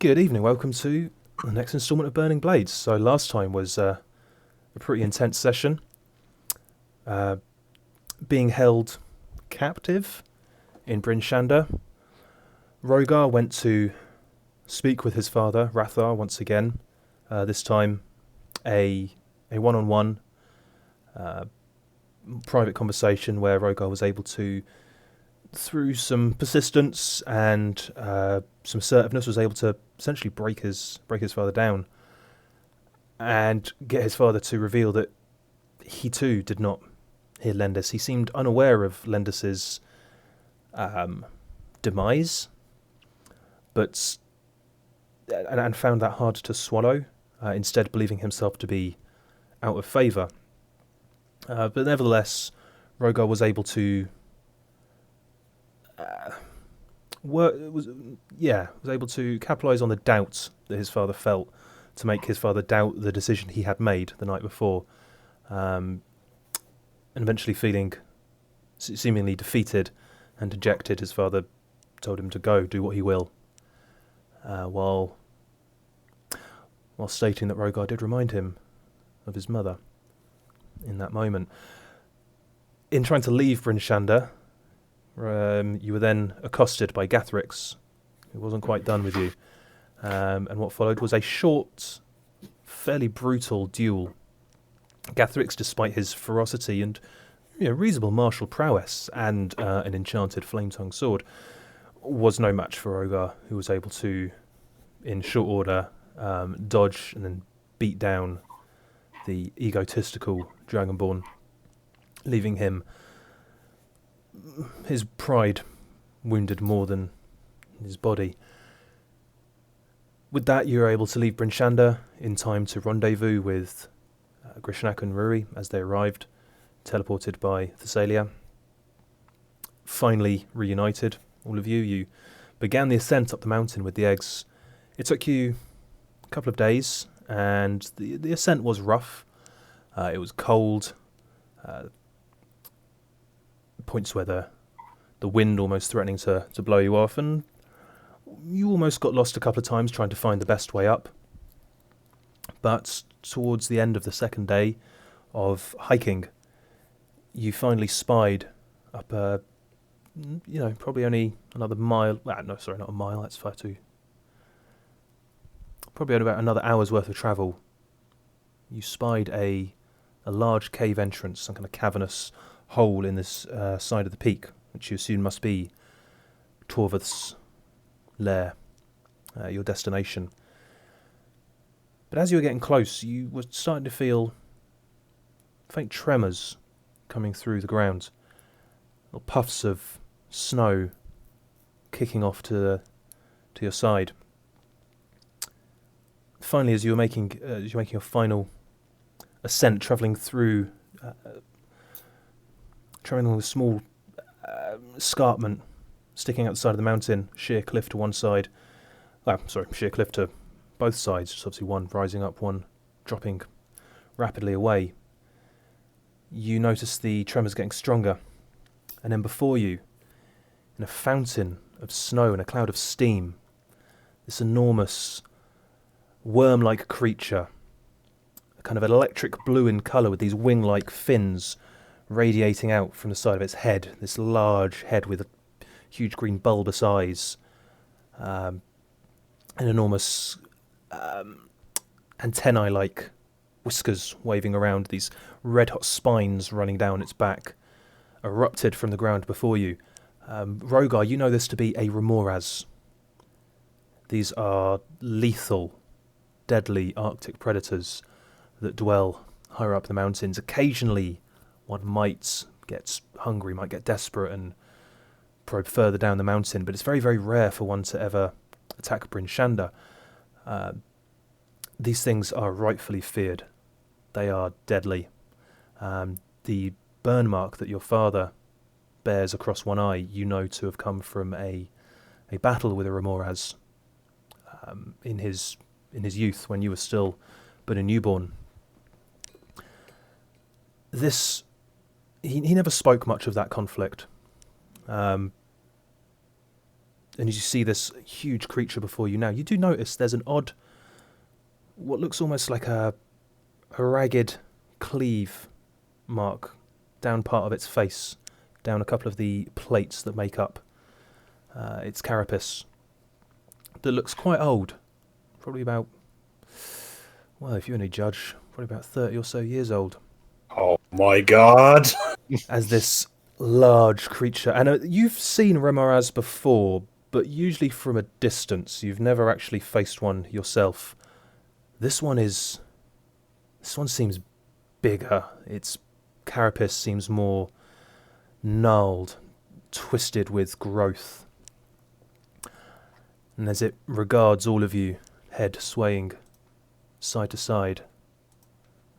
Good evening, welcome to the next instalment of Burning Blades. So last time was a pretty intense session. Uh, being held captive in Bryn Shander, Rogar went to speak with his father, Rathar, once again. This time a one-on-one private conversation where Rogar was able to, through some persistence and some assertiveness, was able to essentially break his father down and get his father to reveal that he too did not hear Lendis. He seemed unaware of Lendis's demise, but and found that hard to swallow. Instead, believing himself to be out of favour. But nevertheless, Rogar was able to was able to capitalise on the doubt that his father felt to make his father doubt the decision he had made the night before, and eventually feeling seemingly defeated and dejected, his father told him to go, do what he will, while stating that Rogar did remind him of his mother in that moment. In trying to leave Bryn Shander, you were then accosted by Gathrix, who wasn't quite done with you. And what followed was a short, fairly brutal duel. Gathrix, despite his ferocity and reasonable martial prowess and an enchanted flame-tongue sword, was no match for Rogar, who was able to, in short order, dodge and then beat down the egotistical Dragonborn, leaving his pride wounded more than his body. With that, you were able to leave Bryn Shander in time to rendezvous with Grishnak and Ruri as they arrived, teleported by Thessalia. Finally reunited, all of you. You began the ascent up the mountain with the eggs. It took you a couple of days, and the ascent was rough. It was cold. Points where the wind almost threatening to blow you off, and you almost got lost a couple of times trying to find the best way up. But towards the end of the second day of hiking, you finally spied up probably only another mile. No, sorry, not a mile. That's far too. Probably only about another hour's worth of travel. You spied a large cave entrance, some kind of cavernous hole in this side of the peak, which you assume must be Torvath's lair, your destination. But as you were getting close, you were starting to feel faint tremors coming through the ground, little puffs of snow kicking off to your side. Finally, as you're making your final ascent, travelling along a small escarpment sticking out the side of the mountain, sheer cliff to one side. Sheer cliff to both sides, just obviously one rising up, one dropping rapidly away. You notice the tremors getting stronger, and then before you, in a fountain of snow and a cloud of steam, this enormous worm-like creature, a kind of electric blue in colour with these wing-like fins radiating out from the side of its head, this large head with huge green bulbous eyes, and enormous antennae-like whiskers waving around, these red-hot spines running down its back, erupted from the ground before you. Rogar, you know this to be a Remorhaz. These are lethal, deadly Arctic predators that dwell higher up the mountains. Occasionally, one might get hungry, might get desperate and probe further down the mountain, but it's very, very rare for one to ever attack Bryn Shander. These things are rightfully feared. They are deadly. The burn mark that your father bears across one eye, you know to have come from a battle with a Remorhaz in his youth, when you were still but a newborn. He never spoke much of that conflict. and as you see this huge creature before you now, you do notice there's an odd, what looks almost like a ragged cleave mark down part of its face, down a couple of the plates that make up its carapace, that looks quite old, probably about, well, if you only judge, probably about 30 or so years old. Oh my god! As this large creature, and you've seen Remorhaz before, but usually from a distance. You've never actually faced one yourself. This one seems bigger. Its carapace seems more gnarled, twisted with growth. And as it regards all of you, head swaying side to side.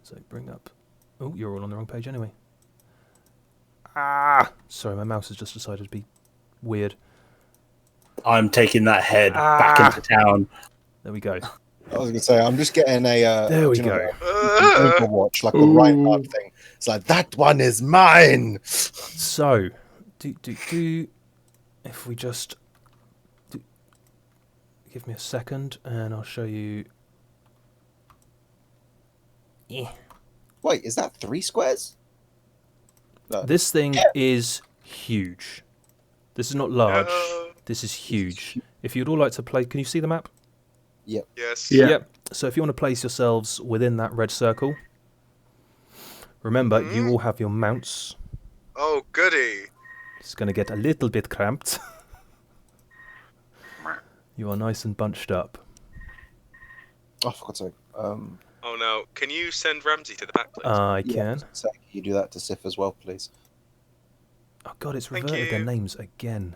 So bring up... Oh, you're all on the wrong page anyway. Sorry, my mouse has just decided to be weird. I'm taking that head back into town. There we go. I was going to say, I'm just getting a... There we go. Overwatch, like a right arm thing. It's like, that one is mine! So, if we just... Give me a second, and I'll show you... Wait, is that 3 squares? No. This thing is huge. This is not large. This is huge. If you'd all like to play... Can you see the map? Yep. Yes. Yeah. Yep. So if you want to place yourselves within that red circle, remember, you all have your mounts. Oh, goody. It's going to get a little bit cramped. You are nice and bunched up. Oh, for God's sake. Oh, no. Can you send Ramsey to the back, please? I can. So you do that to Sif as well, please. Oh, God, it's Thank reverted their you. names again.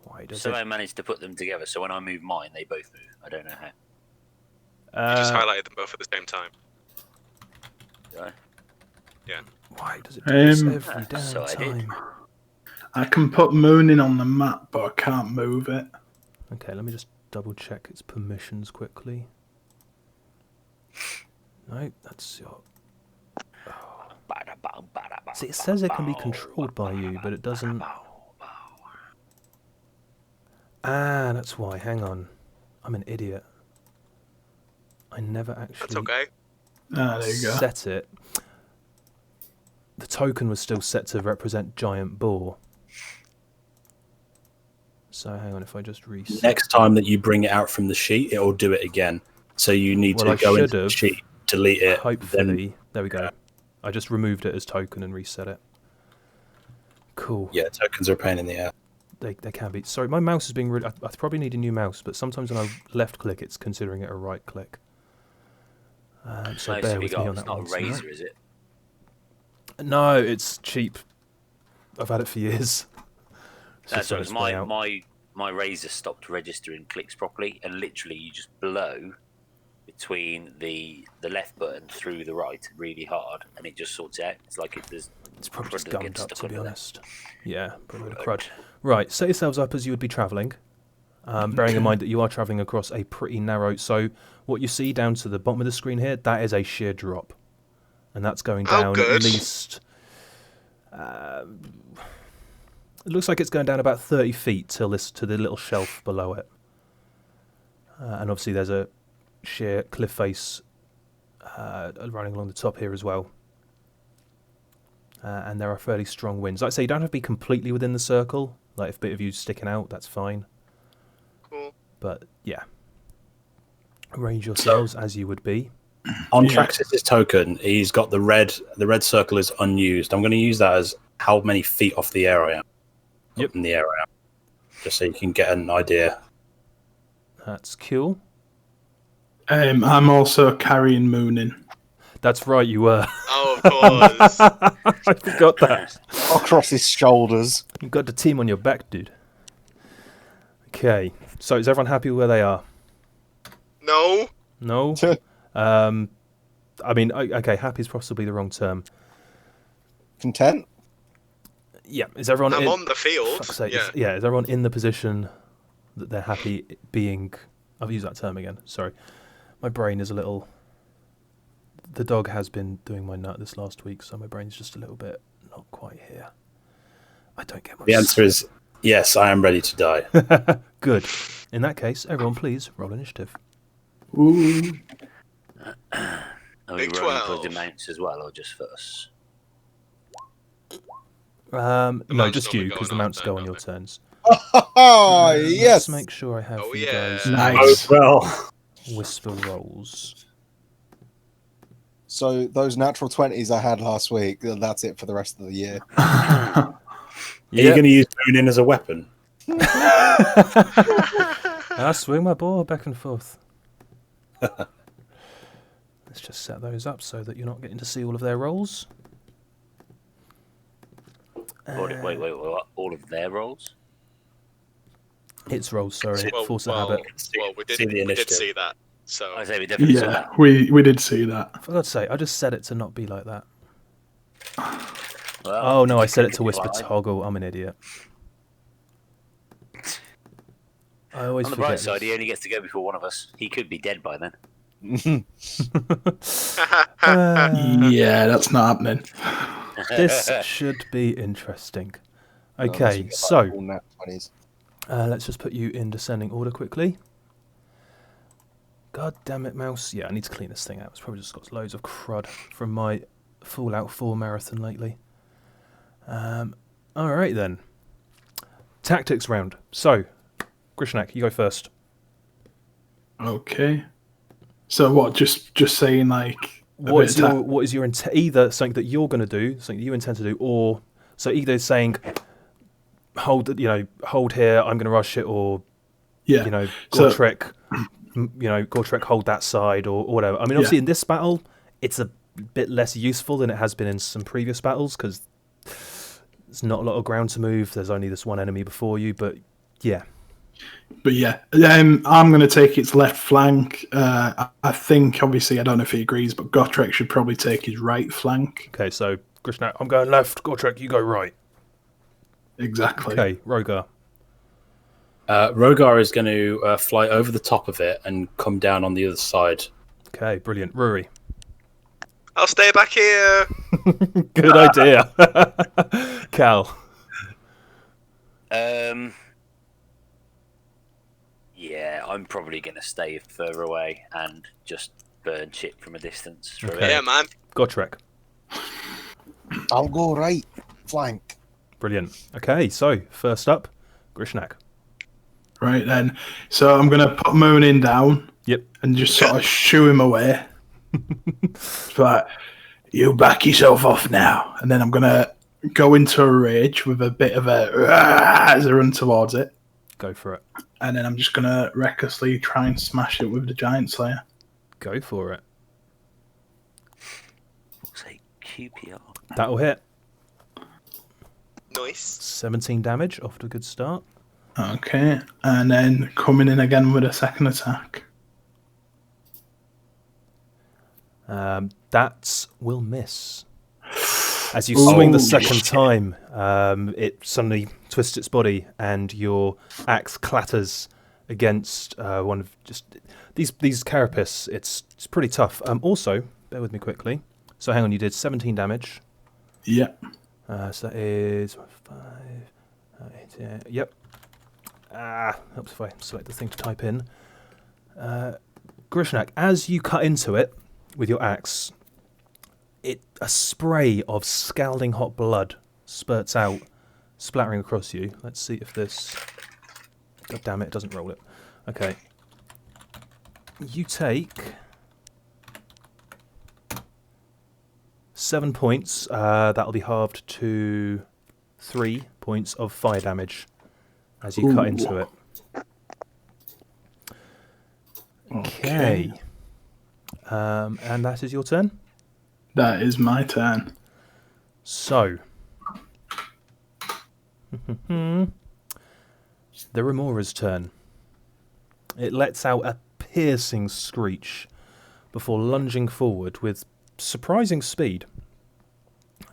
Why does So it... I managed to put them together, so when I move mine, they both move. I don't know how. You just highlighted them both at the same time. Do I? Yeah. Why does it do this every damn so I did. time? I can put Mooning on the map, but I can't move it. Okay, let me just double check its permissions quickly. No, that's your... See, it says it can be controlled by you, but it doesn't... Ah, that's why. Hang on. I'm an idiot. I never actually That's okay. Ah, there you go. set it. The token was still set to represent giant boar. So hang on, if I just reset... Next time that you bring it out from the sheet, it will do it again. So you need Well, I to go into the should've. sheet, delete it. Hopefully... There we go. I just removed it as token and reset it. Cool. Yeah, tokens are a pain in the ass. They can be. Sorry, my mouse is being really... I probably need a new mouse, but sometimes when I left click, it's considering it a right click. So Nice bear we with got. me on It's that not one. a razor, is it? No, it's cheap. I've had it for years. It's That's just on right. its way out. My razor stopped registering clicks properly, and literally you just blow between the left button through the right really hard, and it just sorts it out. It's like there's It's probably just crud that gummed gets up, stuck to be under there. honest. Yeah, probably the crud. Right, set yourselves up as you would be travelling. Bearing in mind that you are travelling across a pretty narrow... So what you see down to the bottom of the screen here, that is a sheer drop. And that's going Oh, down good. at least... it looks like it's going down about 30 feet to the little shelf below it. And obviously there's a sheer cliff face running along the top here as well. And there are fairly strong winds. Like I say, you don't have to be completely within the circle. Like if a bit of you's sticking out, that's fine. Cool. But yeah, arrange yourselves as you would be. On Yeah. Traxxas' token, he's got the red circle is unused. I'm going to use that as how many feet off the air I am. Yep. Up in the air I am. Just so you can get an idea. That's cool. I'm also carrying Mooning. That's right, you were. Oh, of course. I forgot that. Across his shoulders. You've got the team on your back, dude. Okay, so is everyone happy with where they are? No. No? I mean, okay, happy is possibly the wrong term. Content? Yeah, is everyone... I'm on the field. Fuck's sake, Yeah. is everyone in the position that they're happy being... I've used that term again, sorry. My brain is a little... The dog has been doing my nut this last week, so my brain's just a little bit not quite here. I don't get much. The answer is yes, I am ready to die. Good. In that case, everyone please roll initiative. Ooh. Are we Big rolling for 12. the mounts as well, or just for us? No, mounts just normally you, go because the on our mounts turn, go on don't your they? turns. Oh, Let's yes. make sure I have Oh, you yeah. guys Nice. Oh, well. whisper rolls. So those natural 20s I had last week, that's it for the rest of the year. Are you going to use mooning as a weapon? I swing my ball back and forth. Let's just set those up so that you're not getting to see all of their rolls. Wait, what? All of their rolls? Its rolls, sorry. Well, Force of habit. we See the did initiative. see that. So I say we definitely saw Yeah, that. we did see that. For God's sake, I just set it to not be like that. Well, Oh no, did I you set it click to whisper apply? toggle. I'm an idiot. I always On the forget bright side, he this. only gets to go before one of us. He could be dead by then. Yeah, that's not happening. This should be interesting. Unless we Okay, get, so all nat 20s. let's just put you in descending order quickly. God damn it, mouse. Yeah, I need to clean this thing out. It's probably just got loads of crud from my Fallout 4 marathon lately. Alright then. Tactics round. So, Grishnak, you go first. Okay. So what? Just saying like. What is your either something that you're going to do, something that you intend to do, or so either saying hold here, I'm going to rush it, or Yeah. Gortrek, Gortrek hold that side, or whatever. I mean, obviously in this battle, it's a bit less useful than it has been in some previous battles because there's not a lot of ground to move. There's only this one enemy before you, but yeah. But yeah, I'm going to take its left flank. I think, obviously, I don't know if he agrees, but Gotrek should probably take his right flank. Okay, so Grishnak, I'm going left. Gortrek, you go right. Exactly. Okay, Rogar. Rogar is going to fly over the top of it and come down on the other side. Okay, brilliant. Ruri. I'll stay back here. Good idea. Cal. Yeah, I'm probably going to stay further away and just burn shit from a distance. Through Okay. it. Yeah, man. Gortrek. I'll go right flank. Brilliant. Okay, so first up, Grishnak. Right then. So I'm going to put Moonin down. Yep. And just sort of shoo him away. It's like, you back yourself off now. And then I'm going to go into a rage with a bit of a as I run towards it. Go for it. And then I'm just going to recklessly try and smash it with the Giant Slayer. Go for it. Say QPR. That'll hit. Nice. 17 damage, off to a good start. Okay. And then coming in again with a second attack. That will miss. As you swing the second time, it suddenly twists its body, and your axe clatters against one of just these carapace. It's pretty tough. Also, bear with me quickly. So hang on, you did 17 damage. Yeah. So that is 5, 8, yep. Helps if I select the thing to type in. Grishnak, as you cut into it with your axe, a spray of scalding hot blood spurts out, splattering across you. Let's see if this... God damn it doesn't roll it. Okay. You take 7 points. That'll be halved to 3 points of fire damage as you cut into it. Okay. And that is your turn? That is my turn. So. The Remorhaz turn. It lets out a piercing screech before lunging forward with surprising speed.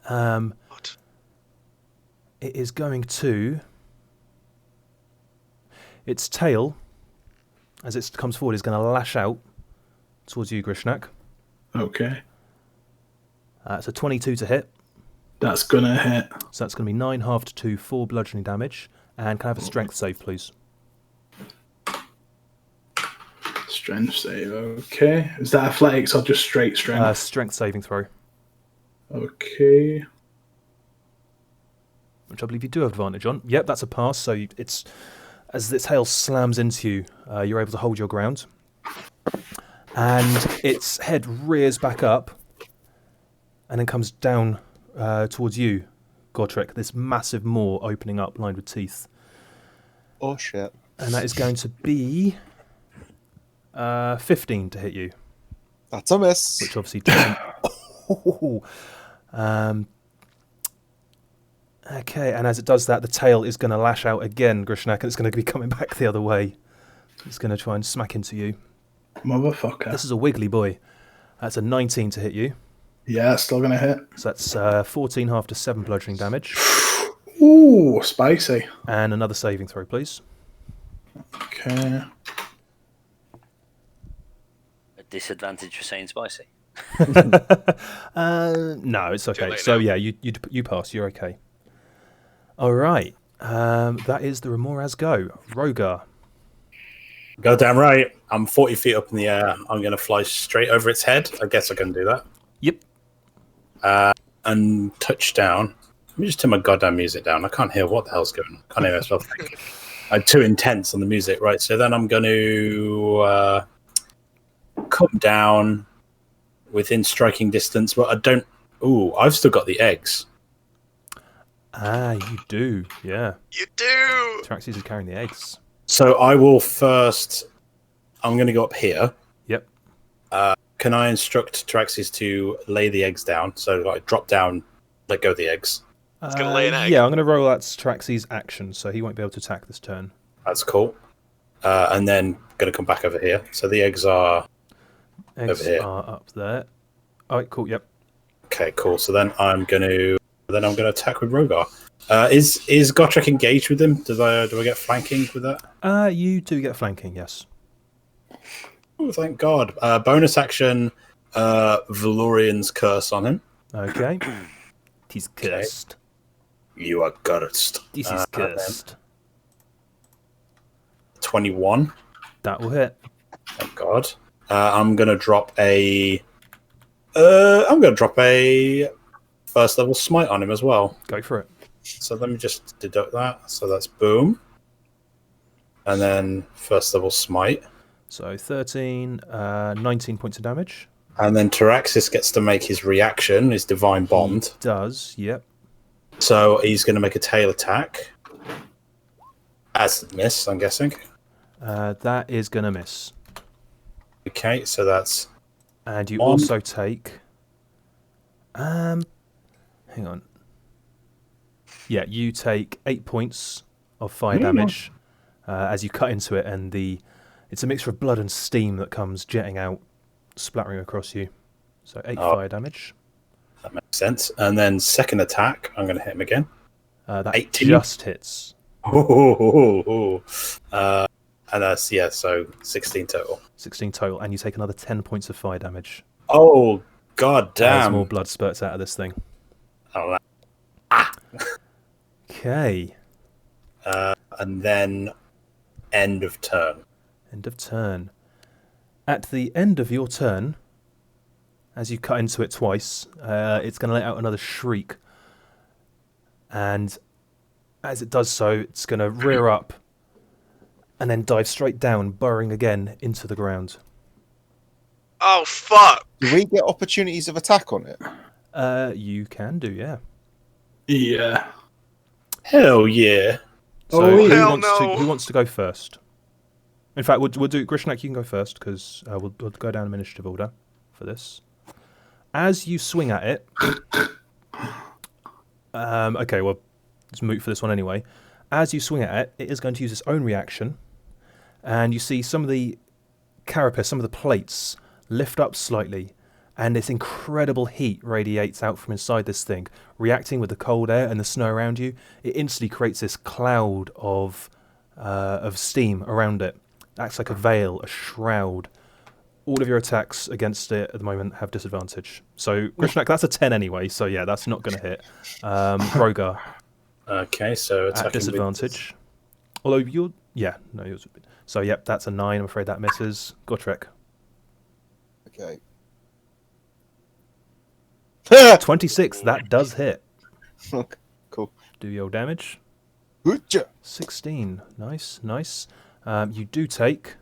What? It is going to... Its tail, as it comes forward, is going to lash out towards you, Grishnak. Okay. It's a 22 to hit. That's gonna hit. So that's going to be 9 half to 2, 4 bludgeoning damage. And can I have a strength save, please? Strength save. Okay. Is that athletics or just straight strength? Strength saving throw, Okay. which I believe you do have advantage on. Yep, that's a pass. So it's as its hail slams into you, you're able to hold your ground. And its head rears back up and then comes down towards you, Godric. This massive maw opening up, lined with teeth. Oh shit. And that is going to be 15 to hit you, That's a miss. which obviously doesn't. Okay, and as it does that, the tail is going to lash out again, Grishnak, and it's going to be coming back the other way. It's going to try and smack into you. Motherfucker. This is a wiggly boy. That's a 19 to hit you. Yeah, still gonna hit. So that's 14 half to 7 bludgeoning damage. Ooh, spicy. And another saving throw, please. Okay. A disadvantage for saying spicy. No, it's okay. late So now. yeah, you pass. You're okay. All right. That is the Remorhaz go. Rogar. Goddamn right. I'm 40 feet up in the air. I'm going to fly straight over its head. I guess I can do that. Yep. And touch down. Let me just turn my goddamn music down. I can't hear what the hell's going on. I can't hear myself thinking. I'm too intense on the music. Right, so then I'm going to come down within striking distance, but I don't... Ooh, I've still got the eggs. You do. Yeah. You do. Traxxas is carrying the eggs. So I will first... I'm going to go up here. Yep. Can I instruct Traxxas to lay the eggs down? So like drop down, let go of the eggs. It's gonna lay an egg. Yeah, I'm going to roll out Traxxas' action, so he won't be able to attack this turn. That's cool. And then going to come back over here. So the eggs are Eggs over here. are up there. All right, cool. Yep. Okay, cool. So then I'm going to attack with Rogar. Is Gotrek engaged with him? Do I get flanking with that? You do get flanking, yes. Oh, thank God. Bonus action, Valorian's curse on him. Okay. He's cursed. You are cursed. This is cursed. 21. That will hit. Thank God. I'm gonna drop a first level smite on him as well. Go for it. So let me just deduct that. So that's boom. And then first level smite. So 13, 19 points of damage. And then Taraxis gets to make his reaction, his divine bond. He does, yep. So he's going to make a tail attack. As a miss, I'm guessing. That is going to miss. Okay, so that's... And you One. also take... hang on. Yeah, you take 8 points of fire damage as you cut into it, and it's a mixture of blood and steam that comes jetting out, splattering across you. So 8 fire damage. That makes sense. And then second attack, I'm going to hit him again. That 18. just hits. And that's, yeah, so 16 total. 16 total, and you take another 10 points of fire damage. Oh, god As damn. more blood spurts out of this thing. Oh, Okay. and then end of turn. End of turn. At the end of your turn, as you cut into it twice, it's going to let out another shriek. And as it does so, it's going to rear up and then dive straight down, burrowing again into the ground. Oh fuck! Do we get opportunities of attack on it? You can do, yeah. Yeah. Hell yeah. So Oh, hell no. who wants to go first? In fact, we'll do Grishnak. You can go first because we'll go down in initiative order for this. As you swing at it, okay, well, it's moot for this one anyway. As you swing at it, it is going to use its own reaction, and you see some of the carapace, some of the plates lift up slightly, and this incredible heat radiates out from inside this thing, reacting with the cold air and the snow around you. It instantly creates this cloud of steam around it. Acts like a veil, a shroud all of your attacks against it at the moment have disadvantage. So, Grishnak, that's a 10 anyway, so yeah, that's not going to hit. Rogar, Okay, so attacking at disadvantage. Although you're... Yeah, no, yours would be... So, yep, that's a 9. I'm afraid that misses. Gotrek. Okay. 26, that does hit. Okay, cool. Do your damage. Hoocha. 16. Nice, nice. You do take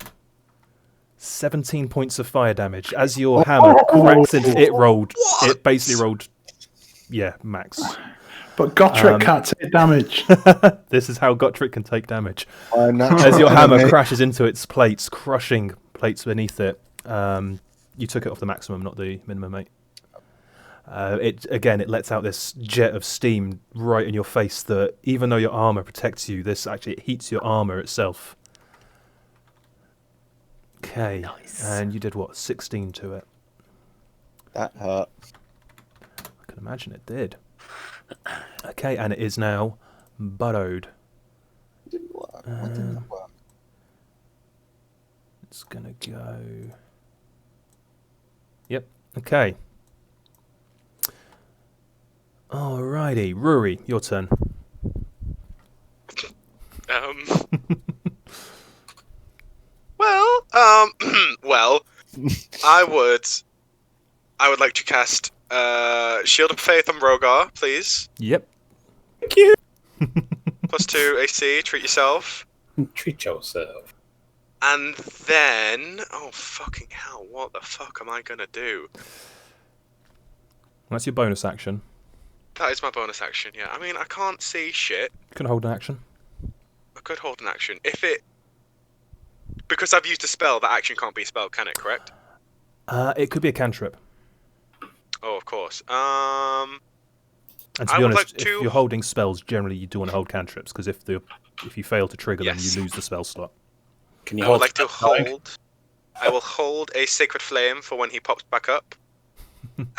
17 points of fire damage. As your hammer cracks into it, it basically rolled, yeah, max. But Gotrek can't take damage. This is how Gotrek can take damage. Natural As your hammer enemy. crashes into its plates, crushing plates beneath it. You took it off the maximum, not the minimum, mate. It lets out this jet of steam right in your face that even though your armor protects you, this actually heats your armor itself. Okay, Nice. and you did what, 16 to it? That hurt. I can imagine it did. Okay, and it is now burrowed. Didn't work. Why didn't that work? It's gonna go... Yep, okay. Alrighty, Ruri, your turn. Well, well, I would like to cast Shield of Faith on Rogar, please. Yep. Thank you. +2 AC, treat yourself. Treat yourself. And then, oh fucking hell, what the fuck am I gonna do? That's your bonus action. That is my bonus action, yeah. I mean, I can't see shit. You can hold an action. I could hold an action. Because I've used a spell, that action can't be spelled, can it, correct? It could be a cantrip. Oh, of course. And to I be would honest, like to- if you're holding spells, generally you do want to hold cantrips, because if you fail to trigger them, Yes. you lose the spell slot. Can you I would hold like to that side? hold... I will hold a Sacred Flame for when he pops back up.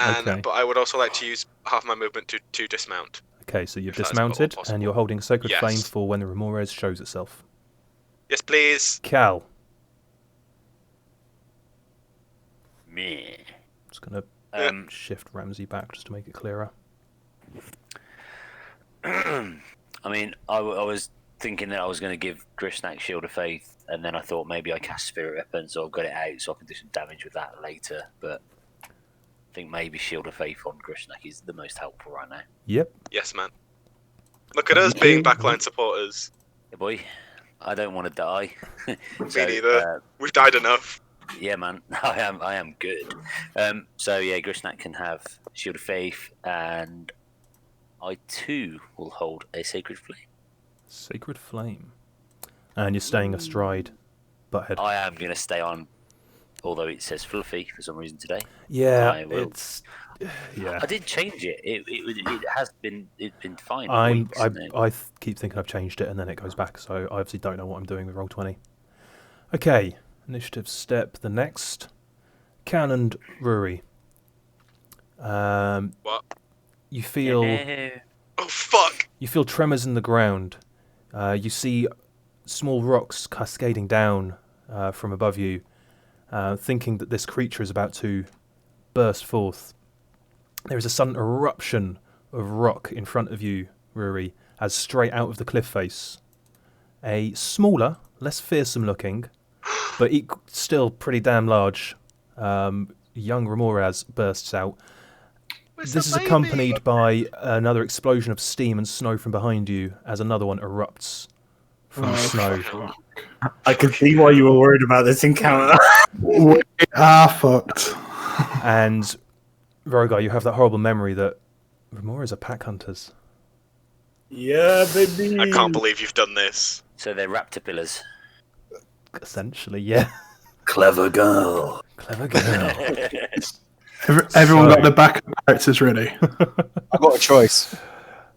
Okay. But I would also like to use half my movement to dismount. Okay, so you've If that's dismounted, possible. and you're holding Sacred Yes. Flame for when the Remorhaz shows itself. Yes, please. Cal. Meh. Just going to shift Ramsey back just to make it clearer. I mean, I was thinking that I was going to give Grishnak Shield of Faith, and then I thought maybe I cast Spirit Weapon, so I've got it out so I can do some damage with that later. But I think maybe Shield of Faith on Grishnak is the most helpful right now. Yep. Yes, man. Look at us being backline supporters. Hey boy, I don't want to die. Me neither. We've died enough. Yeah, man, I am good. So yeah, Grishnak can have Shield of Faith, and I too will hold a Sacred Flame. Sacred Flame. And you're staying astride Butthead. I am going to stay on, although it says Fluffy for some reason today. Yeah, I will. it's... Yeah. I did change it. It's been fine. For weeks, hasn't it? I keep thinking I've changed it and then it goes back, so I obviously don't know what I'm doing with Roll20. Okay, initiative step, the next. Can and Ruri. What? You feel Oh, fuck! you feel tremors in the ground. You see small rocks cascading down from above you, thinking that this creature is about to burst forth. There is a sudden eruption of rock in front of you, Ruri, as straight out of the cliff face, a smaller, less fearsome looking, but still pretty damn large, young Remorhaz bursts out. This is accompanied by another explosion of steam and snow from behind you as another one erupts from the snow. I can see why you were worried about this encounter. We are fucked. And Rogar, you have that horrible memory that Remorhaz are pack hunters. Yeah, baby. I can't believe you've done this. So they're raptor pillars. Essentially, yeah. Clever girl. Clever girl. Everyone So- got the backup characters ready. I've got a choice.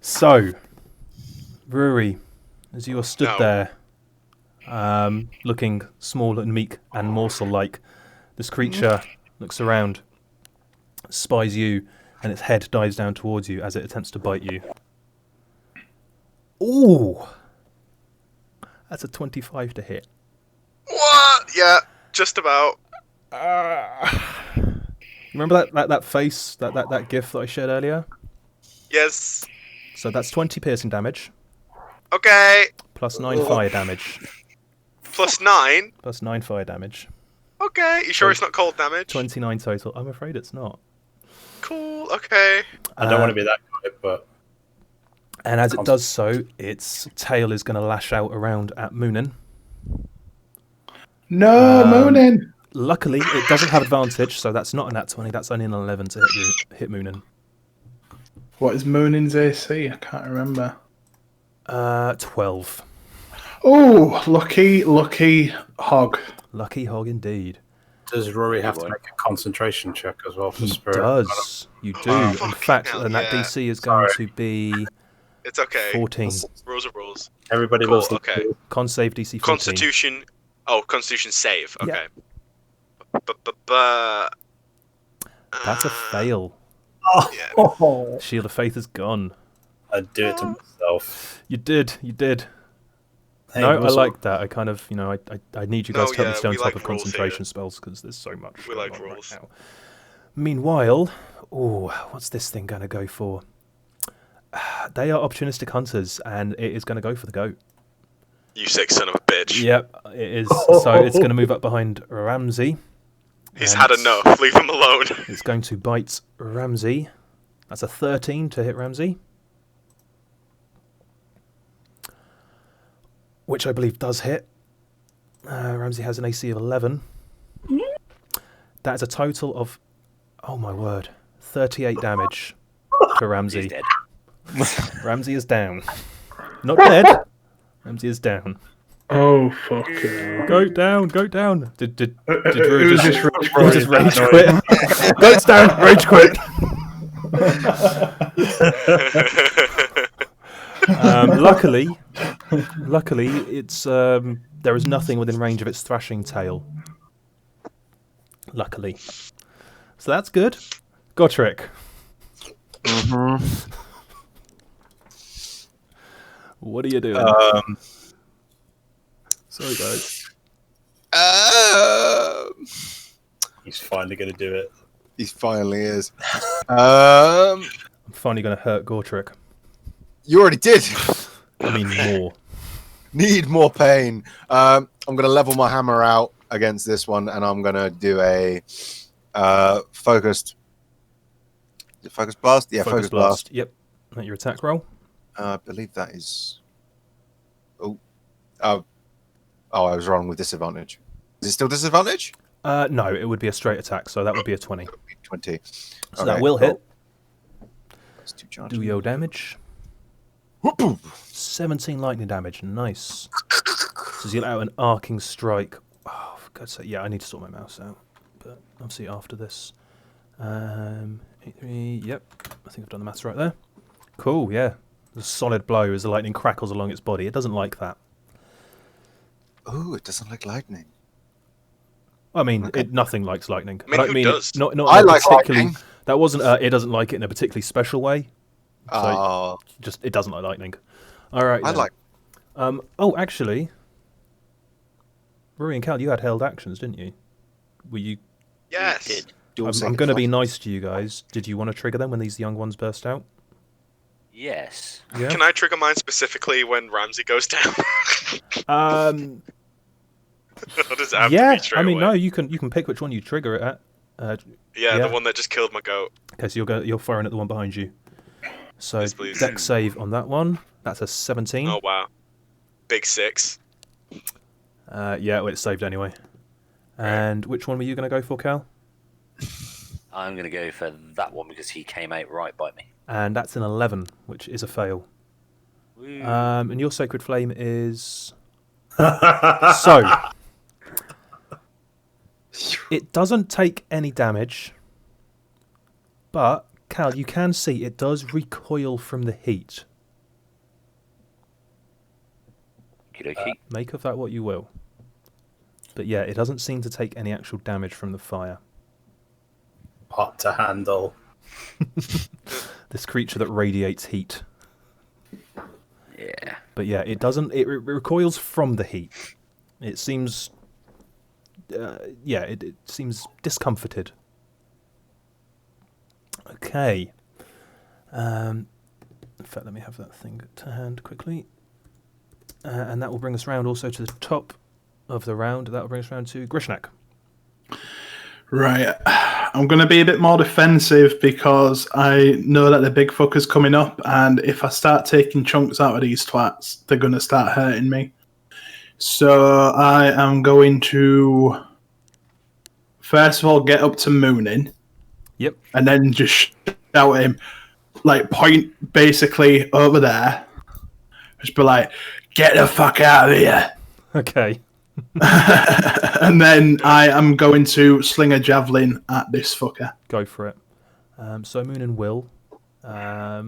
So, Ruri, as you are stood No. there, looking small and meek and morsel-like, this creature looks around, spies you, and its head dives down towards you as it attempts to bite you. Ooh! That's a 25 to hit. What? Yeah, just about. Remember that face, that gif that I shared earlier? Yes. So that's 20 piercing damage, Okay. plus 9 fire damage. Plus 9. Plus 9 fire damage. Okay. You sure it's not cold damage? 29 total. I'm afraid it's not. Cool. Okay. I don't want to be that guy, but And as it does so, its tail is going to lash out around at Moonin. No, Moonin. Luckily, it doesn't have advantage, so that's not a nat 20. That's only an 11 to hit Moonin. What is Moonin's AC? I can't remember. 12. Oh, lucky hog. Lucky hog indeed. does Rory have to make a concentration check as well for He spirit? does. You do. Oh, In fucking fact, hell, and that yeah. DC is going to be It's okay. 14. Rules are rules. Everybody Cool, loves the okay. Con save DC 14. Constitution. Oh, Constitution save. Yeah. Okay. But That's a fail. yeah. Oh, Shield of Faith is gone. I'd do it to myself. You did. Hey, No, I Russell, like that. I kind of, I need you guys No, to help yeah, me stay on we top like of rules concentration here. spells because there's so much. We going like on rules. Right now. Meanwhile, what's this thing going to go for? They are opportunistic hunters, and it is going to go for the goat. You sick son of a bitch. Yep, it is. So it's going to move up behind Ramsey. He's and had enough. Leave him alone. It's going to bite Ramsey. That's a 13 to hit Ramsey. Which I believe does hit. Ramsey has an AC of 11. That is a total of, oh my word, 38 damage to Ramsey. He's dead. Ramsey is down. Not dead. Ramsey is down. Oh, fuck it. Go down, go down. Did It Drew was just, just rage quit? Goat's down, rage quit. Luckily, it's there is nothing within range of its thrashing tail. Luckily, so that's good. Gotrek. What are you doing? Sorry, guys. he's finally going to do it. He finally is. I'm finally going to hurt Gotrek. You already did. I mean, more. Need more pain. I'm going to level my hammer out against this one, and I'm going to do a focused. Is it focused blast? Yeah, focused blast. Yep. At your attack roll. I believe that is. Oh, I was wrong with disadvantage. Is it still disadvantage? No, it would be a straight attack, so that would be a 20. 20. So that will hit. That's 2 charges. Do your damage. 17 lightning damage. Nice. So you let out an arcing strike. Oh, for God's sake. Yeah, I need to sort my mouse out. But I'll see after this. 8-3. Yep. I think I've done the maths right there. Cool, yeah. A solid blow as the lightning crackles along its body. It doesn't like that. Oh, it doesn't like lightning. I mean, nothing likes lightning. I mean, don't who mean does? Not I in a like particularly. lightning. That wasn't. It doesn't like it in a particularly special way. Oh, Just it doesn't like lightning. All right. I then. like. Oh, actually, Rory and Cal, you had held actions, didn't you? Were you? Yes. Did. I'm going to be nice to you guys. Did you want to trigger them when these young ones burst out? Yes. Yeah. Can I trigger mine specifically when Ramsey goes down? Or does it have to Yeah. be straight I mean, away? no. You can pick which one you trigger it at. Yeah, yeah. the one that just killed my goat. Okay, so you're firing at the one behind you. So Yes, please. dex save on that one. That's a 17. Oh wow. Big 6. Yeah, well, it's saved anyway. And which one were you going to go for, Cal? I'm going to go for that one because he came out right by me. And that's an 11, which is a fail. Woo. And your Sacred Flame is... So, it doesn't take any damage, but, Cal, you can see it does recoil from the heat. Okey-dokey. Make of that what you will. But yeah, it doesn't seem to take any actual damage from the fire. Hot to handle. This creature that radiates heat. Yeah. But yeah, it doesn't. It recoils from the heat. It seems yeah, it seems discomforted. Okay. In fact, let me have that thing to hand quickly. And that will bring us round also to the top of the round. That will bring us round to Grishnak. Right. I'm going to be a bit more defensive because I know that the big fucker's coming up, and if I start taking chunks out of these twats, they're going to start hurting me. So I am going to, first of all, get up to Moonin. Yep. And then just shout at him, like, point basically over there. Just be like, get the fuck out of here. Okay. And then I am going to sling a javelin at this fucker. Go for it. So Moon and Will. I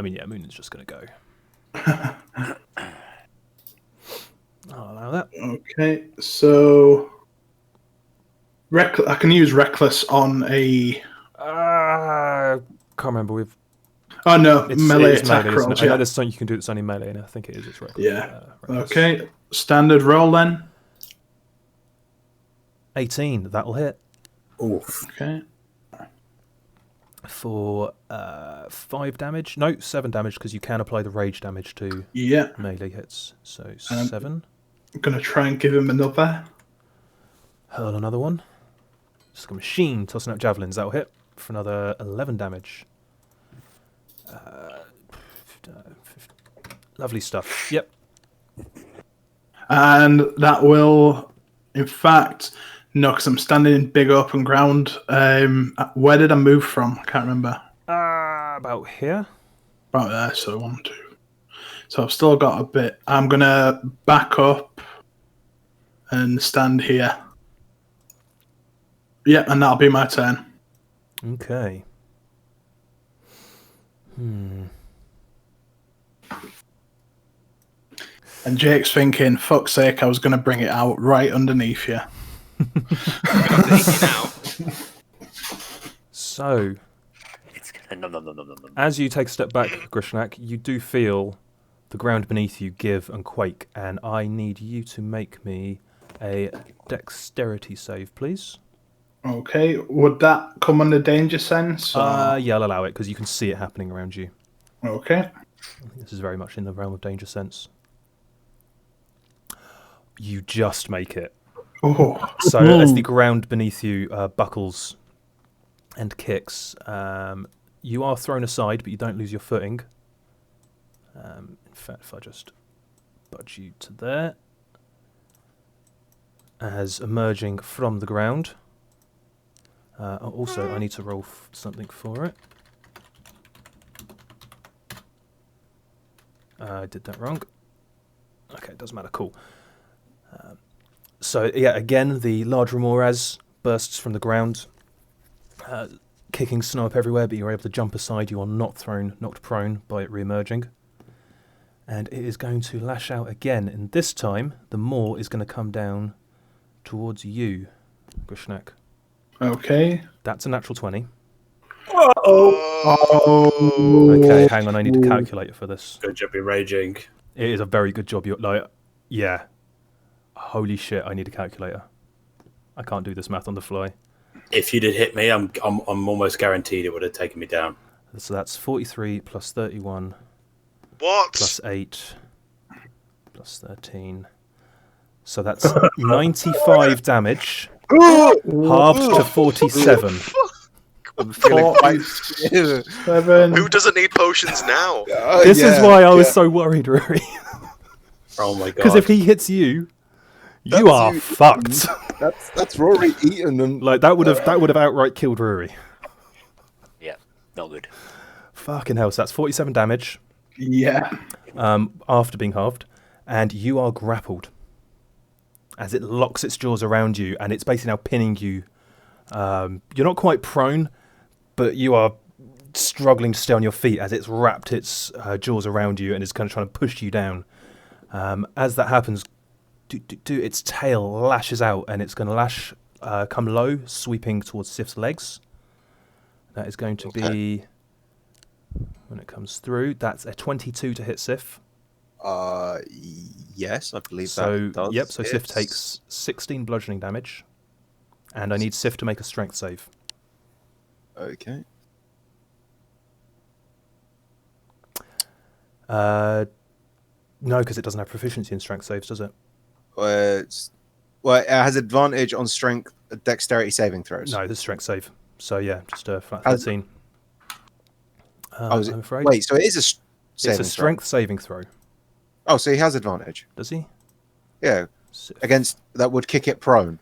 mean, yeah, Moon is just going to go. I'll allow that. Okay, so I can use Reckless on a... Can't remember. Oh no, It's melee it's attack melee, isn't rolls. it? I know Yeah. there's something you can do that's only melee, and I think it is. It's reckless. Yeah. Reckless. Okay, standard roll then. 18. That'll hit Oof. Okay. for 5 damage. No, 7 damage because you can apply the rage damage to Yeah, melee hits. So Um, 7. I'm gonna try and give him another. Hurl another one. Just like a machine tossing out javelins. That'll hit for another 11 damage. Lovely stuff. Yep. And that will, in fact, no, because I'm standing in big open ground. Where did I move from? I can't remember. About here. About there, so 1, 2. So I've still got a bit. I'm gonna back up and stand here. Yeah, and that'll be my turn. Okay. And Jake's thinking, fuck's sake, I was going to bring it out right underneath you. Now. So, It's gonna nom. as you take a step back, Grishnak, you do feel the ground beneath you give and quake, and I need you to make me a dexterity save, please. Okay, would that come under danger sense? Or... Yeah, I'll allow it because you can see it happening around you. Okay. I think this is very much in the realm of danger sense. You just make it. Oh. So as the ground beneath you buckles and kicks, you are thrown aside, but you don't lose your footing. In fact, if I just budge you to there, as emerging from the ground. Also, I need to roll something for it. I did that wrong. Okay, it doesn't matter. Cool. So, yeah, again, the large Remorhaz bursts from the ground, kicking snow up everywhere, but you're able to jump aside. You are not knocked prone by it re-emerging. And it is going to lash out again, and this time, the maw is going to come down towards you, Grishnak. Okay. That's a natural 20. Oh. Okay, hang on, I need to calculate it for this. Good job, you're raging. It is a very good job. You're like, yeah. Holy shit, I need a calculator. I can't do this math on the fly. If you did hit me, I'm almost guaranteed it would have taken me down. So that's 43 plus 31 What? plus 8 plus 13. So that's 95 damage, halved to 47. I'm feeling quite... 7. Who doesn't need potions now? This is why I was so worried, Rory. Oh my god. Because if he hits you, you That's are you. fucked. That's Rory eating them. Like that would have outright killed Rory. Yeah, not good. Fucking hell, so that's 47 damage Yeah. after being halved, and you are grappled as it locks its jaws around you, and it's basically now pinning you. You're not quite prone, but you are struggling to stay on your feet as it's wrapped its jaws around you and is kind of trying to push you down. As that happens, its tail lashes out, and it's going to come low, sweeping towards Sif's legs. That is going to be, when it comes through, that's a 22 to hit Sif. Yes, I believe So, that does. yep, so Sif It's- takes 16 bludgeoning damage. And I need Sif to make a strength save. Okay. No, because it doesn't have proficiency in strength saves, does it? Well, it has advantage on strength, dexterity saving throws. No, this is strength save. So yeah, just a flat Has- 13. Is it- I'm afraid. Wait, so it is a it's saving a strength saving throw. throw. Oh, so he has advantage. Does he? Yeah, Sif. against that would kick it prone.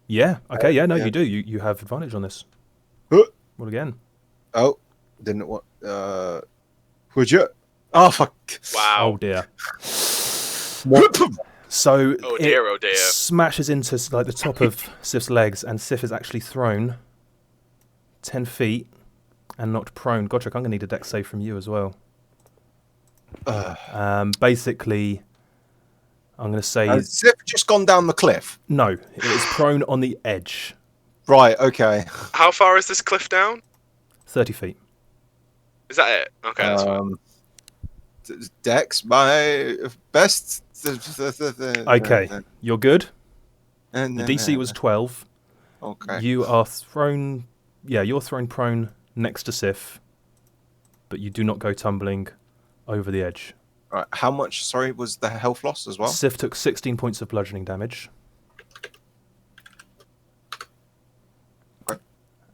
Yeah. Okay. Yeah. No, Yeah. you do. You have advantage on this. Huh. What again? Oh, didn't what? Would you? Oh fuck! Wow. Oh dear. So Oh it dear, oh dear. smashes into like the top of Sif's legs, and Sif is actually thrown 10 feet and knocked prone. Godric, I'm going to need a dex save from you as well. Basically, I'm going to say Has Sif just gone down the cliff? no. It is prone on the edge, Right. Okay. How far is this cliff down? 30 feet. Is that it? Okay, that's fine. Dex, my best. Okay, you're good. The DC was 12. Okay. You are thrown. Yeah, you're thrown prone next to Sif, but you do not go tumbling over the edge. Right. How much? Sorry, was the health loss as well? Sif took 16 points of bludgeoning damage. Okay.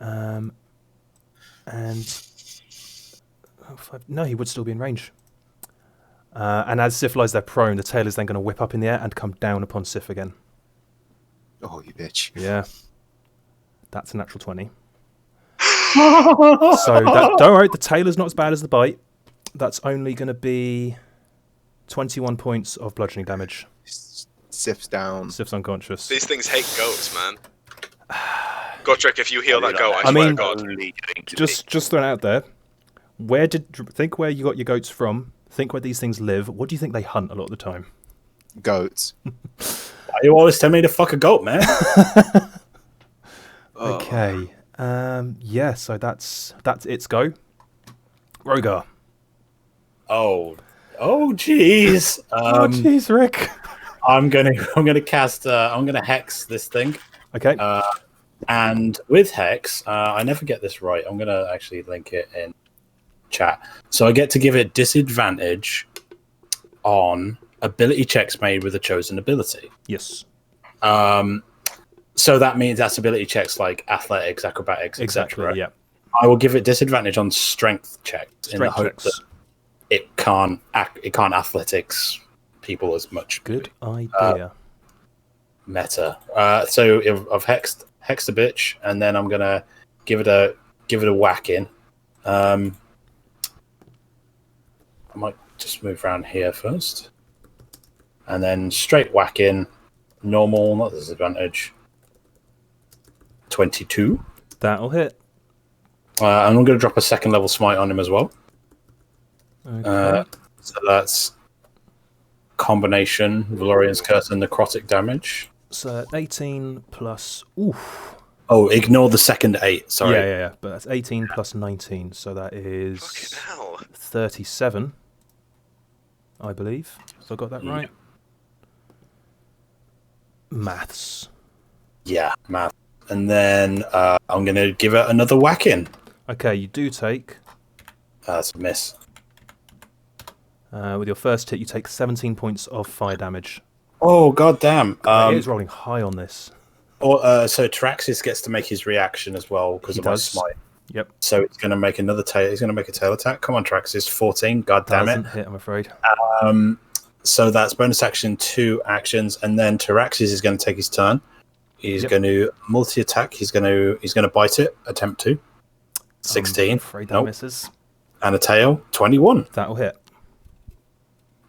And no, he would still be in range. And as Sif lies there prone, the tail is then going to whip up in the air and come down upon Sif again. Oh, you bitch! Yeah, that's a natural 20. So don't worry, the tail is not as bad as the bite. That's only going to be 21 points of bludgeoning damage. Sif's down. Sif's unconscious. These things hate goats, man. Godric, if you heal that goat, I I swear mean, to God. Just thrown out there. Think where you got your goats from? Think where these things live. What do you think they hunt a lot of the time? Goats. Why you always tell me to fuck a goat, man? Okay. Yeah. So that's its go. Rogar. Oh, jeez. Oh, jeez, Rick. I'm gonna cast. I'm gonna hex this thing. Okay. And with hex, I never get this right. I'm gonna actually link it in chat. So I get to give it disadvantage on ability checks made with a chosen ability. Yes. So that means that's ability checks like athletics, acrobatics, Exactly. etc. Yeah. I will give it disadvantage on strength checks in the Strength hope checks. that it can't athletics people as much. Good idea. Meta. So I've hexed a bitch, and then I'm gonna give it a whack in. I might just move around here first, and then straight whack in, normal, not disadvantage. 22. That'll hit. And I'm gonna drop a second level smite on him as well. Okay. So that's combination Valorian's Curse and necrotic damage. So 18 plus. Oof. Oh, ignore the second 8. Sorry. Yeah. But that's 18 plus 19, so that is Fucking hell. 37, I believe. So I got that Yeah. right. Maths. Yeah, math. And then I'm going to give it another whack in. Okay, you do take. That's a miss. With your first hit, you take 17 points of fire damage. Oh, goddamn. It is rolling high on this. So Traxxas gets to make his reaction as well because He of my does. smite. Yep. So it's going to make another tail. He's going to make a tail attack. Come on, Traxxas. 14. God damn Doesn't it. hit, I'm afraid. So that's bonus action, 2 actions, and then Traxxas is going to take his turn. He's Yep. going to multi-attack. He's going to bite it. Attempt to. 16. I'm afraid that Nope. misses. And a tail. 21. That'll hit.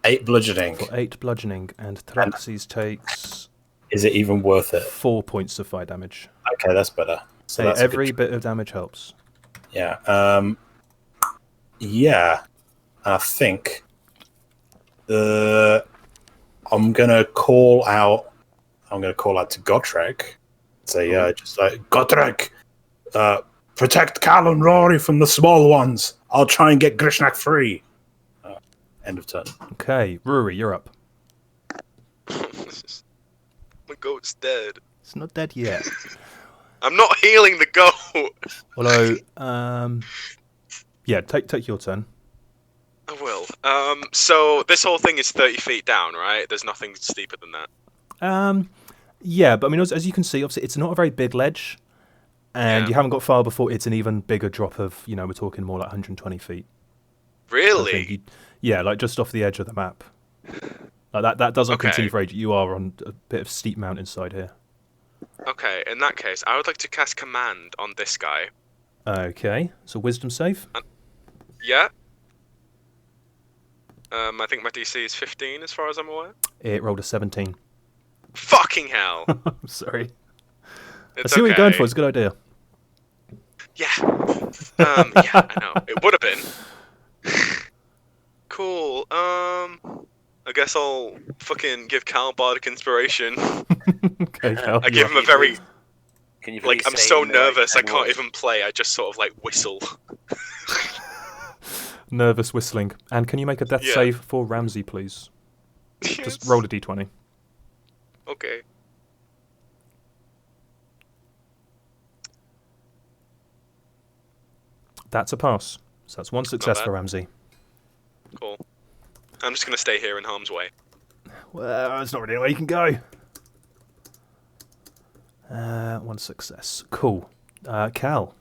8 bludgeoning. For 8 bludgeoning, and Thraxes takes Is it even worth it? 4 points of fire damage. Okay, that's better. So Hey, that's a good every bit of damage helps. Yeah. Yeah. I think I'm gonna call out to Gotrek. Say, just like Gotrek, protect Cal and Rory from the small ones. I'll try and get Grishnak free. End of turn. Okay, Ruri, you're up. My goat's dead. It's not dead yet. I'm not healing the goat. Although, yeah, take your turn. I will. So this whole thing is 30 feet down, right? There's nothing steeper than that. Yeah, but I mean, as you can see, obviously, it's not a very big ledge, and Yeah. you haven't got far before it's an even bigger drop of, we're talking more like 120 feet. So I Really? think yeah, like just off the edge of the map. Like that doesn't Okay. continue for ages. You are on a bit of steep mountainside here. Okay, in that case, I would like to cast Command on this guy. Okay, so wisdom save. Yeah? I think my DC is 15 as far as I'm aware. It rolled a 17. Fucking hell! I'm sorry. I It's see what you're going okay. for. It's a good idea. Yeah. Yeah, I know. It would have been. Cool. I guess I'll fucking give Cal Bardic Inspiration. Okay, Cal. I give him a very... Can you Like, please I'm say so in the right nervous I tone can't voice? even play. I just sort of, like, whistle. Nervous whistling. And can you make a death Yeah. save for Ramsey, please? Just Yes. roll a d20. Okay. That's a pass. So that's one success bad. for Ramsey. Cool. I'm just gonna stay here in harm's way. Well, there's not really anywhere you can go. One success. Cool. Cal.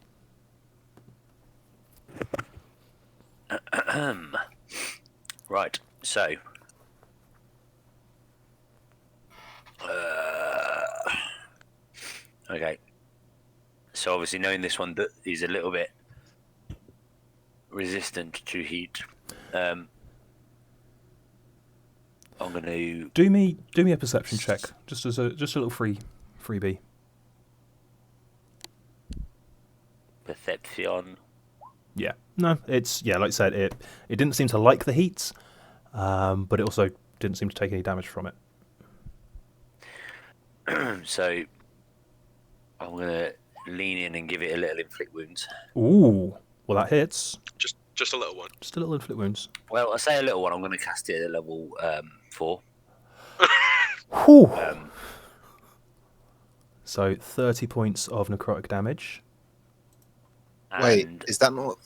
Right, so. Okay. So obviously knowing this one that is a little bit resistant to heat, I'm going to Do me a perception check. Just a little freebie. Perception. Yeah. No, it's like I said, it didn't seem to like the heat, but it also didn't seem to take any damage from it. So I'm going to lean in and give it a little inflict wounds. Ooh. Well, that hits. Just a little one. Just a little inflict wounds. Well, I say a little one. I'm going to cast it at level 4. Whew. Um, So 30 points of necrotic damage. Wait, and is that not?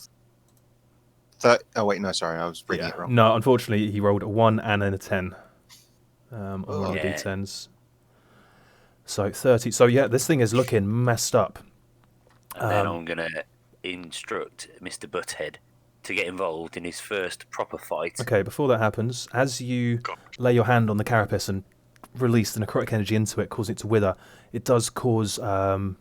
Oh wait, no, sorry, I was reading it wrong. No, unfortunately, he rolled a 1 and then a 10 on one of the Yeah. d10s. So 30. So yeah, this thing is looking messed up. And then I'm going to instruct Mr. Butthead to get involved in his first proper fight. Okay, before that happens, as you lay your hand on the carapace and release the necrotic energy into it, causing it to wither, it does cause part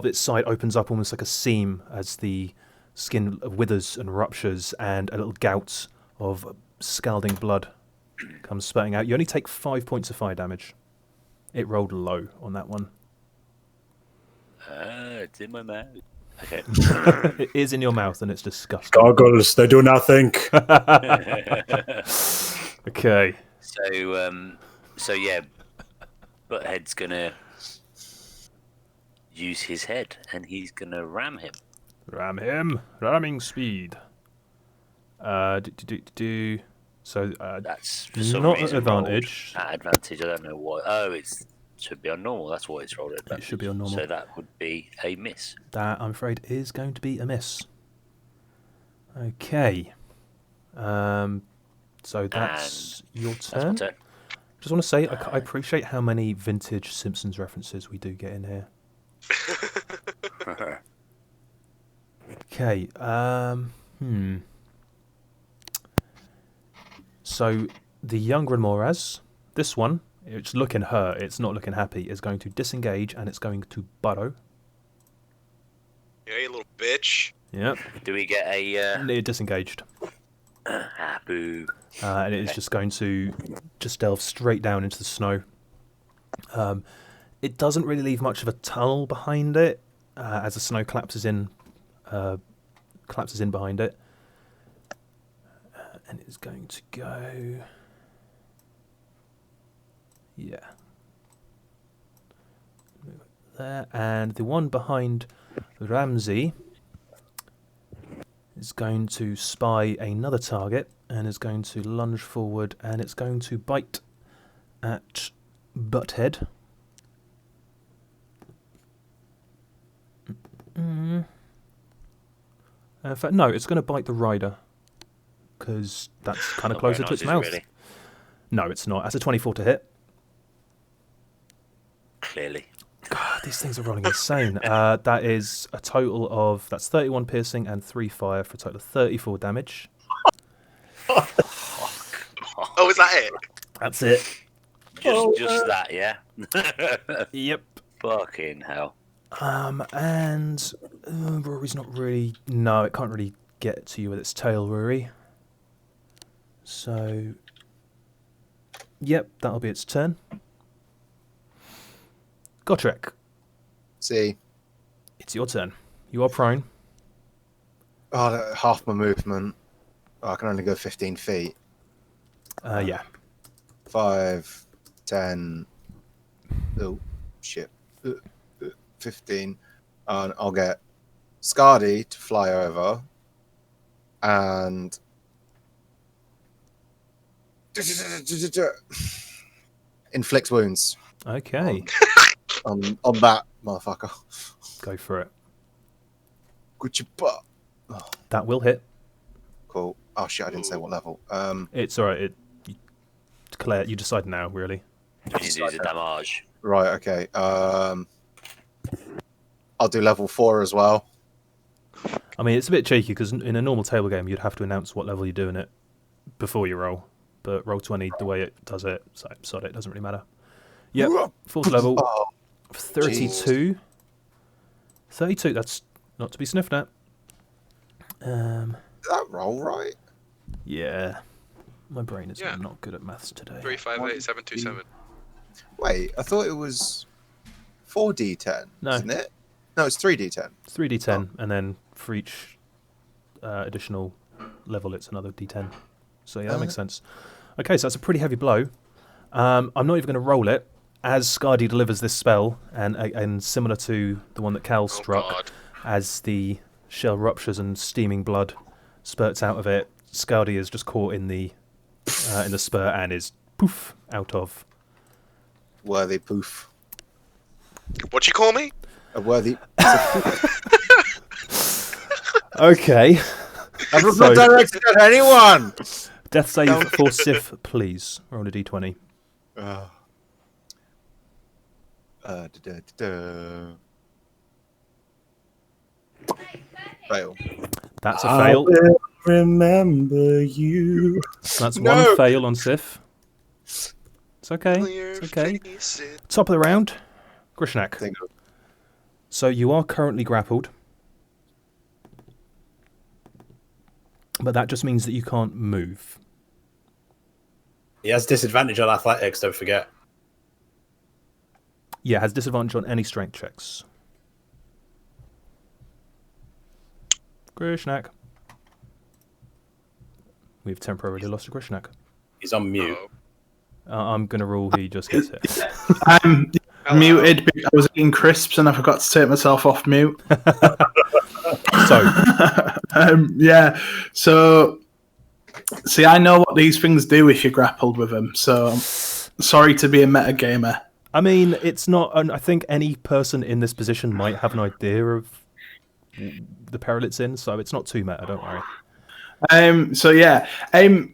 of its side opens up almost like a seam as the skin withers and ruptures, and a little gout of scalding blood comes spurting out. You only take 5 points of fire damage. It rolled low on that one. It's in my mouth. Okay. It is in your mouth, and it's disgusting. Gargoyles, they do nothing. Okay. So yeah, Butthead's gonna use his head, and he's gonna ram him. Ram him. Ramming speed. So, That's for some not at reason advantage. rolled at advantage. I don't know why. Oh, it should be on normal. That's why it's rolled at advantage. It should be on normal. So that would be a miss. That, I'm afraid, is going to be a miss. Okay. So that's your That's my turn. turn. Just want to say, I appreciate how many vintage Simpsons references we do get in here. Okay. So the young Remorhaz, this one, it's looking hurt, it's not looking happy, is going to disengage and it's going to burrow. Yeah, you little bitch. Yep. Do we get a It disengaged. boo? And it is just going to just delve straight down into the snow. It doesn't really leave much of a tunnel behind it as the snow collapses in behind it. And it's going to go... Yeah. There. And the one behind Ramsey is going to spy another target and is going to lunge forward, and it's going to bite at Butthead. In fact, no, it's going to bite the rider because that's kind of Not closer very to its nice, is it, mouth. really? No, it's not. That's a 24 to hit. Clearly. God, these things are rolling insane. That is a total of... That's 31 piercing and 3 fire for a total of 34 damage. Oh, is that it? That's it. Just that, yeah? Yep. Fucking hell. And Rory's not really... No, it can't really get to you with its tail, Rory. So... Yep, that'll be its turn. Gotrek, See. it's your turn. You are prone. Oh, half my movement. Oh, I can only go 15 feet. Yeah. 5, 10. Oh, shit. 15. And I'll get Scardy to fly over. And. Inflicts wounds Okay. on that motherfucker. Go for it. Good your butt. That will hit. Cool. Oh shit, I didn't say what level. It's alright. Claire, you decide now, really. You need to use a damage. Right, okay. I'll do level 4 as well. I mean, it's a bit cheeky because in a normal table game, you'd have to announce what level you're doing it before you roll. But roll 20, the way it does it, so sod it, doesn't really matter. Yep, fourth level, Oh, 32. 32, that's not to be sniffed at. did that roll right? Yeah. My brain is Yeah. not good at maths today. 358727. Wait, I thought it was 4d10, No. isn't it? No, it's 3d10. 3d10, and then for each additional level, it's another d10. So yeah, that makes sense. Okay, so that's a pretty heavy blow. I'm not even going to roll it. As Scardy delivers this spell, and similar to the one that Cal struck, God. as the shell ruptures and steaming blood spurts out of it, Scardy is just caught in the spur and is poof out of. Worthy poof. What'd you call me? A worthy. Okay. I was So- not directed at anyone! Death save for Sif, please. Roll a d20. Fail. That's a fail. Remember you. That's No. one fail on Sif. It's okay. Clear It's okay. faces. Top of the round, Grishnak. Think of So you are currently grappled, but that just means that you can't move. He has disadvantage on athletics, don't forget. Yeah, has disadvantage on any strength checks. Grishnak. We've temporarily lost to Grishnak. He's on mute. Oh. I'm going to rule he just gets hit. I'm Hello. muted because I was eating crisps and I forgot to take myself off mute. So, Yeah. So, see, I know what these things do if you're grappled with them. So, I'm sorry to be a metagamer. I mean, it's not... I think any person in this position might have an idea of the peril it's in, so it's not too meta, don't worry. So yeah,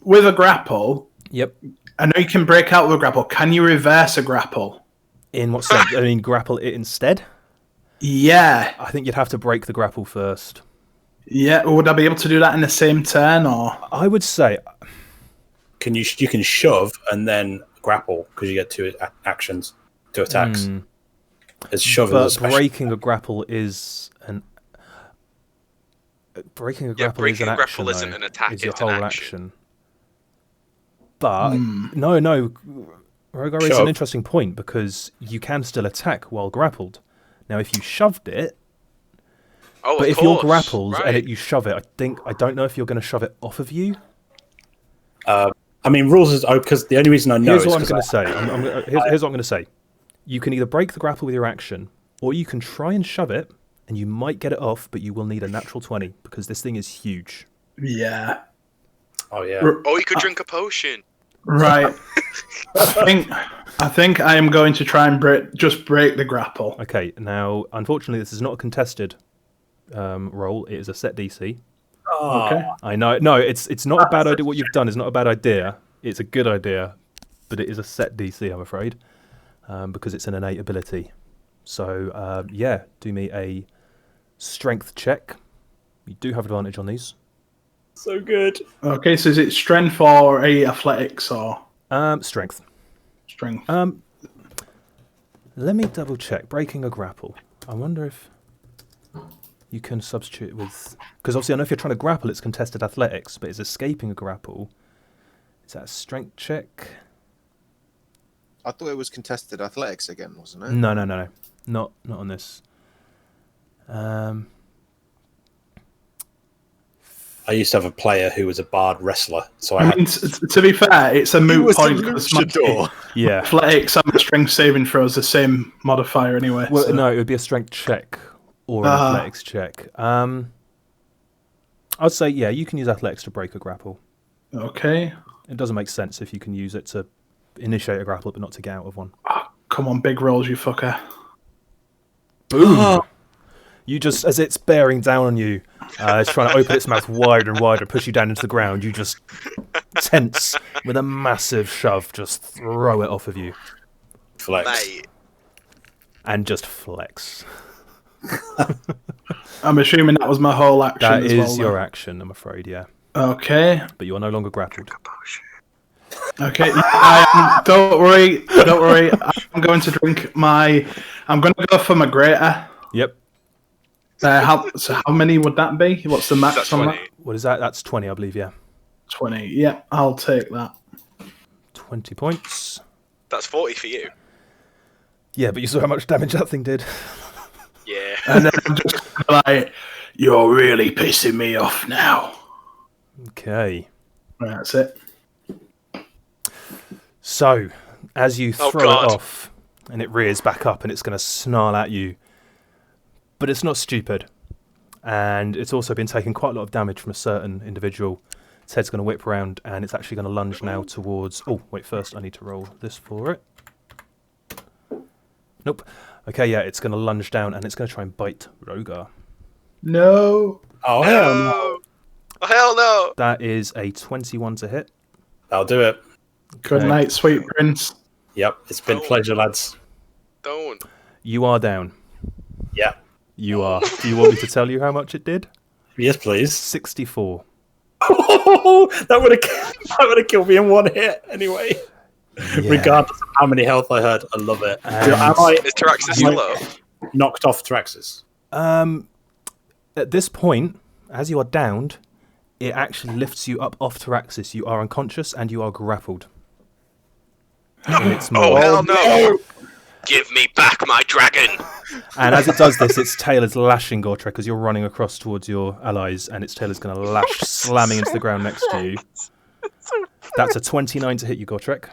with a grapple, Yep. I know you can break out with a grapple. Can you reverse a grapple? In what sense? I mean, grapple it instead? Yeah. I think you'd have to break the grapple first. Yeah. Would I be able to do that in the same turn, or? I would say... You can shove and then grapple because you get 2 actions, 2 attacks. As shove But as a special. breaking a grapple is an... Breaking a Yeah, grapple is an breaking a action, grapple isn't though. an attack, It's your it's an whole action. But, no, Rogar is Shove. an interesting point, because you can still attack while grappled. Now, if you shoved it, Oh, but of if you're course, grappled right. and you shove it, I don't know if you're going to shove it off of you. I mean, rules is because the only reason I know Here's is what I'm because going to say. Here's what I'm going to say. You can either break the grapple with your action, or you can try and shove it, and you might get it off, but you will need a natural 20 because this thing is huge. Yeah. Oh yeah. Or you could drink a potion. Right. I think I am going to try and break the grapple. Okay, now, unfortunately, this is not a contested roll. It is a set DC. Okay. I know. No, it's not a bad idea. What you've done is not a bad idea. It's a good idea, but it is a set DC, I'm afraid, because it's an innate ability. So, yeah, do me a strength check. You do have advantage on these. So good. Okay, so is it strength or athletics or Strength. strength? Let me double check. Breaking a grapple. I wonder if you can substitute with... Because obviously I know if you're trying to grapple, it's contested athletics, but it's escaping a grapple. Is that a strength check? I thought it was contested athletics again, wasn't it? No. Not on this. I used to have a player who was a bard wrestler, so I mean, to be fair, it's a moot point. Yeah. Athletics and strength saving throws the same modifier anyway. Well, so. no, it would be a strength check or an athletics check. I'd say, yeah, you can use athletics to break a grapple. Okay. It doesn't make sense if you can use it to initiate a grapple, but not to get out of one. Oh, come on, big rolls, you fucker. Boom! You just, as it's bearing down on you, it's trying to open its mouth wider and wider, push you down into the ground, you just tense with a massive shove, just throw it off of you. flex. Mate. And just flex. I'm assuming that was my whole action. That as is well, your then. action, I'm afraid, yeah. Okay. But you are no longer grappled. Okay. Don't worry. I'm going to drink my. I'm going to go for my greater. Yep. How many would that be? What's the max That's on 20. that? What is that? That's 20, I believe, yeah. 20. Yeah, I'll take that. 20 points. That's 40 for you. Yeah, but you saw how much damage that thing did. Yeah. And then I'm just like, you're really pissing me off now. Okay. That's it. So, as you Oh, throw God. it off, and it rears back up, and it's going to snarl at you, but it's not stupid. And it's also been taking quite a lot of damage from a certain individual. Its head's going to whip around, and it's actually going to lunge now towards... Oh, wait, first I need to roll this for it. Nope. Okay, yeah, it's going to lunge down, and it's going to try and bite Rogar. No. Oh hell no! Oh, hell no! That is a 21 to hit. I'll do it. Good Okay. night, sweet prince. Yep, it's been Oh. pleasure, lads. Don't. You are down. Yeah. You are. Do you want me to tell you how much it did? Yes, please. 64. that would have killed me in one hit anyway. Yeah. Regardless of how many health I had, I love it. And- Am I Is Taraxis still low? knocked off Traxxas? At this point, as you are downed, it actually lifts you up off Taraxis. You are unconscious and you are grappled. In its Oh, maw. hell no! Give me back my dragon! And as it does this, its tail is lashing Gortrek as you're running across towards your allies, and its tail is going to lash, slamming into the ground next to you. That's a 29 to hit you, Gortrek.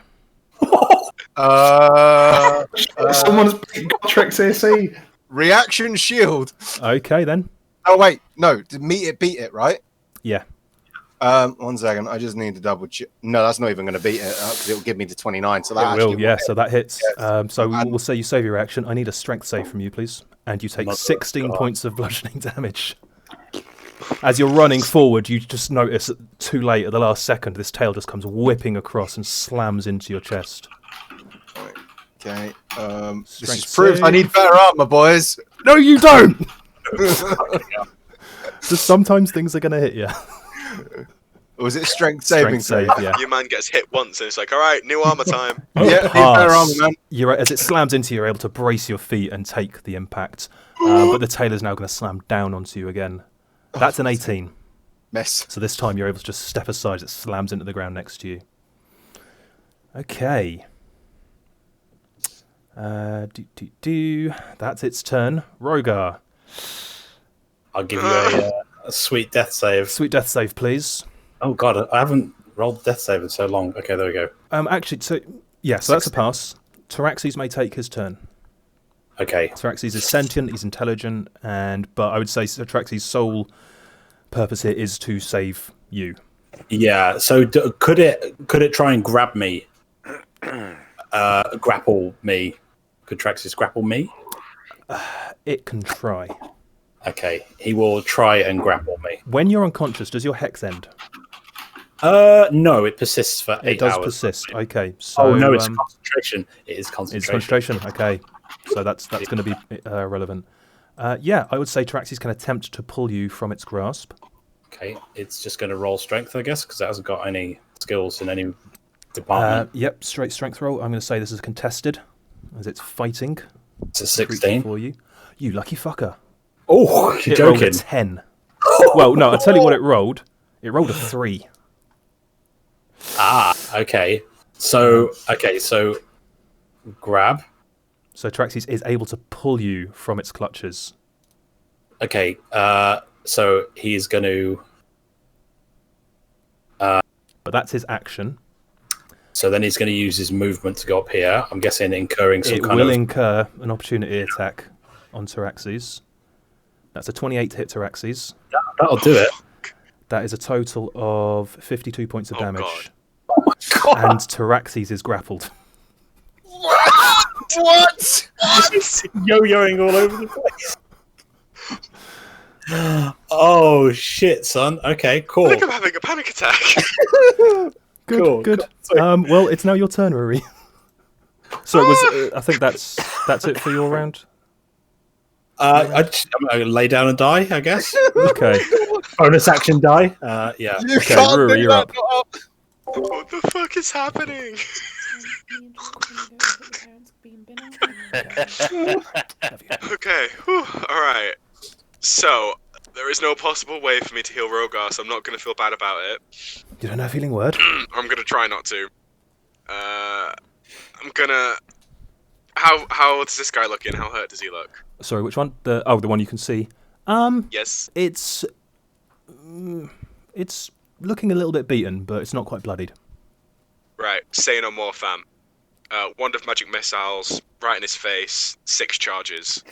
Someone's got Tricks AC. Reaction shield. Okay, then. Oh wait, no. Did meet it beat it, right? Yeah. 1 second. I just need to double check. No, that's not even going to beat it because it'll give me the 29. So that It actually will, yeah, hit. so that hits. Yes. So we'll say you save your action. I need a strength save from you, please. And you take 16 points of bludgeoning damage. As you're running forward, you just notice too late at the last second, this tail just comes whipping across and slams into your chest. Okay. This Strength is proof I save. need better armor, boys. No, you don't! Just sometimes things are going to hit you. Was it strength saving? Strength save, yeah. Your man gets hit once and it's like, alright, new armor time. You Yeah, need better armor, pass. man. As it slams into you, you're able to brace your feet and take the impact. But the tail is now going to slam down onto you again. That's an 18. Mess. So this time you're able to just step aside as it slams into the ground next to you. Okay. That's its turn. Rogar. I'll give you a sweet death save. Sweet death save, please. Oh god, I haven't rolled death save in so long. Okay, there we go. Actually, so that's a pass. Taraxes may take his turn. Okay. Traxxas is sentient, he's intelligent, but I would say Traxxas' sole purpose here is to save you. Yeah. So could it try and grab me? Grapple me? Could Traxxas grapple me? It can try. Okay. He will try and grapple me. When you're unconscious, does your hex end? No, it persists for 8 hours. It does persist. Okay. So, no, it's concentration. It is concentration. It's concentration. Okay. So that's going to be relevant. Yeah, I would say Traxxas can attempt to pull you from its grasp. Okay, it's just going to roll strength, I guess, because it hasn't got any skills in any department. Yep, straight strength roll. I'm going to say this is contested, as it's fighting. It's a 16 for you. You lucky fucker. Oh, you're it rolled a joking. 10. Well, no, I'll tell you what it rolled. It rolled a 3. Okay. So grab. So Traxxas is able to pull you from its clutches. Okay, so he's going to... But that's his action. So then he's going to use his movement to go up here. I'm guessing incurring some It kind will of... incur an opportunity attack on Traxxas. That's a 28 hit Traxxas. That'll do it. That is a total of 52 points of damage. God. Oh my god! And Traxxas is grappled. What? Yo-yoing all over the place. Oh shit, son. Okay, cool. I think I'm having a panic attack. Good, Cool, good. cool. Sorry. Well, it's now your turn, Rory. So it was. I think that's it for your round. I'm gonna lay down and die, I guess. Okay. Bonus action die. Yeah. You Okay, can't Ruru, do you're that. up. What the fuck is happening? Okay, whew, alright. So, there is no possible way for me to heal Rogar, so I'm not going to feel bad about it. You don't know a feeling word? I'm going to try not to. I'm going to... How does this guy looking? How hurt does he look? Sorry, which one? The one you can see. Yes. It's looking a little bit beaten, but it's not quite bloodied. Right, say no more, fam. Wand of magic missiles, right in his face, 6 charges.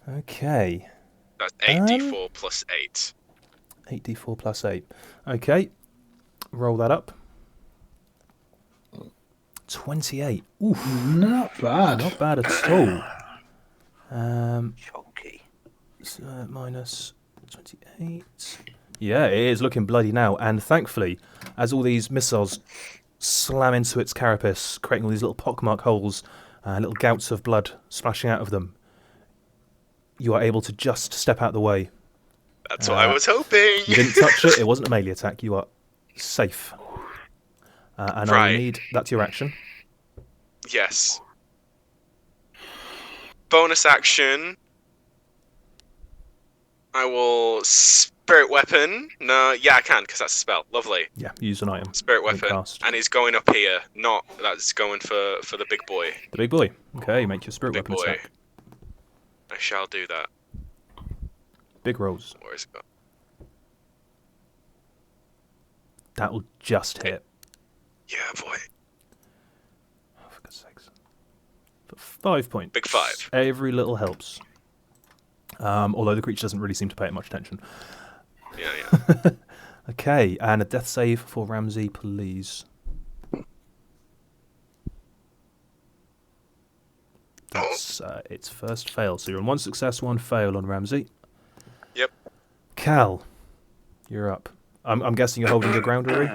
Okay. That's 8d4 plus 8. 8d4 plus 8. Okay. Roll that up. 28. Oof. Not bad. Not bad at all. Chunky. Minus 28. Yeah, it is looking bloody now. And thankfully, as all these missiles slam into its carapace, creating all these little pockmark holes, little gouts of blood splashing out of them, you are able to just step out the way. That's what I was hoping! You didn't touch it. It wasn't a melee attack. You are safe. And I Right. need... That's your action. Yes. Bonus action. I will spirit weapon. No, yeah, I can because that's a spell. Lovely. Yeah, use an item. Spirit Don't weapon, cast. and he's going up here. Not that's going for the big boy. The big boy. Okay, make your spirit Big weapon boy. attack. I shall do that. Big rolls. Where is it? Go? That will just hit. Yeah, boy. Oh, for God's sakes. For 5 points. Big 5. Every little helps. Although the creature doesn't really seem to pay it much attention. Yeah. Okay, and a death save for Ramsey, please. That's its first fail. So you're on 1 success, 1 fail on Ramsey. Yep. Cal, you're up. I'm guessing you're holding your ground, Rory?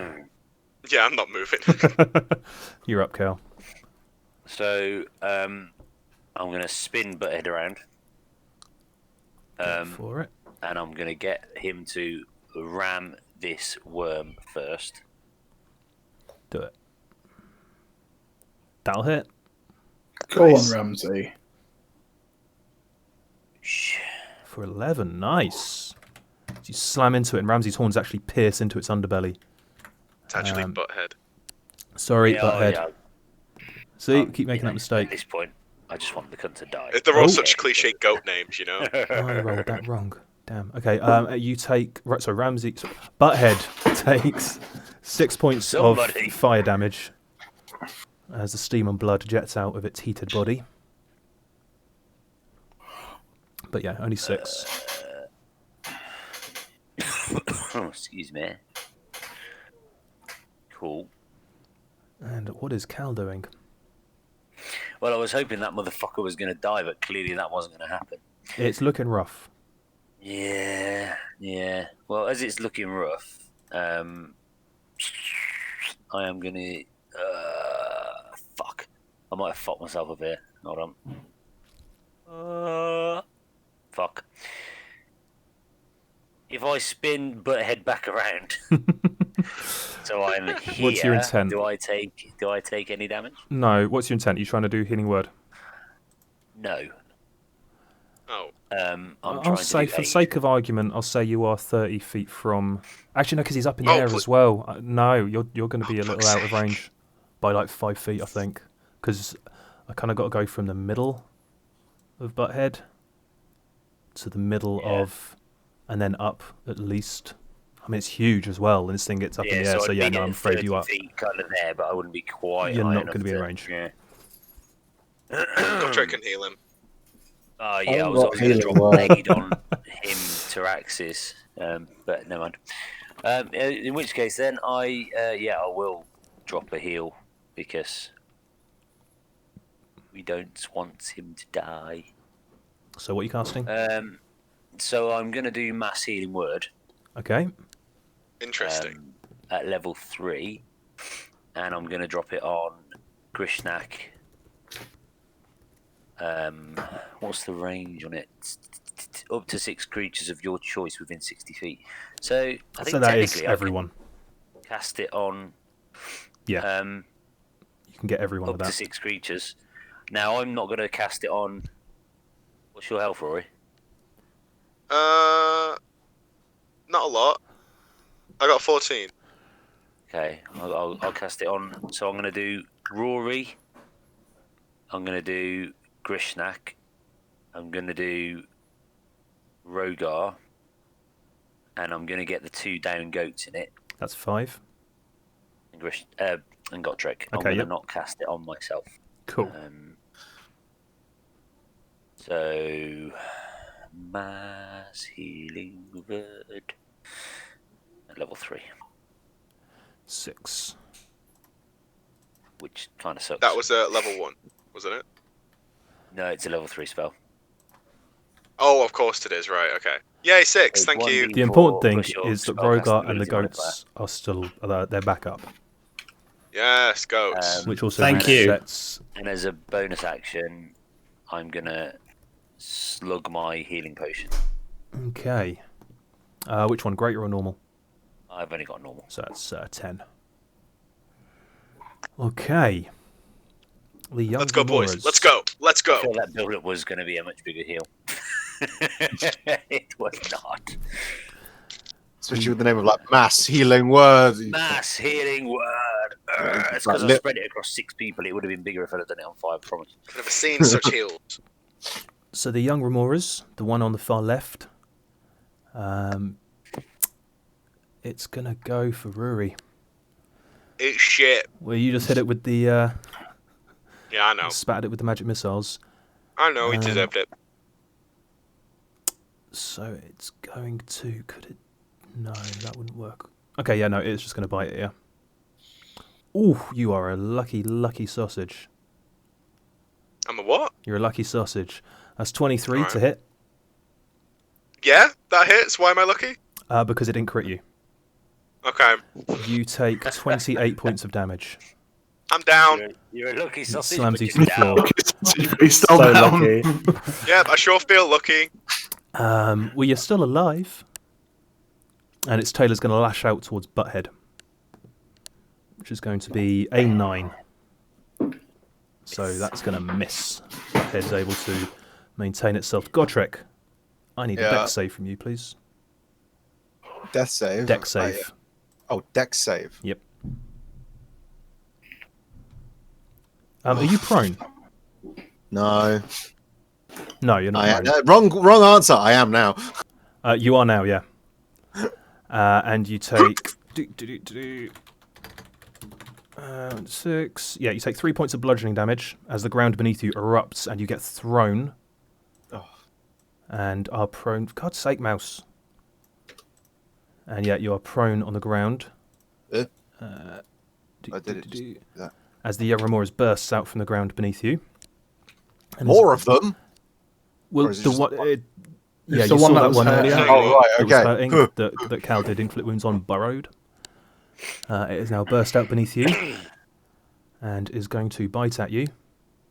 Yeah, I'm not moving. You're up, Cal. So, I'm going to spin Butthead around. Go for it. And I'm going to get him to ram this worm first. Do it. That'll hit. Go Nice. on, Ramsey. For 11. Nice. You slam into it, and Ramsey's horns actually pierce into its underbelly. It's actually butthead. Sorry, Yeah, butthead. yeah. See, keep making that At mistake. this point, I just want the cunt to die. They're all Oh. such cliche goat names, you know. I rolled that wrong. Damn. Okay. You take right. So Ramsey, butthead takes 6 points Somebody. of fire damage as the steam and blood jets out of its heated body. But yeah, only 6. Excuse me. Cool. And what is Cal doing? Well, I was hoping that motherfucker was going to die, but clearly that wasn't going to happen. It's looking rough. Yeah. Well, as it's looking rough, I am going to... fuck. I might have fucked myself up here. Hold on. Fuck. If I spin but head back around, so I'm here. What's your intent? Do I take any damage? No. What's your intent? You trying to do healing word? No. Oh. I'm I'll trying say, to do for the 8. sake of argument, I'll say you are 30 feet from. Actually, no, because he's up in the Oh, air as well. No, you're going to be a little out of range by like 5 feet, I think. Because I kind of got to go from the middle of Butthead to the middle of, and then up at least. I mean, it's huge as well, and this thing gets up in the air. So I'd yeah, be no, I'm getting afraid 30 you are. feet kind of there, but I wouldn't be quite. You're high not enough going to be in range. Yeah. Godric can heal him. Oh yeah, I I'm was not going to healing drop a well. blade on him, Taraxis, but never mind. In which case, then I will drop a heal because we don't want him to die. So what are you casting? So I'm going to do mass healing word. Okay. Interesting. At level 3, and I'm going to drop it on Grishnak. What's the range on it? Up to 6 creatures of your choice within 60 feet. So I think So that is technically I everyone. can cast it on. Yeah. You can get everyone Up with that. to 6 creatures. Now I'm not going to cast it on. What's your health, Rory? Not a lot. I got 14. Okay, I'll cast it on. So I'm going to do Rory. I'm going to do Grishnak. I'm going to do Rogar. And I'm going to get the 2 down goats in it. That's 5. And and Gotrek. I'm Okay, going to yep. not cast it on myself. Cool. So, mass healing word at level 3, 6. which kind of sucks. That was level 1, wasn't it? No, it's a level 3 spell. Oh, of course it is. Right. Okay. Yay, 6. Thank you. The important thing plus your is that spellcasting Rogar and the ability goats are still they're back up, Yes, goats. which also Thank you. resets. And as a bonus action, I'm gonna slug my healing potion. Okay. Which one, greater or normal? I've only got normal. So that's 10. Okay. The young Let's go, boys. Remorhaz. Let's go. Let's I go. feel that build-up was going to be a much bigger heal. It was not. Especially with the name of like mass healing word. Mass healing word. It's because I spread it across 6 people. It would have been bigger if I'd have done it on 5, I promise. I've never seen such heals. So the young Remorhaz, the one on the far left, it's gonna go for Ruri. It's shit. Well, you just hit it with the Yeah, I know. spattered it with the magic missiles. I know. He deserved it. So it's going to. Could it? No, that wouldn't work. Okay, yeah, no, it's just going to bite it. Yeah. Ooh, you are a lucky, lucky sausage. I'm a what? You're a lucky sausage. That's 23 Alright. to hit. Yeah, that hits. Why am I lucky? Because it didn't crit you. Okay. You take 28 points of damage. I'm down. You're a lucky sausage, slams but you just to the floor. down. He's still So down. lucky. Yep, I sure feel lucky. Well, you're still alive. And its tail is going to lash out towards Butthead, which is going to be a 9. So that's going to miss. Butthead's able to maintain itself. Godric, I need a Yeah. dex save from you, please. Death save. Dex save. Oh, dex save. Yep. Are you prone? No. No, you're not prone. Wrong answer. I am now. You are now, yeah. And you take 6. Yeah, you take 3 points of bludgeoning damage as the ground beneath you erupts and you get thrown. Oh. and are prone. For God's sake, mouse. And yet you are prone on the ground. I did it. That. As the Remorhaz bursts out from the ground beneath you. And More of them? Well, Or is it the just one. the one? Yeah, the you one saw that that was one hurting. earlier. Oh, right, That was okay. hurting, that Cal did inflict wounds on, burrowed. It is now burst out beneath you and is going to bite at you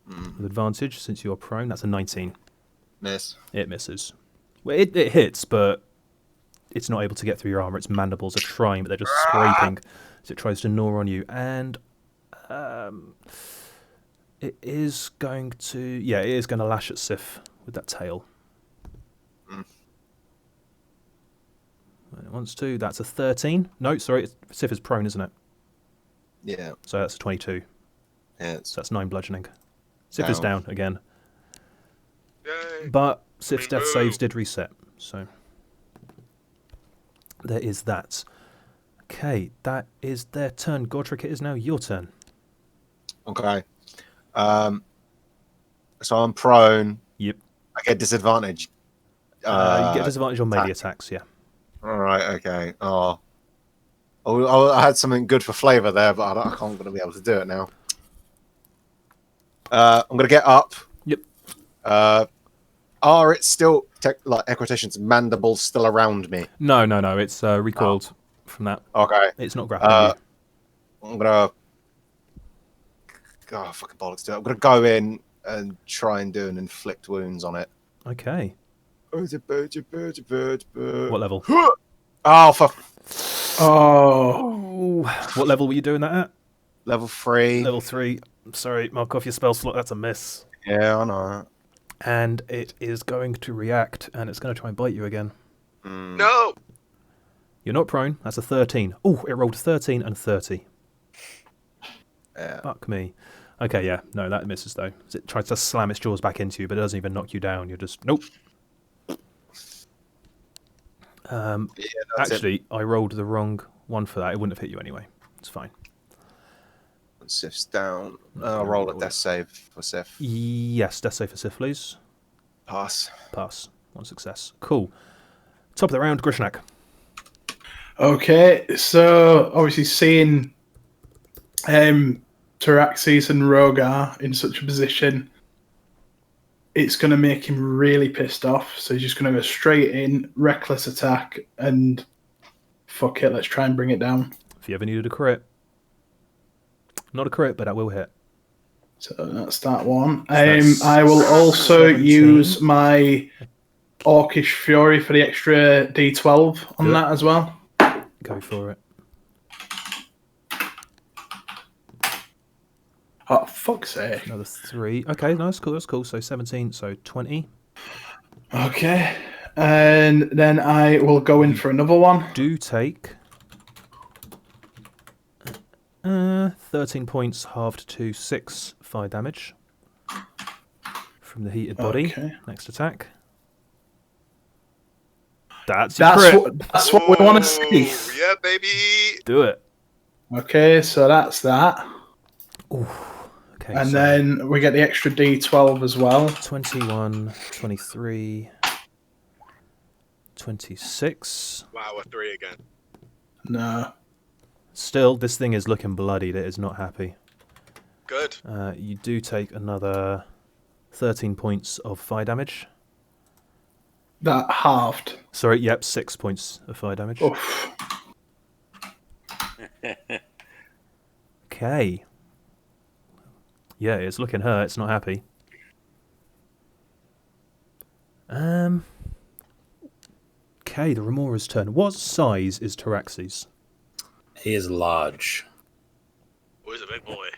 with advantage since you are prone. That's a 19. Miss. It misses. Well, it hits, but it's not able to get through your armor. Its mandibles are trying, but they're just scraping as it tries to gnaw on you. And it is going to... Yeah, it is going to lash at Sif with that tail. When it wants to. That's a 13. No, sorry. Sif is prone, isn't it? Yeah. So that's a 22. Yeah. It's So that's 9 bludgeoning. Sif is down again. Yay. But Sif's death Boo. saves did reset. So there is that. Okay, that is their turn. Godric, it is now your turn. okay. So I'm prone. Yep. I get disadvantage. You get disadvantage on melee attacks, yeah. All right. Okay. I had something good for flavour there, but I'm going to be able to do it now. I'm going to get up. Yep. Are it still like equitation's mandibles still around me? No. It's recoiled from that. Okay. It's not grappling you. I'm gonna. Oh, fucking bollocks! I'm gonna go in and try and do an inflict wounds on it. Okay. What What level? Oh, for Oh, What level were you doing that at? level 3. Level 3. Sorry, mark off your spell slot. That's a miss. Yeah, I know. And it is going to react, and it's going to try and bite you again. No. You're not prone. That's a 13. Oh, it rolled 13 and 30. Yeah. Fuck me. Okay, yeah. No, that misses, though. It tries to slam its jaws back into you, but it doesn't even knock you down. You're just... Nope. That's Actually, I rolled the wrong one for that. It wouldn't have hit you anyway. It's fine. it. Sif's down. I'll roll a death save for Sif. Yes, death save for Sif, please. Pass. Pass. One success. Cool. Top of the round, Grishnak. okay. So obviously seeing Taraxis and Rogar in such a position, it's going to make him really pissed off. So he's just going to go straight in, reckless attack, and fuck it, let's try and bring it down. If you ever needed a crit. Not a crit, but that will hit. So that's that one. that's I will also 17. use my Orcish Fury for the extra D12 on Good. that as well. Go for it. Oh, fuck's sake. Another 3. Okay, no, that's cool. That's cool. So 17, so 20. Okay. And then I will go in for another one. Do take 13 points halved to 6 fire damage from the heated body. Okay. Next attack. That's your crit. That's what we want to see. Ooh, yeah, baby. Do it. Okay, so that's that. Okay, And so then we get the extra D12 as well. 21, 23, 26. Wow, a 3 again. No. Still, this thing is looking bloodied. It is not happy. Good. You do take another 13 points of fire damage. That halved. Sorry, yep, 6 points of fire damage. Oof. Okay. Yeah, it's looking hurt. It's not happy. Okay, the Remorhaz turn. What size is Taraxis? He is large. Oh, he's a big boy.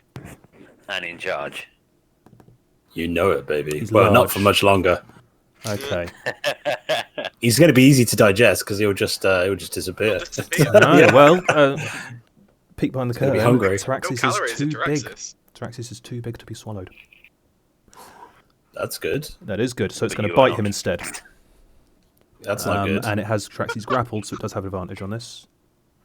And in charge. You know it, baby. He's well, large. not for much longer. Okay. He's going to be easy to digest because he'll just disappear. Just disappear. No, well, peek behind the gonna be curtain. hungry. No Taraxis calories is in too big. Taraxis. Taraxis is too big to be swallowed. That's good. That is good. So it's But going to you bite are him not. instead. That's not good. And it has Taraxis grappled, so it does have advantage on this.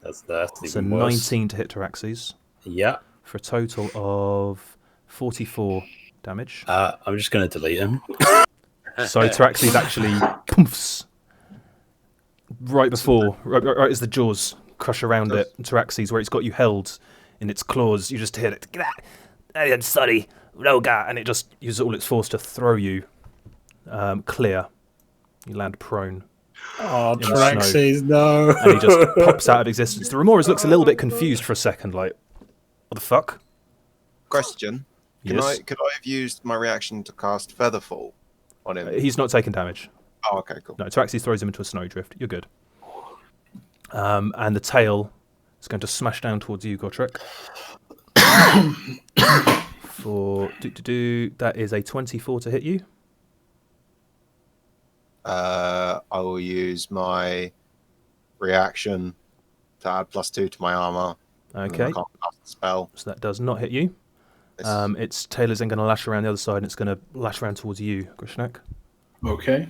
That's So even worse. 19 to hit Taraxis Yeah. for a total of 44 damage. I'm just going to delete him. So Taraxis actually poofs, right before, right as the jaws crush around it, Taraxes, where it's got you held in its claws. You just hear it. I'm sorry, Roga, and it just uses all its force to throw you clear. You land prone. Oh, in the Traxxas, no. And he just pops out of existence. The Remorhaz looks a little bit confused for a second, like, what the fuck? Question. Could I have used my reaction to cast Featherfall on him? He's not taking damage. Oh, okay, cool. No, Taraxes throws him into a snowdrift. You're good. And the tail is going to smash down towards you, Gotrek. For that is a 24 to hit you. I will use my reaction to add +2 to my armor. Okay. I can't cast the spell. So that does not hit you. Its tail is then going to lash around the other side, and it's going to lash around towards you, Grishnak. Okay.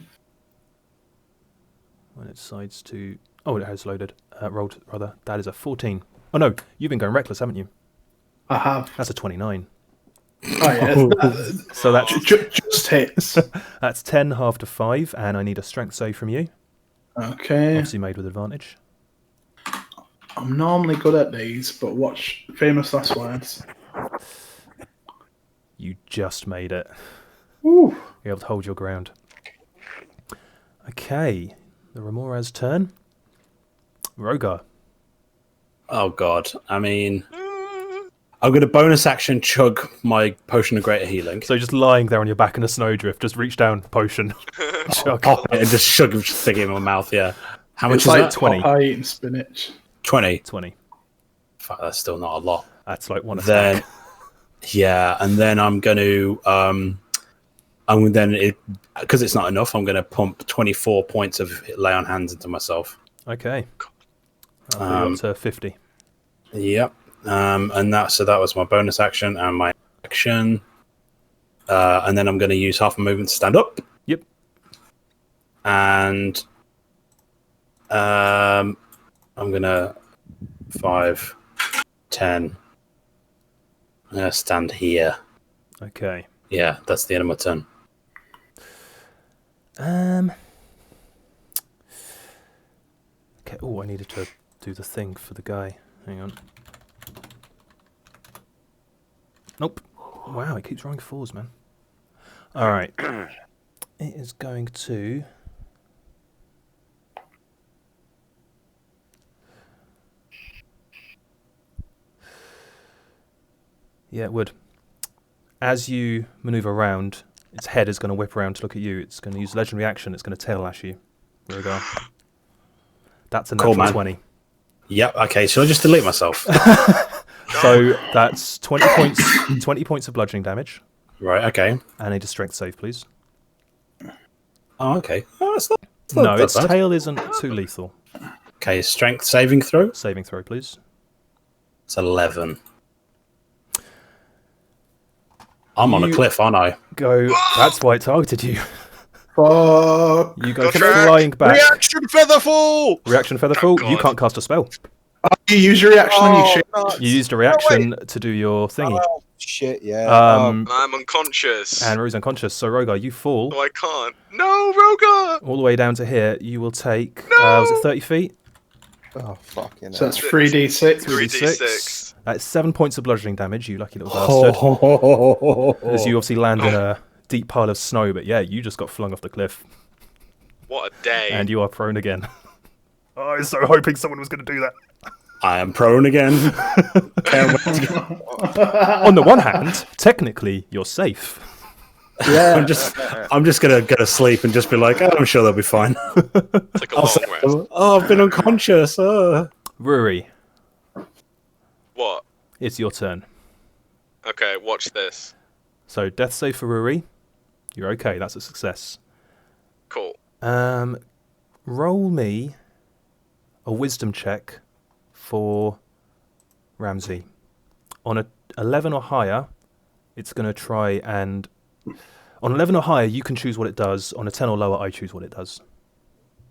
When it decides to... Oh, it has loaded. Rolled, rather. That is a 14. Oh, no. You've been going reckless, haven't you? I have. That's a 29. Oh, yeah. So that's... Just hits. That's 10, half to 5, and I need a strength save from you. Okay. Obviously made with advantage. I'm normally good at these, but watch famous last words. You just made it. Ooh. You're able to hold your ground. Okay. The Remorhaz turn. Rogar. Oh, God. I mean, I'm going to bonus action chug my potion of greater healing. So just lying there on your back in a snowdrift, just reach down, potion. Chug. Pop it and just shug it, just stick it in my mouth, yeah. How much It's is like that? 20. I eating spinach. 20. 20. Fuck, that's still not a lot. That's like one Then, attack. yeah, and then I'm going to... because it's not enough, I'm going to pump 24 points of lay on hands into myself. Okay. I'll put you up to 50. Yep. And that was my bonus action and my action. And then I'm going to use half a movement to stand up. Yep. And I'm going to 5, 10. I'm going to stand here. Okay. Yeah, that's the end of my turn. Okay. Oh, I needed to do the thing for the guy. Hang on. Nope. Wow, it keeps rolling 4s, man. All right. It is going to... Yeah, it would. As you maneuver around, its head is going to whip around to look at you. It's going to use legendary action. It's going to tail lash you. There we go. That's a Cool, natural man. 20. Yep, okay, shall I just delete myself? So that's 20 points. 20 points of bludgeoning damage. Right, okay. I need a strength save, please. Oh, okay. Oh, it's not No, that its bad. tail isn't too lethal. Okay, strength saving throw. Saving throw, please. It's 11. I'm on a You- cliff, aren't I? Go. That's why it targeted you. Fuck. You go Gotcha. flying back. Reaction Featherfall! Reaction Featherfall. Oh, You God. can't cast a spell. You use your reaction on your shit. nuts. You used a reaction to do your thingy. Oh, shit, yeah. Um, I'm unconscious. and Ro's unconscious. So Rogar, you fall So I can't. No, Rogar! all the way down to here. You will take. Was it 30 feet? oh, fucking So hell. that's 3d6. 3d6. That's 7 points of bludgeoning damage. You lucky little bastard. As you obviously land in a deep pile of snow. But yeah, you just got flung off the cliff, What a day. and you are prone again. Oh, I was so hoping someone was going to do that. I am prone again. On the one hand, technically, you're safe. Yeah. I'm just gonna go to sleep and just be like, oh, I'm sure they'll be fine. It's like a long rest. Oh, I've been unconscious. Ruri, What? it's your turn. Okay, watch this. So, death save for Ruri. You're okay. That's a success. Cool. Roll me a wisdom check for Ramsey. On a 11 or higher, it's going to try and... On 11 or higher, you can choose what it does. On a 10 or lower, I choose what it does.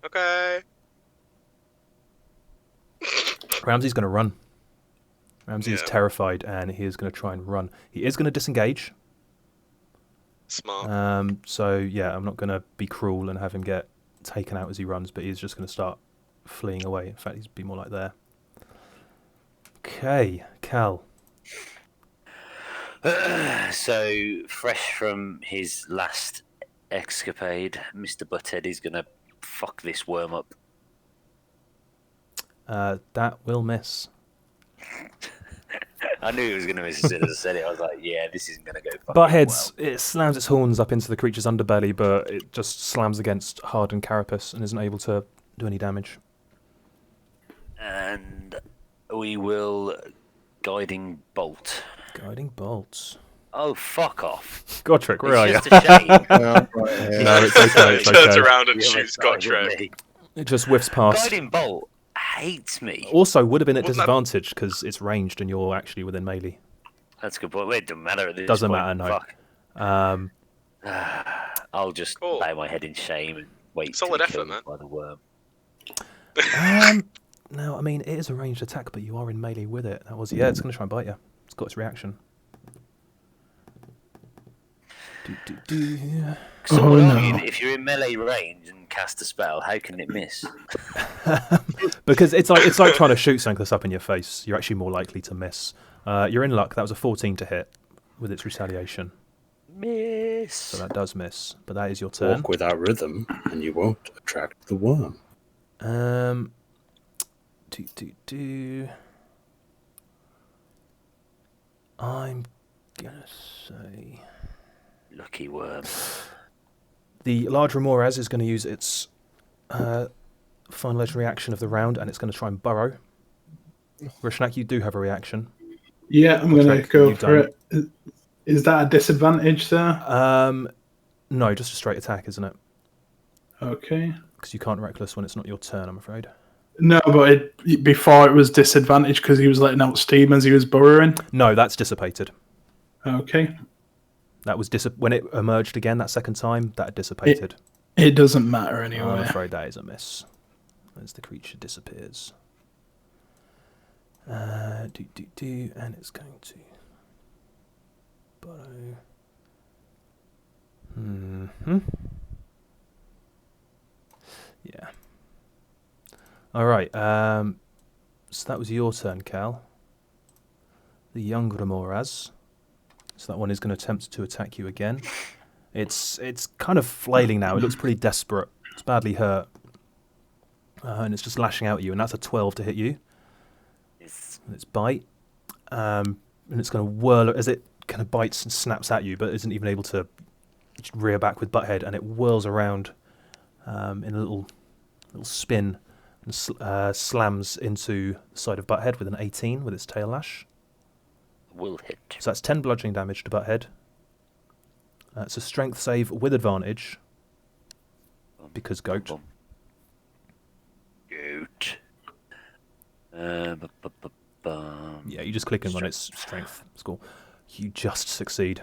Okay. Ramsey's going to run. Ramsey is Yeah. terrified, and he is going to try and run. He is going to disengage. Smart. So, yeah, I'm not going to be cruel and have him get taken out as he runs, but he's just going to start fleeing away. In fact, he's be more like there. Okay, Cal. So, fresh from his last escapade, Mr. Butthead is going to fuck this worm up. That will miss. I knew he was going to miss as soon as I said it. I was like, yeah, this isn't going to go fucking Butthead's, well. it slams its horns up into the creature's underbelly, but it just slams against hardened carapace and isn't able to do any damage. And we will guiding bolt. Guiding bolts. Oh, fuck off. Godric, where are you? It's just a shame. Yeah, right here. No, it's okay, it's Turns okay. around and The other shoots side, Gotrek. isn't he? It just whiffs past. Guiding bolt hates me. Also, would have been at Wasn't that- disadvantage because it's ranged and you're actually within melee. That's a good point. Well, it doesn't matter at this Doesn't point. matter, no. Fuck. Um, I'll just Cool. bow my head in shame and wait Solid to be effort, killed man. by the worm. no, I mean, it is a ranged attack, but you are in melee with it. That was, yeah, it's going to try and bite you. It's got its reaction. Yeah. Someone would Oh, argue no. that if you're in melee range and cast a spell, how can it miss? Because it's like trying to shoot something that's up in your face. You're actually more likely to miss. You're in luck. That was a 14 to hit with its retaliation. Miss. So that does miss. But that is your turn. Walk without rhythm, and you won't attract the worm. I'm gonna say Lucky worm. the large Remorhaz is going to use its final legendary action of the round, and it's going to try and burrow. Rishnak, you do have a reaction. Yeah, I'm going to Contract, go you for it. Is that a disadvantage there? No, just a straight attack, isn't it? Okay. Because you can't reckless when it's not your turn, I'm afraid. No, but before it was disadvantage because he was letting out steam as he was burrowing. No, that's dissipated. Okay. That was when it emerged again that second time. That dissipated. It doesn't matter I'm anyway. afraid that is a miss. As the creature disappears. And it's going to burrow. Yeah. All right. So that was your turn, Cal. The young Remorhaz. So that one is going to attempt to attack you again. It's kind of flailing now. It looks pretty desperate. It's badly hurt. And it's just lashing out at you, and that's a 12 to hit you. With its bite. And it's going to whirl as it kind of bites and snaps at you, but isn't even able to rear back with Butthead, and it whirls around in a little spin and slams into the side of Butthead with an 18 with its tail lash. Will hit. So that's 10 bludgeoning damage to Butthead. It's a strength save with advantage because goat. Goat. Yeah, you just clicking on its strength score. You just succeed.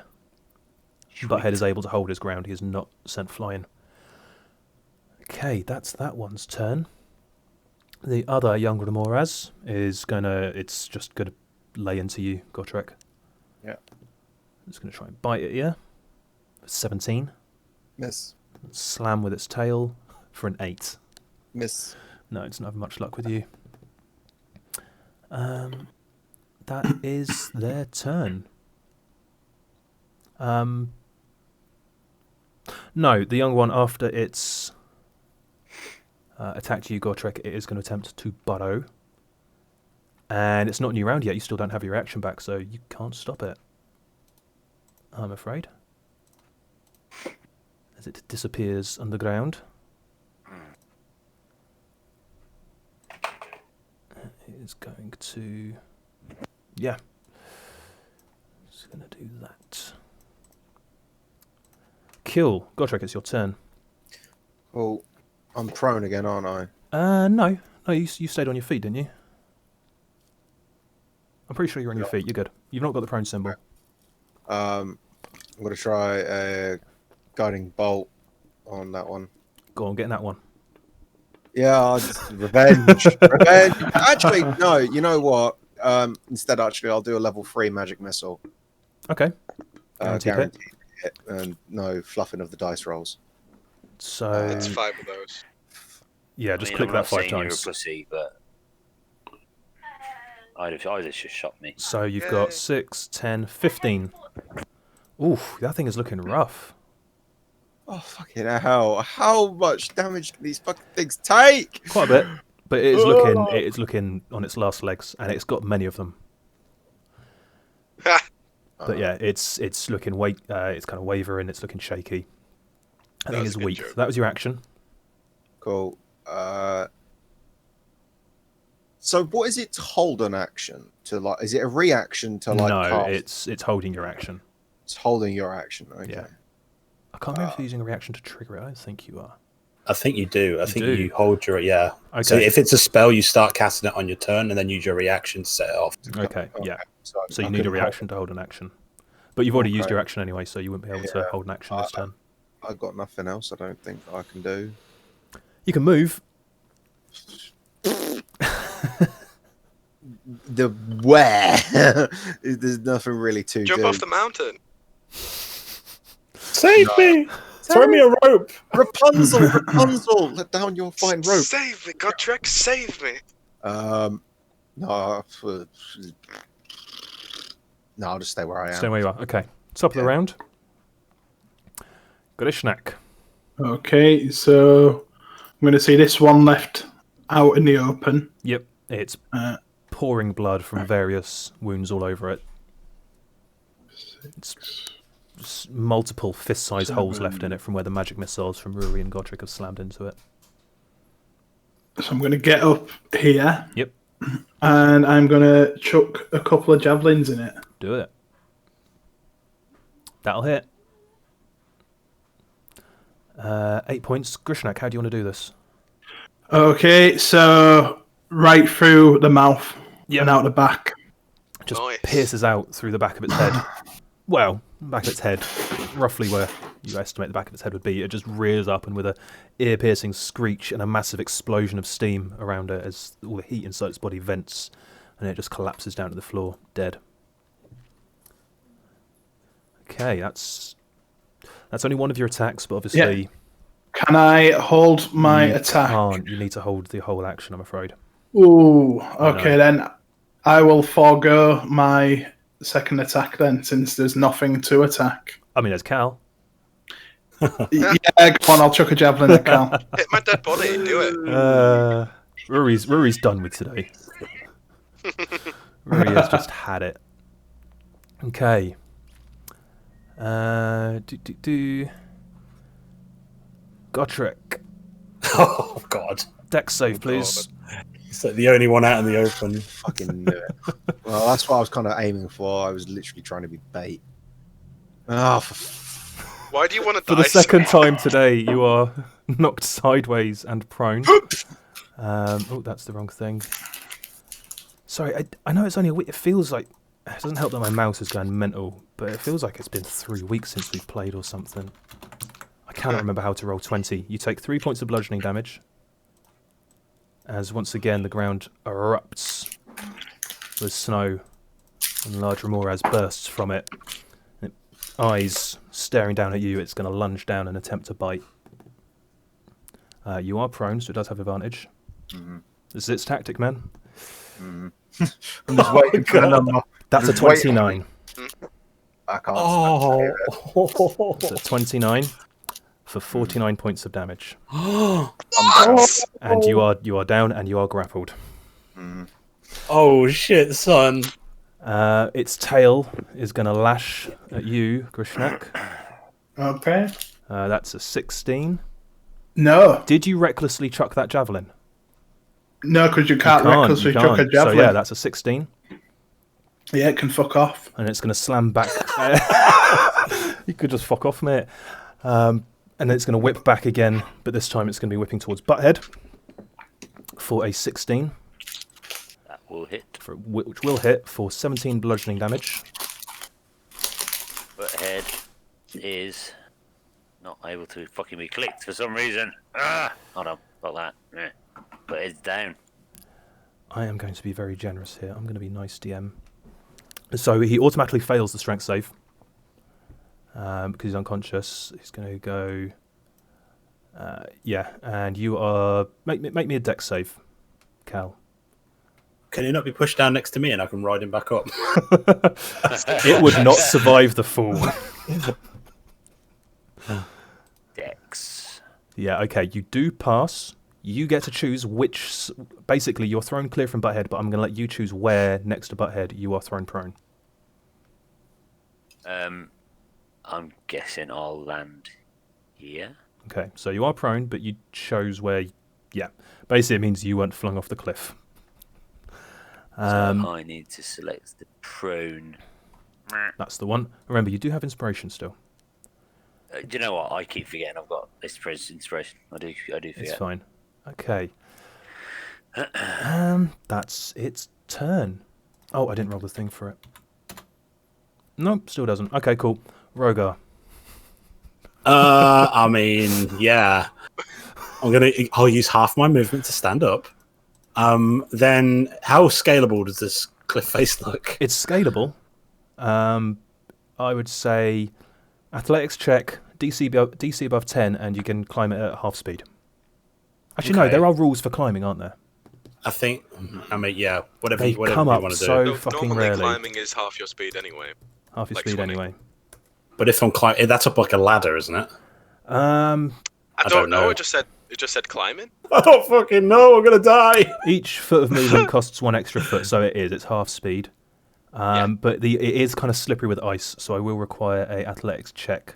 Butthead is able to hold his ground. He is not sent flying. Okay, that's that one's turn. The other young Remorhaz is it's just gonna lay into you, Gotrek. Yeah. It's gonna try and bite at you. 17. Miss. Slam with its tail for an 8. Miss. No, it's not having much luck with you. That is their turn. No, the young one, after it's attacked you, Gotrek, it is going to attempt to burrow. And it's not a new round yet. You still don't have your reaction back, so you can't stop it. I'm afraid. As it disappears underground. It is going to... Yeah. It's going to do that. Kill. Gotrek, it's your turn. Well, I'm prone again, aren't I? No. No, you stayed on your feet, didn't you? I'm pretty sure you're on your feet. You're good. You've not got the prone symbol. I'm going to try a guiding bolt on that one. Go on, get in that one. Yeah, I'll just revenge. Revenge. Actually, no. You know what? Instead, actually, I'll do a level 3 magic missile. Okay. Guaranteed hit. Hit, and no fluffing of the dice rolls. So It's 5 of those. Yeah, just I mean, click I'm that not 5 saying you're a times. pussy, but I'd have just shot me. So you've Yay. got 6, 10, 15. Oof, that thing is looking rough. Oh fucking hell! How much damage can these fucking things take? Quite a bit, but it is looking on its last legs, and it's got many of them. Ha! But yeah, it's looking it's kind of wavering. It's looking shaky. I That think was it's a good weak. joke. That was your action. Cool. So what is it to hold an action? To like, is it a reaction to like? No, cast? it's holding your action. It's holding your action. Okay. Yeah. I can't remember if you're using a reaction to trigger it. I don't think you are. I think you do. I think do? you hold your Okay. So if it's a spell, you start casting it on your turn, and then use your reaction to set it off. Okay. Yeah. So, So you I need a couldn't reaction to hold an action, but you've already used Okay. your action anyway, so you wouldn't be able to Yeah. hold an action this turn. I've got nothing else. I don't think I can do. You can move. The where? There's nothing really to Jump do. off the mountain. Save me! Throw me a rope! Rapunzel, Rapunzel, let down your fine rope. Save me, Godric, save me. No, no, I'll just stay where I am. Stay where you are. Okay. Top of the Yeah. round. Grishnak. Okay, so I'm going to see this one left out in the open. Yep. It's Uh, pouring blood from various wounds all over it. It's multiple fist-sized holes left in it from where the magic missiles from Ruri and Godric have slammed into it. So I'm going to get up here. Yep. And I'm going to chuck a couple of javelins in it. Do it. That'll hit. 8 points. Grishnak, how do you want to do this? Okay, so right through the mouth Yep. and out the back. Just Nice. pierces out through the back of its head. Well, back of its head, roughly where you estimate the back of its head would be. It just rears up, and with a ear-piercing screech and a massive explosion of steam around it as all the heat inside its body vents, and it just collapses down to the floor, dead. Okay, that's only one of your attacks, but obviously Can I hold my you attack? can't. You need to hold the whole action, I'm afraid. Ooh, I know. okay then. I will forego my second attack then, since there's nothing to attack. I mean, there's Cal. Yeah, come on, I'll chuck a javelin at Cal. Hit my dead body, do it. Ruri's done with today. Ruri has just had it. Okay. Godric. Oh, God. Dex save, please. He's like the only one out in the open. Fucking knew it. Well, that's what I was kind of aiming for. I was literally trying to be bait. Oh, Why do you want to For die? the second time today, you are knocked sideways and prone. Oh, that's the wrong thing. Sorry, I know it's only a week. It feels like... It doesn't help that my mouse is going mental, but it feels like it's been 3 weeks since we've played or something. I cannot remember how to roll 20. You take 3 points of bludgeoning damage, as once again the ground erupts with snow, and large Remorhaz bursts from it. Eyes staring down at you, it's going to lunge down and attempt to bite. You are prone, so it does have advantage. Mhm. This is its tactic, man. I'm just waiting for the number. That's a Just waiting. 29. I can't. Oh. So 29 for 49 points of damage. I'm down. And you are down and you are grappled. Mhm. Oh, shit, son. Its tail is going to lash at you, Grishnak. Okay. That's a 16. No. Did you recklessly chuck that javelin? No, because you can't recklessly you chuck a can't. javelin. So yeah, that's a 16. Yeah, it can fuck off. And it's going to slam back. You could just fuck off, mate. And then it's going to whip back again, but this time it's going to be whipping towards Butthead for a 16. That will hit. Which will hit for 17 bludgeoning damage. But head is not able to fucking be clicked for some reason. Ah! Hold on, got that. Yeah. But it's down. I am going to be very generous here. I'm going to be nice, DM. So he automatically fails the strength save because he's unconscious. He's going to go Yeah, and you are... Make me a dex save, Cal. Can he not be pushed down next to me and I can ride him back up? It would not survive the fall. Dex. Yeah, okay, you do pass. You get to choose which... Basically, you're thrown clear from Butthead, but I'm going to let you choose where next to Butthead you are thrown prone. I'm guessing I'll land here. Okay, so you are prone, but you chose where... Yeah, basically it means you weren't flung off the cliff. So I need to select the prone. That's the one. Remember, you do have inspiration still. Do you know what? I keep forgetting I've got inspiration. I do forget. It's fine. Okay. That's its turn. Oh, I didn't roll the thing for it. Nope, still doesn't. Okay, cool. Rogar. I mean, yeah. I'll use half my movement to stand up. Then how scalable does this cliff face look? It's scalable. I would say athletics check, DC above 10, and you can climb it at half speed. Actually, no, Okay. there are rules for climbing, aren't there? I mean, yeah, whatever They you come want up to do. so fucking Normally rarely. climbing is half your speed anyway. Half your like speed swimming. anyway. But if I'm climbing, that's up like a ladder, isn't it? I don't don't know. know. It just said climbing. I don't fucking know. I'm gonna die. Each foot of movement costs 1 extra foot, so it's half speed. But it is kind of slippery with ice, so I will require a athletics check.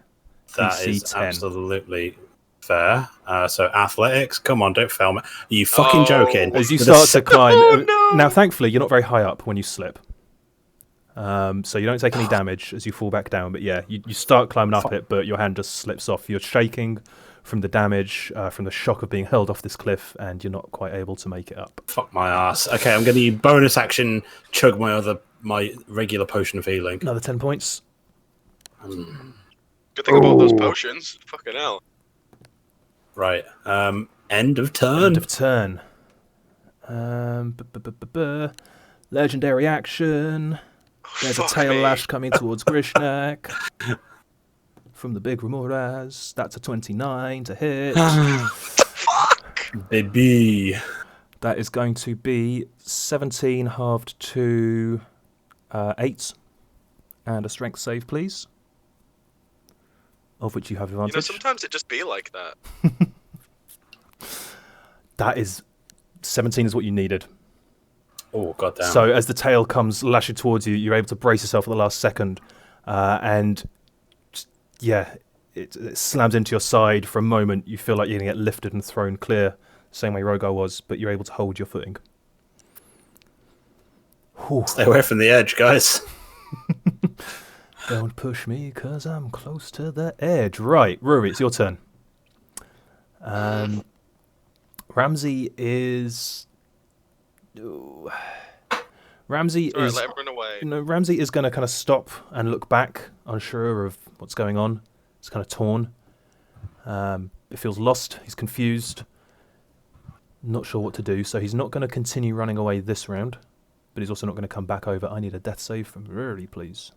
That DC is 10. absolutely fair. So athletics, come on, don't fail me. Are you fucking Oh. joking? As you With a start to climb, no! now thankfully you're not very high up when you slip, so you don't take any damage as you fall back down. But yeah, you start climbing up it, but your hand just slips off. You're shaking from the damage, from the shock of being hurled off this cliff, and you're not quite able to make it up. Fuck my ass. Okay, I'm gonna use bonus action. Chug my regular potion of healing. Another 10 points. Good thing about those potions. Fucking hell. Right. End of turn. End of turn. Legendary action. There's a Fuck tail me. lash coming towards Grishnak from the big Remorhaz. That's a 29 to hit. Baby. That is going to be 17 halved to 8. And a strength save, please. Of which you have advantage. You know, sometimes it just be like that. That is 17 is what you needed. Oh, goddamn. So as the tail comes lashing towards you, you're able to brace yourself at the last second, and it slams into your side. For a moment, you feel like you're going to get lifted and thrown clear, same way Rogar was, but you're able to hold your footing. Whew. Stay away from the edge, guys. Don't push me, 'cause I'm close to the edge. Right, Rory, it's your turn. Ramsey is... Ramsey Alright, is... let him run away. Ramsey is going to kind of stop and look back, unsure of what's going on. It's kind of torn. It feels lost. He's confused. Not sure what to do, so he's not going to continue running away this round, but he's also not going to come back over. I need a death save from Rory, please.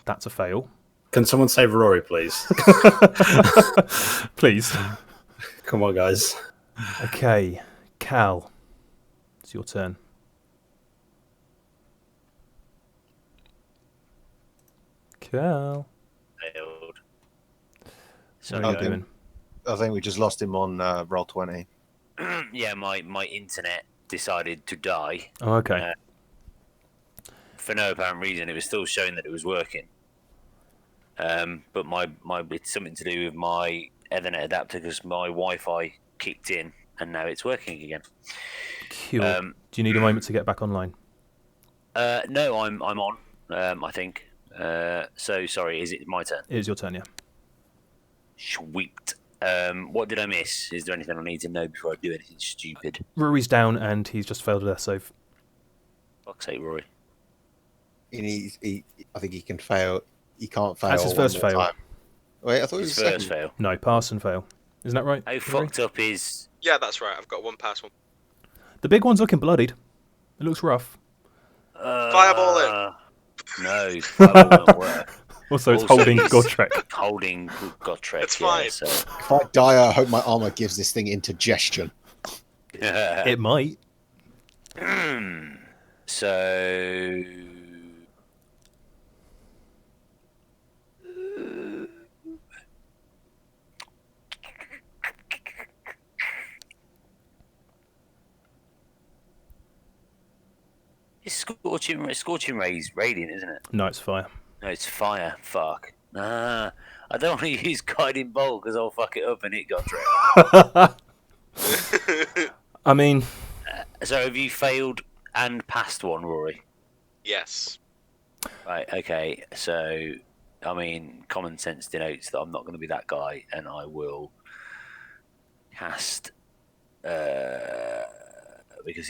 That's a fail. Can someone save Rory, please? Please. Come on, guys. Okay, Cal, it's your turn. Cal, Failed. what So are you Okay. doing? I think we just lost him on roll 20. yeah, my internet decided to die Oh, okay. for no apparent reason. It was still showing that it was working. But my it's something to do with my Ethernet adapter because my Wi-Fi kicked in and now it's working again. Cool. Do you need a moment to get back online? No, I'm on. I think. So sorry, is it my turn? It is your turn, yeah. Sweet. What did I miss? Is there anything I need to know before I do anything stupid? Rory's down and he's just failed a death save. Fuck's sake, Rory. I think he can fail. He can't fail. That's his one first more fail. time. Wait, I thought it was His second. first fail. No, pass and fail. Isn't that right? How Rory? fucked up is... Yeah, that's right. I've got one pass, one. The big one's looking bloodied. It looks rough. Fireball it. No, fireball won't work. Also, it's Also, holding he's- Godtrek. Holding Godtrek. It's yeah, fine. So. If I die, I hope my armor gives this thing indigestion. It might. So. It's Scorching Ray's radiant, isn't it? No, it's fire. No, it's fire. Fuck. I don't want to use Guiding Bolt because I'll fuck it up and it got tricked. I mean, So have you failed and passed one, Rory? Yes. Right, okay. So, I mean, common sense denotes that I'm not going to be that guy and I will cast, because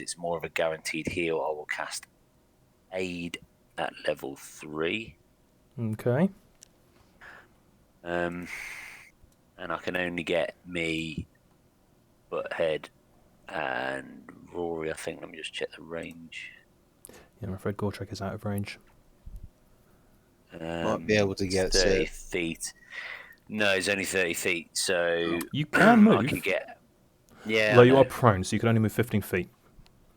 it's more of a guaranteed heal, I will cast Aid at level 3. okay. And I can only get me, Butthead, and Rory. I think. Let me just check the range. Yeah, I'm afraid Godtrek is out of range. Might be able to get 30 to- feet. No, it's only 30 feet, so You can move. I can get. Yeah, Although I you know. are prone, so you can only move 15 feet.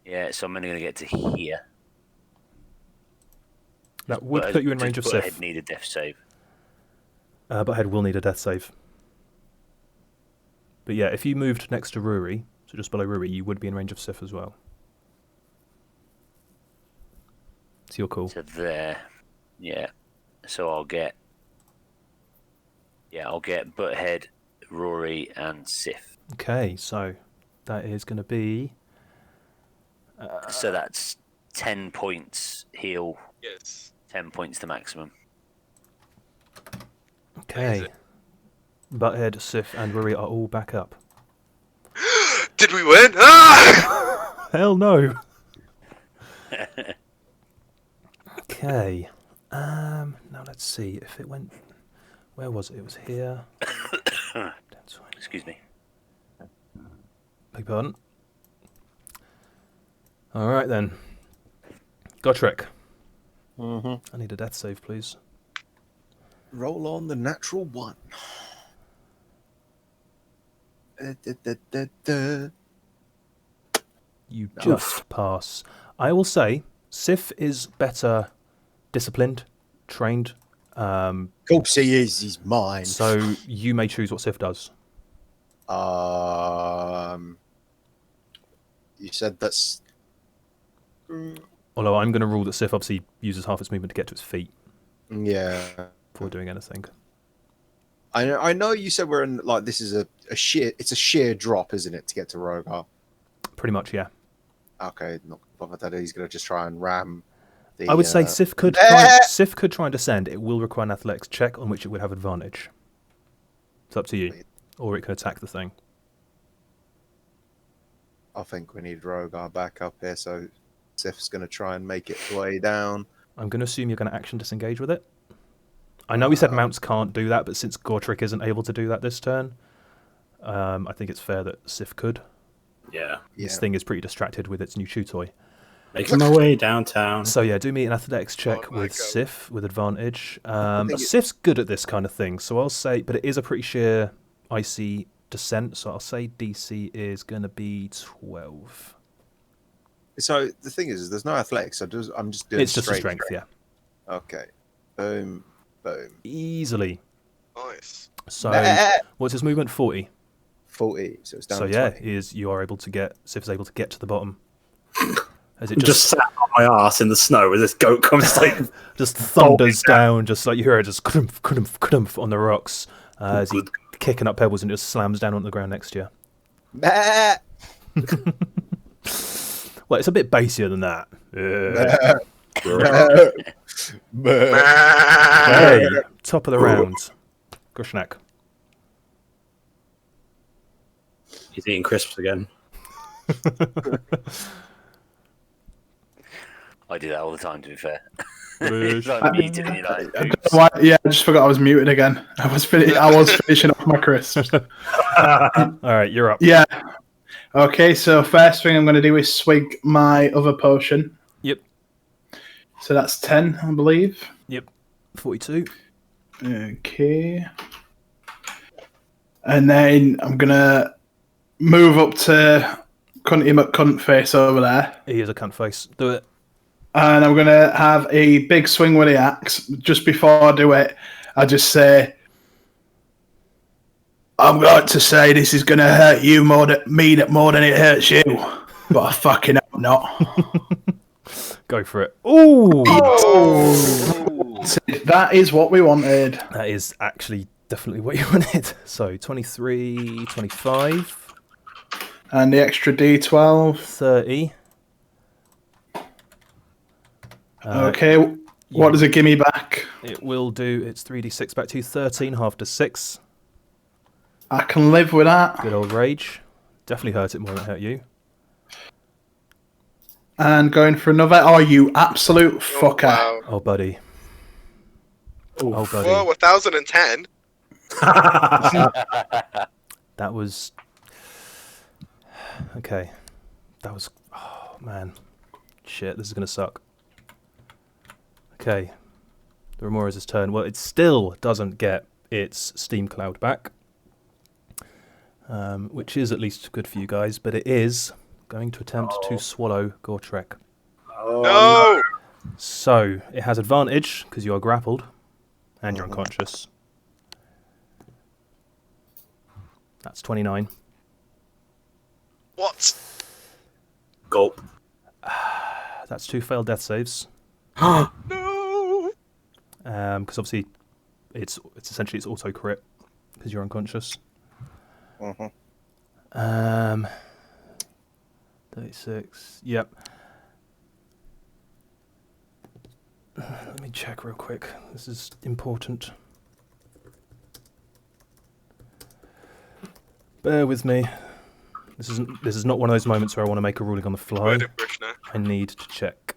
Yeah, so I'm only going to get to here. That would put you in Does range of Butthead Sif. need a death save? Butthead will need a death save. But yeah, if you moved next to Ruri, so just below Ruri, you would be in range of Sif as well. So you're cool. So there. Yeah. So I'll get. Yeah, I'll get Butthead, Rory, and Sif. Okay, so that is going to be... So that's 10 points heal, Yes. 10 points to maximum. Okay. Butthead, Sif, and Ruri are all back up. Did we win? Ah! Hell no! Okay. Now let's see if it went... Where was it? It was here. Excuse me. Beg pardon. Alright then. Godtrek. I need a death save, please. Roll on the natural one. You just pass. I will say, Sif is better disciplined, trained. Of course he is. He's mine. So you may choose what Sif does. You said that's. Although I'm going to rule that Sif obviously uses half its movement to get to its feet Yeah. before doing anything. I know you said we're in like this is a sheer. It's a sheer drop, isn't it, to get to Rogar? Pretty much, yeah. Okay, not bothered that he's going to just try and ram. The, I would say Sif could try and descend. It will require an athletics check on which it would have advantage. It's up to you. Or it can attack the thing. I think we need Rogar back up here, so Sif's going to try and make it way down. I'm going to assume you're going to action disengage with it. I know we said mounts can't do that, but since Gortrick isn't able to do that this turn, I think it's fair that Sif could. Yeah. This thing is pretty distracted with its new chew toy. Making my way downtown. So yeah, do me an athletics check with Sif with advantage. Sif's good at this kind of thing, so I'll say, but it is a pretty sheer icy descent, so I'll say DC is going to be 12. So the thing is, there's no athletics. So I'm just doing It's just a strength, yeah. Okay. Boom. Boom. Easily. Nice. So what's his movement? 40. 40. So it's down So to yeah, 20. you are able to get Sif is able to get to the bottom. As it I'm just sat on my ass in the snow as this goat comes like just thunders down, just like you hear it just crump, crump, crump on the rocks as he kicking up pebbles and just slams down onto the ground next to you. Well, it's a bit bassier than that. Hey, top of the round. Grushnak. he's eating crisps again. I do that all the time, to be fair. Grush. Like muted and you're like, oops. Why, yeah, I just forgot I was muted again. I was finishing off my crisps. All right, you're up. Yeah. Okay, so first thing I'm going to do is swig my other potion. Yep. So that's 10, I believe. Yep. 42. Okay. And then I'm gonna move up to Cunty McCuntface over there. He is a cunt face. Do it. And I'm gonna have a big swing with the axe. Just before I do it, I just say, I'm going to say this is gonna hurt you more than it hurts you. But I fucking hope not. Go for it. Ooh! That is what we wanted. That is actually definitely what you wanted. So 23, 25, And the extra D12. 30. Okay, what does it give me back? It will do its 3d6 back to you. 13, half to 6. I can live with that. Good old rage. Definitely hurt it more than it hurt you. And going for another. Oh, you absolute fucker. Wow. Oh, buddy. Oh, buddy. Whoa, 1010. That was... Okay. That was... Oh, man. Shit, this is going to suck. Okay. The Remorhaz' turn. Well, it still doesn't get its Steam Cloud back. Which is at least good for you guys, but it is going to attempt to swallow Gortrek. No! So, it has advantage, because you are grappled, and you're unconscious. That's 29. What? Gulp. That's 2 failed death saves. No! Because obviously, it's essentially it's auto crit, because you're unconscious. 36. Yep. Let me check real quick. This is important. Bear with me. This is not one of those moments where I want to make a ruling on the fly. Word of Krishna. I need to check.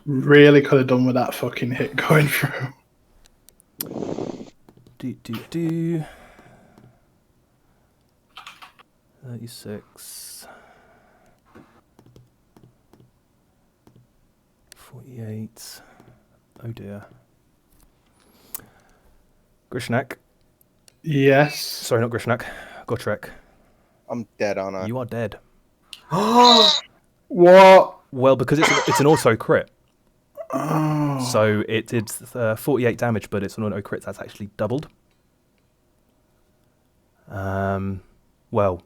Really could have done with that fucking hit going through. 36. 48. Oh dear. Grishnak. Yes. Sorry, not Grishnak. Gotrek. I'm dead, aren't I? You are dead. What? Well, because it's an auto crit. Oh. So it did 48 damage, but it's an auto crit that's actually doubled. Well.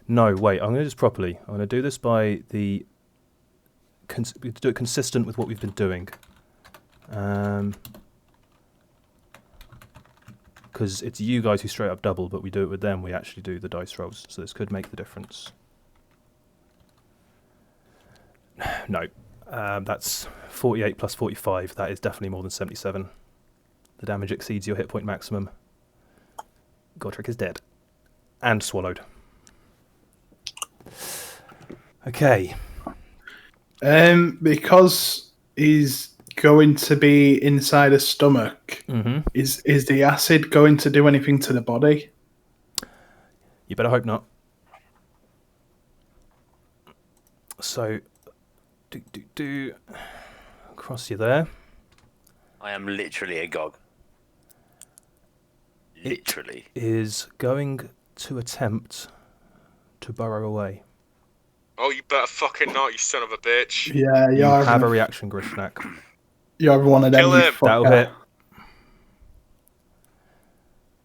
No, wait. I'm going to do this properly. I'm going to do this by the... do it consistent with what we've been doing. Because it's you guys who straight up double, but we do it with them. We actually do the dice rolls. So this could make the difference. No. That's 48 plus 45. That is definitely more than 77. The damage exceeds your hit point maximum. Godric is dead. And swallowed. Okay. Because he's going to be inside a stomach, is the acid going to do anything to the body? You better hope not. So, cross you there. I am literally agog. Literally. Is going to attempt to burrow away. Oh, you better fucking not, you son of a bitch. Yeah, You have a reaction, Grishnak. You're one of them. Kill you him. That'll fucker. hit.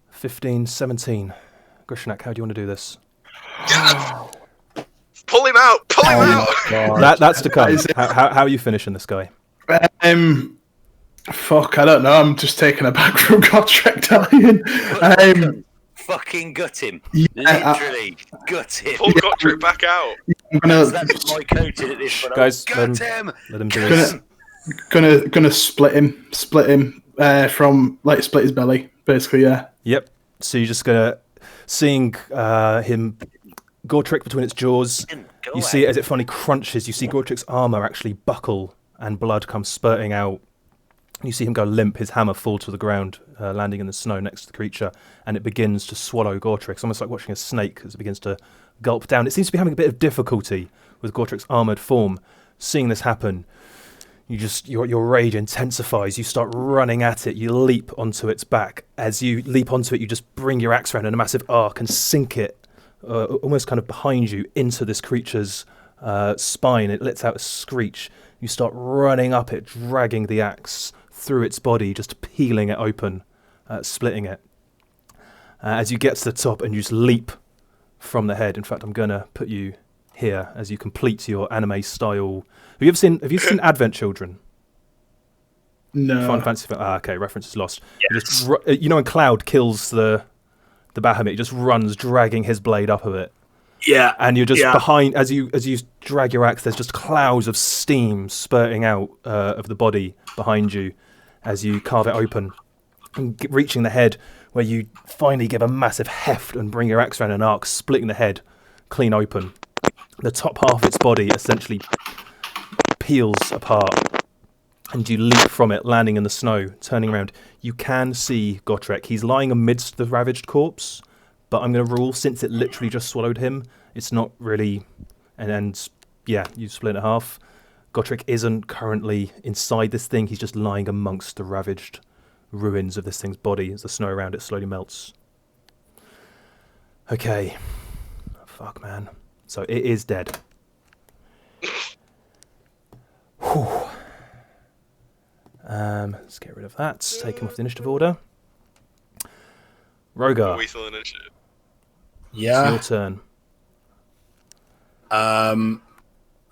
15, 17. Grishnak, how do you want to do this? Pull him out! Pull him out! That's to come. How are you finishing this guy? Fuck, I don't know. I'm just taking a back from Godric dying. Fucking gut him. Yeah, Literally, gut him. Pull Gotrek back out. I'm gonna, That's my coaching at this point. Guys, Gut him. let him do this. gonna split him from like split his belly, basically. Yeah. Yep. So you're just gonna seeing him Gortrek between its jaws. You see it as it finally crunches. You see Gortrek's armor actually buckle and blood comes spurting out. You see him go limp. His hammer fall to the ground, landing in the snow next to the creature, and it begins to swallow Gortrek. It's almost like watching a snake as it begins to gulp down. It seems to be having a bit of difficulty with Gortrek's armoured form. Seeing this happen, your rage intensifies. You start running at it. You leap onto its back. As you leap onto it, you just bring your axe around in a massive arc and sink it almost kind of behind you into this creature's spine. It lets out a screech. You start running up it, dragging the axe through its body, just peeling it open, splitting it. As you get to the top and you just leap from the head. In fact, I'm going to put you here as you complete your anime style. Have you seen Advent Children? No. Final Fantasy. Okay, reference is lost. Yes. When Cloud kills the Bahamut, he just runs, dragging his blade up a bit. Yeah. And you're just behind as you drag your axe. There's just clouds of steam spurting out of the body behind you as you carve it open, and reaching the head, where you finally give a massive heft and bring your axe around an arc, splitting the head clean open. The top half of its body essentially peels apart, and you leap from it, landing in the snow, turning around. You can see Gotrek. He's lying amidst the ravaged corpse, but I'm going to rule, since it literally just swallowed him, it's not really... And you split it in half. Gotrek isn't currently inside this thing. He's just lying amongst the ravaged ruins of this thing's body as the snow around it slowly melts. Okay. Fuck, man. So it is dead. Whew. Let's get rid of that. Take him off the initiative order. Rogar. Are we still in initiative? Yeah. It's your turn.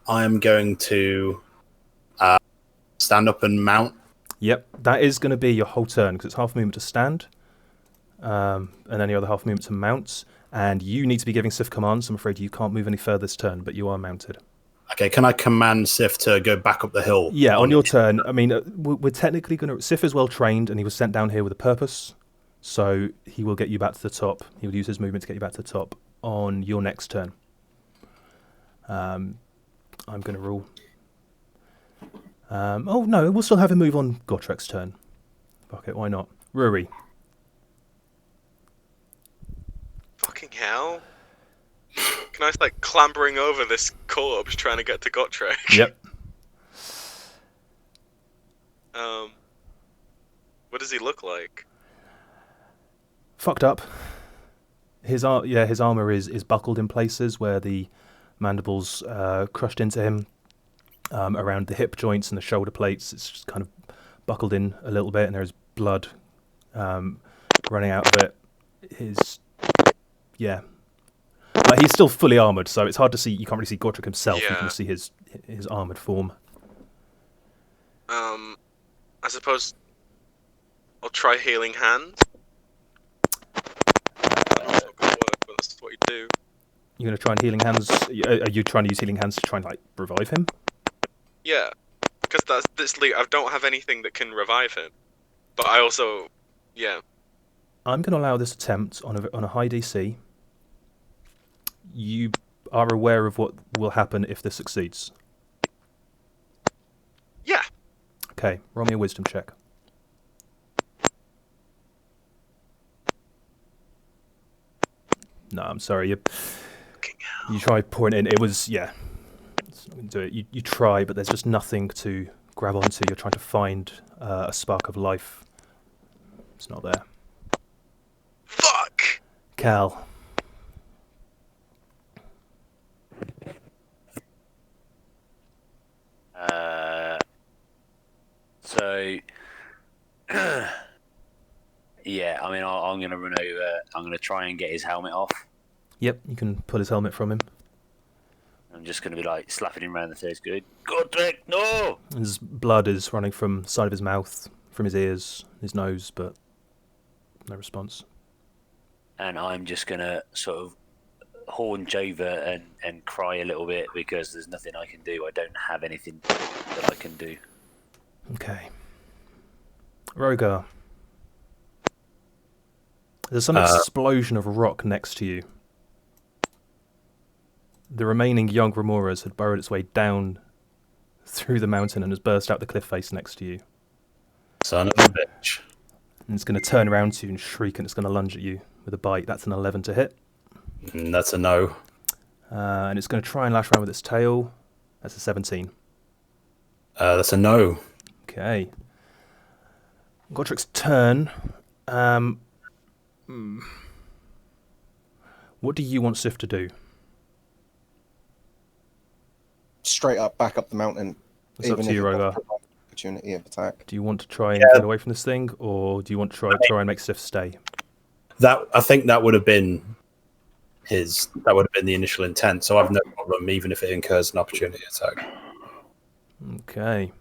I'm going to stand up and mount. Yep, that is going to be your whole turn, because it's half movement to stand, and then the other half movement to mount. And you need to be giving Sif commands. I'm afraid you can't move any further this turn, but you are mounted. Okay, can I command Sif to go back up the hill? Yeah, on your turn. I mean, we're technically going to... Sif is well trained, and he was sent down here with a purpose, so he will get you back to the top. He will use his movement to get you back to the top on your next turn. I'm going to rule... oh, no, we'll still have him move on Gotrek's turn. Fuck it, why not? Ruri. Fucking hell. Can I start clambering over this corpse trying to get to Gotrek? Yep. What does he look like? Fucked up. His armor is buckled in places where the mandibles crushed into him. Around the hip joints and the shoulder plates, it's just kind of buckled in a little bit, and there's blood running out of it. But he's still fully armoured, so it's hard to see. You can't really see Gotrek himself. Yeah. You can see his armoured form. I suppose I'll try healing hand. That's not gonna work, but that's what you do. You're going to try and healing hands. Are you trying to use healing hands to try and revive him? Yeah, because I don't have anything that can revive him. But I also, I'm going to allow this attempt on a high DC. You are aware of what will happen if this succeeds. Yeah. Okay, roll me a wisdom check. No, I'm sorry. You tried pouring it in. It was, it's not going to do it. You try, but there's just nothing to grab onto. You're trying to find a spark of life. It's not there. Fuck! Cal. So, yeah, I mean, I'm going to run over. I'm going to try and get his helmet off. Yep, you can pull his helmet from him. I'm just going to be slapping him around the face, good. Gotrek, no! His blood is running from the side of his mouth, from his ears, his nose, but no response. And I'm just going to sort of haunch over and cry a little bit because there's nothing I can do. I don't have anything that I can do. Okay. Rogar. There's some explosion of rock next to you. The remaining young Remorhaz had burrowed its way down through the mountain and has burst out the cliff face next to you. Son of a bitch. And it's going to turn around to you and shriek, and it's going to lunge at you with a bite. That's an 11 to hit. That's a no. And it's going to try and lash around with its tail. That's a 17. That's a no. Okay. Godric's turn. What do you want Sif to do? Straight up, back up the mountain. It's up to you, it doesn't Rogar. provide opportunity of attack. Do you want to try and get away from this thing, or do you want to try and make Sif stay? I think that would have been the initial intent. So I've no problem, even if it incurs an opportunity attack. Okay.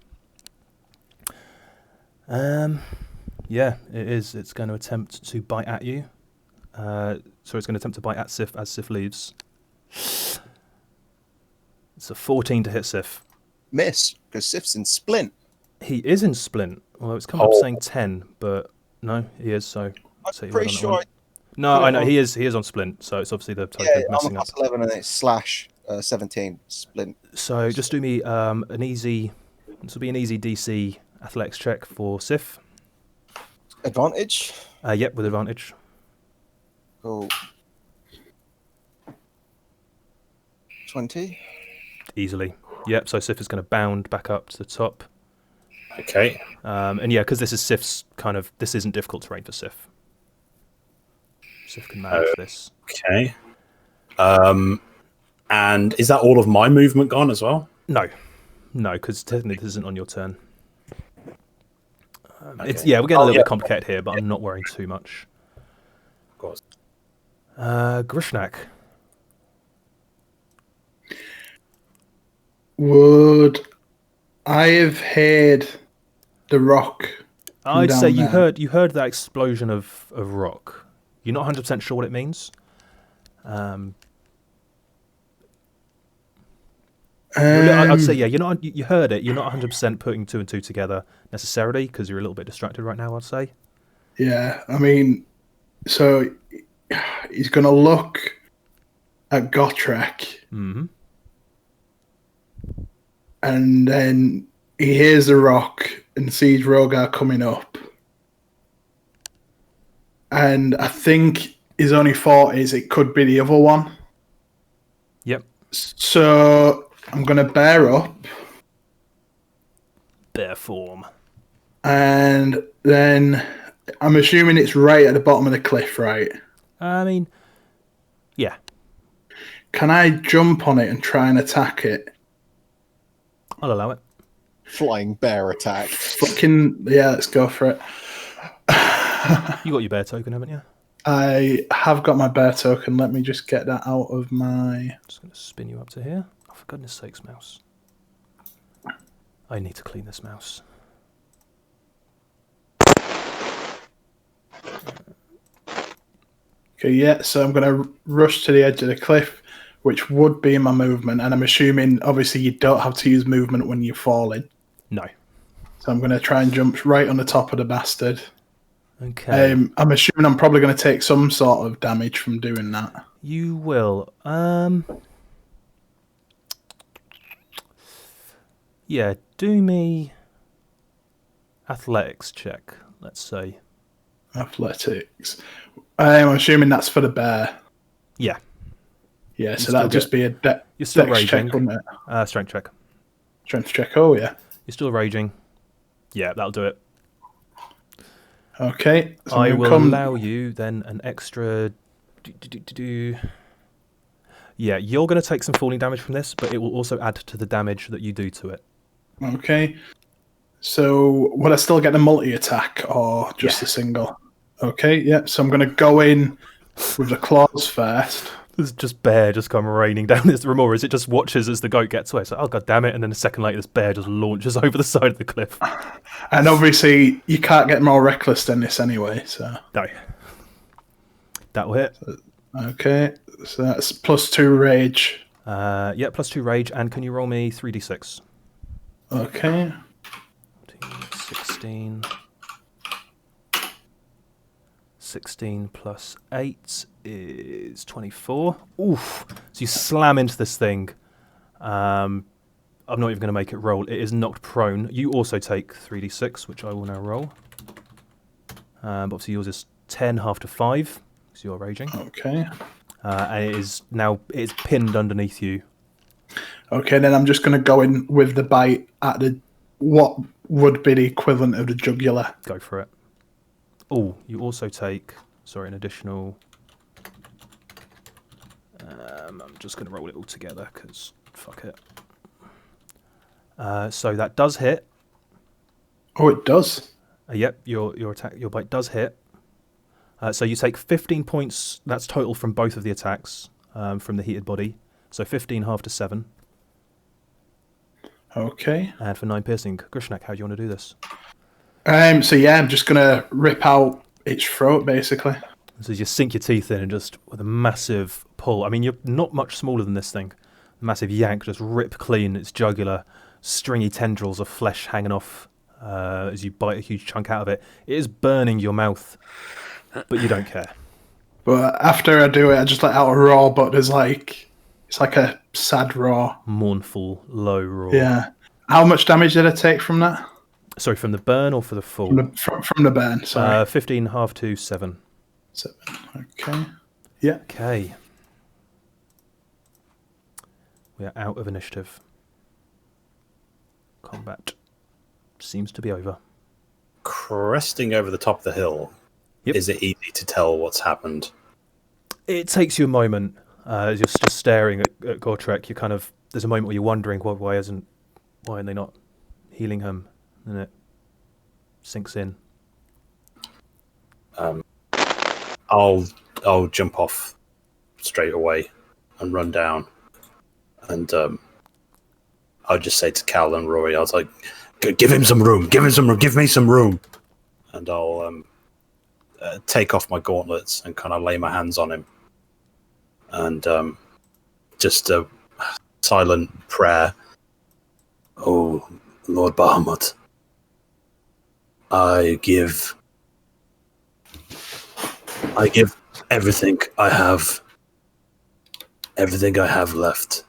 Yeah, it is. It's going to attempt to bite at you. So it's going to attempt to bite at Sif as Sif leaves. It's a 14 to hit Sif. Miss, because Sif's in splint. He is in splint, although it's come up saying 10, but no, he is. So I'm say pretty well on that sure. one. No, I know he is. He is on splint, so it's obviously the type of I'm messing a up. plus 11 and it's slash 17 splint. So just do me an easy. This will be an easy DC athletics check for Sif. Advantage. Yep, with advantage. Cool. 20. Easily. Yep. So Sif is going to bound back up to the top. Okay. And yeah, because this is Sif's kind of. This isn't difficult terrain for Sif. Sif can manage this. Okay. And is that all of my movement gone as well? No, because technically this isn't on your turn. Okay. We're getting a little bit complicated here, but I'm not worrying too much. Of course. Grishnak. Would I have heard the rock? I'd down say you there? heard that explosion of rock. You're not 100% sure what it means. I'd say yeah. You're not. You heard it. You're not 100% putting two and two together necessarily because you're a little bit distracted right now. I'd say. Yeah, I mean, so he's going to look at Gotrek, Mm-hmm. and then he hears the rock and sees Rogar coming up. And I think his only thought is it could be the other one. Yep. So I'm going to bear up, Bear form. and then I'm assuming it's right at the bottom of the cliff, right? I mean, yeah. Can I jump on it and try and attack it? I'll allow it. Flying bear attack. Fucking yeah, let's go for it. You got your bear token, haven't you? I have got my bear token. Let me just get that out of my. Just going to spin you up to here. Oh, for goodness sakes, mouse. I need to clean this mouse. Okay, yeah, so I'm going to rush to the edge of the cliff, which would be my movement. And I'm assuming, obviously, you don't have to use movement when you're falling. No. So I'm going to try and jump right on the top of the bastard. Okay. I'm assuming I'm probably going to take some sort of damage from doing that. You will. Yeah, do me athletics check, let's say. Athletics. I'm assuming that's for the bear. Yeah. Yeah, so still that'll just be a You're still dex raging. check, wouldn't it? Strength check. Strength check, oh yeah. You're still raging. Yeah, that'll do it. Okay. So I I'm will gonna allow you then an extra... Yeah, you're going to take some falling damage from this, but it will also add to the damage that you do to it. Okay. So would I still get the multi-attack or just Yeah. a single? Okay, yeah. So I'm going to go in with the claws first. There's just bear just come raining down this Remorhaz. It just watches as the goat gets away. It's like, oh, god damn it. And then a second later, this bear just launches over the side of the cliff. And obviously, you can't get more reckless than this anyway, so... No. That'll hit. Okay, so that's +2 rage. Yeah, +2 rage. And can you roll me 3d6? Okay. 16. 16 plus 8 is 24. Oof. So you slam into this thing. I'm not even going to make it roll. It is knocked prone. You also take 3d6, which I will now roll. But obviously yours is 10, half to 5, because you're raging. Okay. And it is now pinned underneath you. Okay, then I'm just going to go in with the bite at the what would be the equivalent of the jugular? Go for it. Oh, you also take, an additional... I'm just going to roll it all together, because fuck it. So that does hit. Oh, it does. Yep, your bite does hit. So you take 15 points, that's total from both of the attacks, from the heated body. So 15 half to 7. Okay. And for 9 piercing. Grishnak, how do you want to do this? So yeah, I'm just gonna rip out its throat, basically. So you just sink your teeth in and just, with a massive pull. I mean, you're not much smaller than this thing. Massive yank, just rip clean its jugular. Stringy tendrils of flesh hanging off as you bite a huge chunk out of it. It is burning your mouth, but you don't care. But after I do it, I just let out a roar, but it's like a sad roar. Mournful, low roar. Yeah. How much damage did I take from that? Sorry, from the burn or for the full? From the burn, sorry. 15 half to 7. 7. Okay. Yeah. Okay. We are out of initiative. Combat seems to be over. Cresting over the top of the hill, Yep. is it easy to tell what's happened? It takes you a moment as you're just staring at Gortrek. You kind of, there's a moment where you're wondering why are they not healing him? And it sinks in. I'll jump off straight away and run down, and I'll just say to Cal and Rory, I was like, give him some room, give me some room, and I'll take off my gauntlets and kind of lay my hands on him, and just a silent prayer. Oh, Lord Bahamut, I give everything I have left.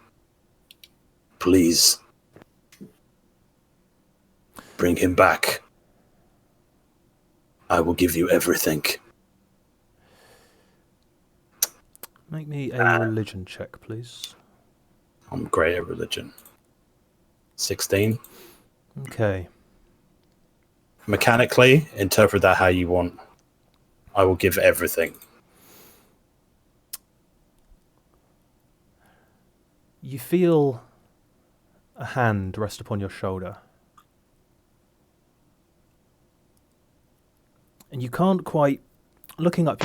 Please bring him back. I will give you everything. Make me a religion check, please. I'm great at religion. 16. Okay. Mechanically, interpret that how you want. I will give everything. You feel a hand rest upon your shoulder. And you can't quite, looking up,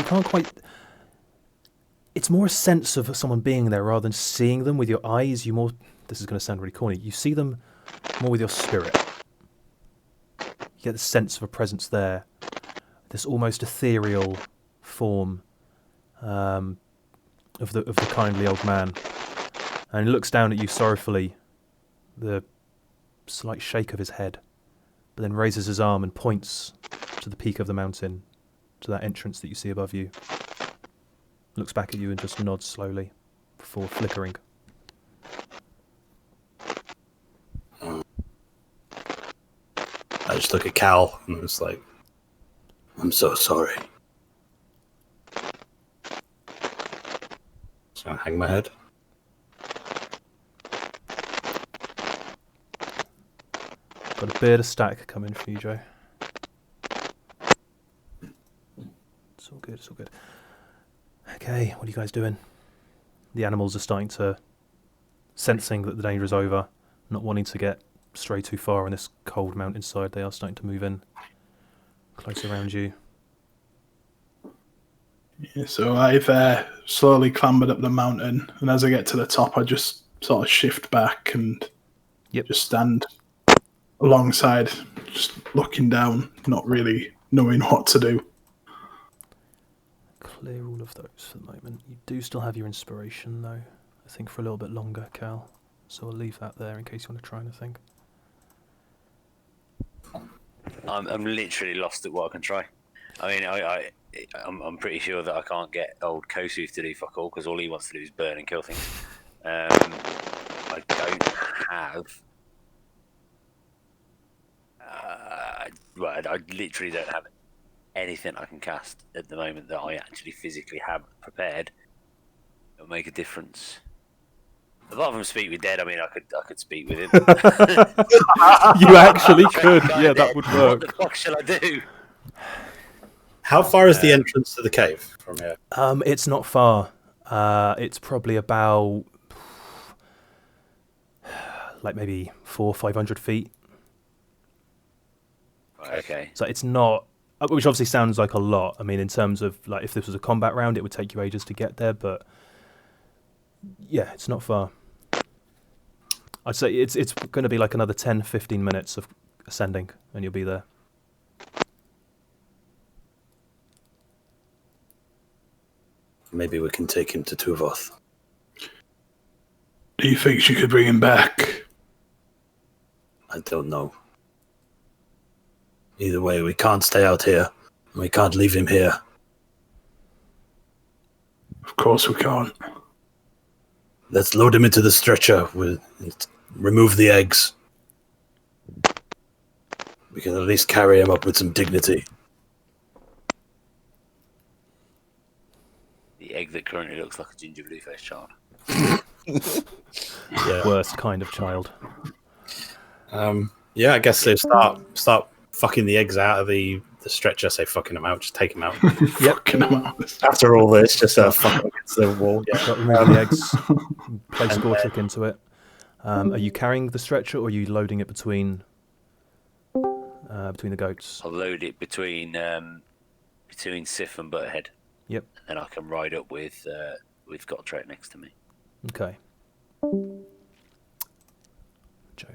it's more a sense of someone being there rather than seeing them with your eyes. This is going to sound really corny, you see them more with your spirit. You get the sense of a presence there. This almost ethereal form of the kindly old man. And he looks down at you sorrowfully, the slight shake of his head, but then raises his arm and points to the peak of the mountain, to that entrance that you see above you. Looks back at you and just nods slowly, before flickering. I just look at Cal and it's like, I'm so sorry. Just gonna hang my head. Got a beard of stack coming for you, Joe. It's all good, it's all good. Okay, what are you guys doing? The animals are starting to, sensing that the danger is over, not wanting to get stray too far on this cold mountainside, they are starting to move in close around you. Yeah, so I've slowly clambered up the mountain, and as I get to the top, I just sort of shift back and just stand alongside, just looking down, not really knowing what to do. Clear all of those for the moment. You do still have your inspiration, though. I think for a little bit longer, Cal. So I'll leave that there in case you want to try anything. I'm literally lost at what I can try. I mean, I'm pretty sure that I can't get old Kosu to do fuck all, because all he wants to do is burn and kill things. I don't have... I literally don't have anything I can cast at the moment that I actually physically have prepared. It'll make a difference. Apart from speak with dead, I mean, I could speak with him. You actually could. Kinda Yeah, that dead. would What work. the fuck shall I do? How far is the entrance to the cave from here? It's not far. It's probably about like maybe 400-500 feet. Right, okay. So it's not, which obviously sounds like a lot. I mean, in terms of like if this was a combat round, it would take you ages to get there. But yeah, it's not far. I'd say it's going to be like another 10-15 minutes of ascending, and you'll be there. Maybe we can take him to Tuvoth. Do you think she could bring him back? I don't know. Either way, we can't stay out here. And we can't leave him here. Of course we can't. Let's load him into the stretcher. We'll remove the eggs. We can at least carry him up with some dignity. The egg that currently looks like a ginger blue faced child. Yeah. Worst kind of child. Yeah, I guess so. Start fucking the eggs out of the stretcher. Say fucking them out. Just take them out. Fucking him out. After all this, just fuck them against the wall. Yeah. Got to remove the eggs. Place Gortrick into it. Are you carrying the stretcher, or are you loading it between the goats? I'll load it between Sif and Butthead. Yep. And I can ride up with Gotrek next to me. Okay. Joe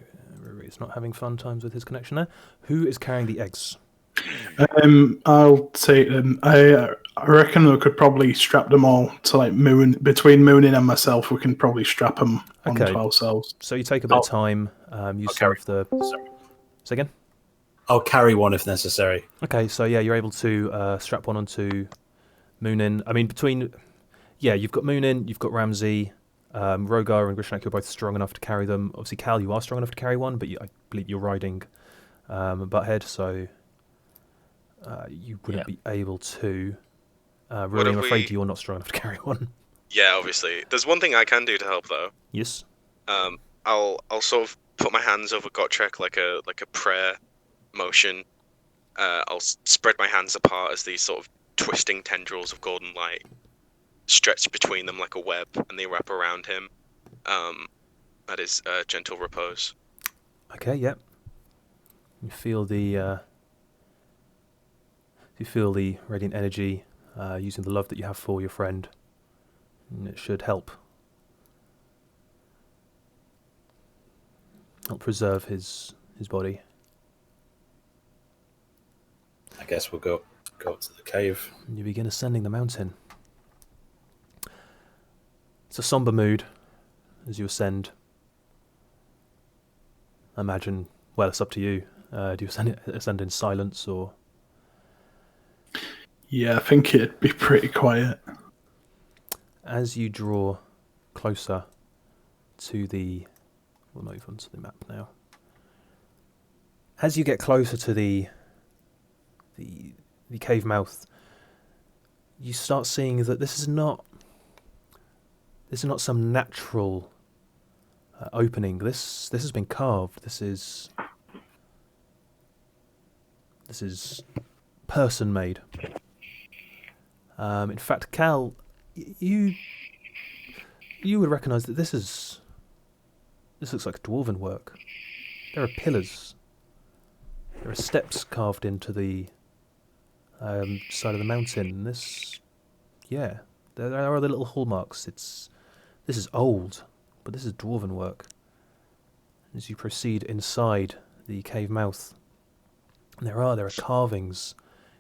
is not having fun times with his connection there. Who is carrying the eggs? I'll take them. I reckon we could probably strap them all to like Moon. Between Moonin and myself, we can probably strap them onto ourselves. So you take a bit of time. Use some of the. Say again. I'll carry one if necessary. Okay, so yeah, you're able to strap one onto Moonin. I mean, you've got Moonin, you've got Ramsey, Rogar and Grishnak. You're both strong enough to carry them. Obviously, Cal, you are strong enough to carry one, but I believe you're riding Butthead, so you wouldn't be able to. Really, I'm afraid you're not strong enough to carry one. Yeah, obviously. There's one thing I can do to help though. Yes. I'll sort of put my hands over Gotrek like a prayer motion. I'll spread my hands apart as these sort of twisting tendrils of golden light stretch between them like a web, and they wrap around him. That is gentle repose. Okay. Yep. You feel the radiant energy using the love that you have for your friend, and it should help preserve his body. I guess we'll go up to the cave. And you begin ascending the mountain. It's a somber mood as you ascend. I imagine, well, it's up to you. Do you ascend in silence or? Yeah, I think it'd be pretty quiet. As you draw closer to we'll move on to the map now. As you get closer to the cave mouth, you start seeing that this is not some natural opening. This has been carved. This is person made. In fact, Cal, you would recognise that this looks like dwarven work. There are pillars. There are steps carved into the side of the mountain. There are the little hallmarks. This is old, but this is dwarven work. As you proceed inside the cave mouth, there are carvings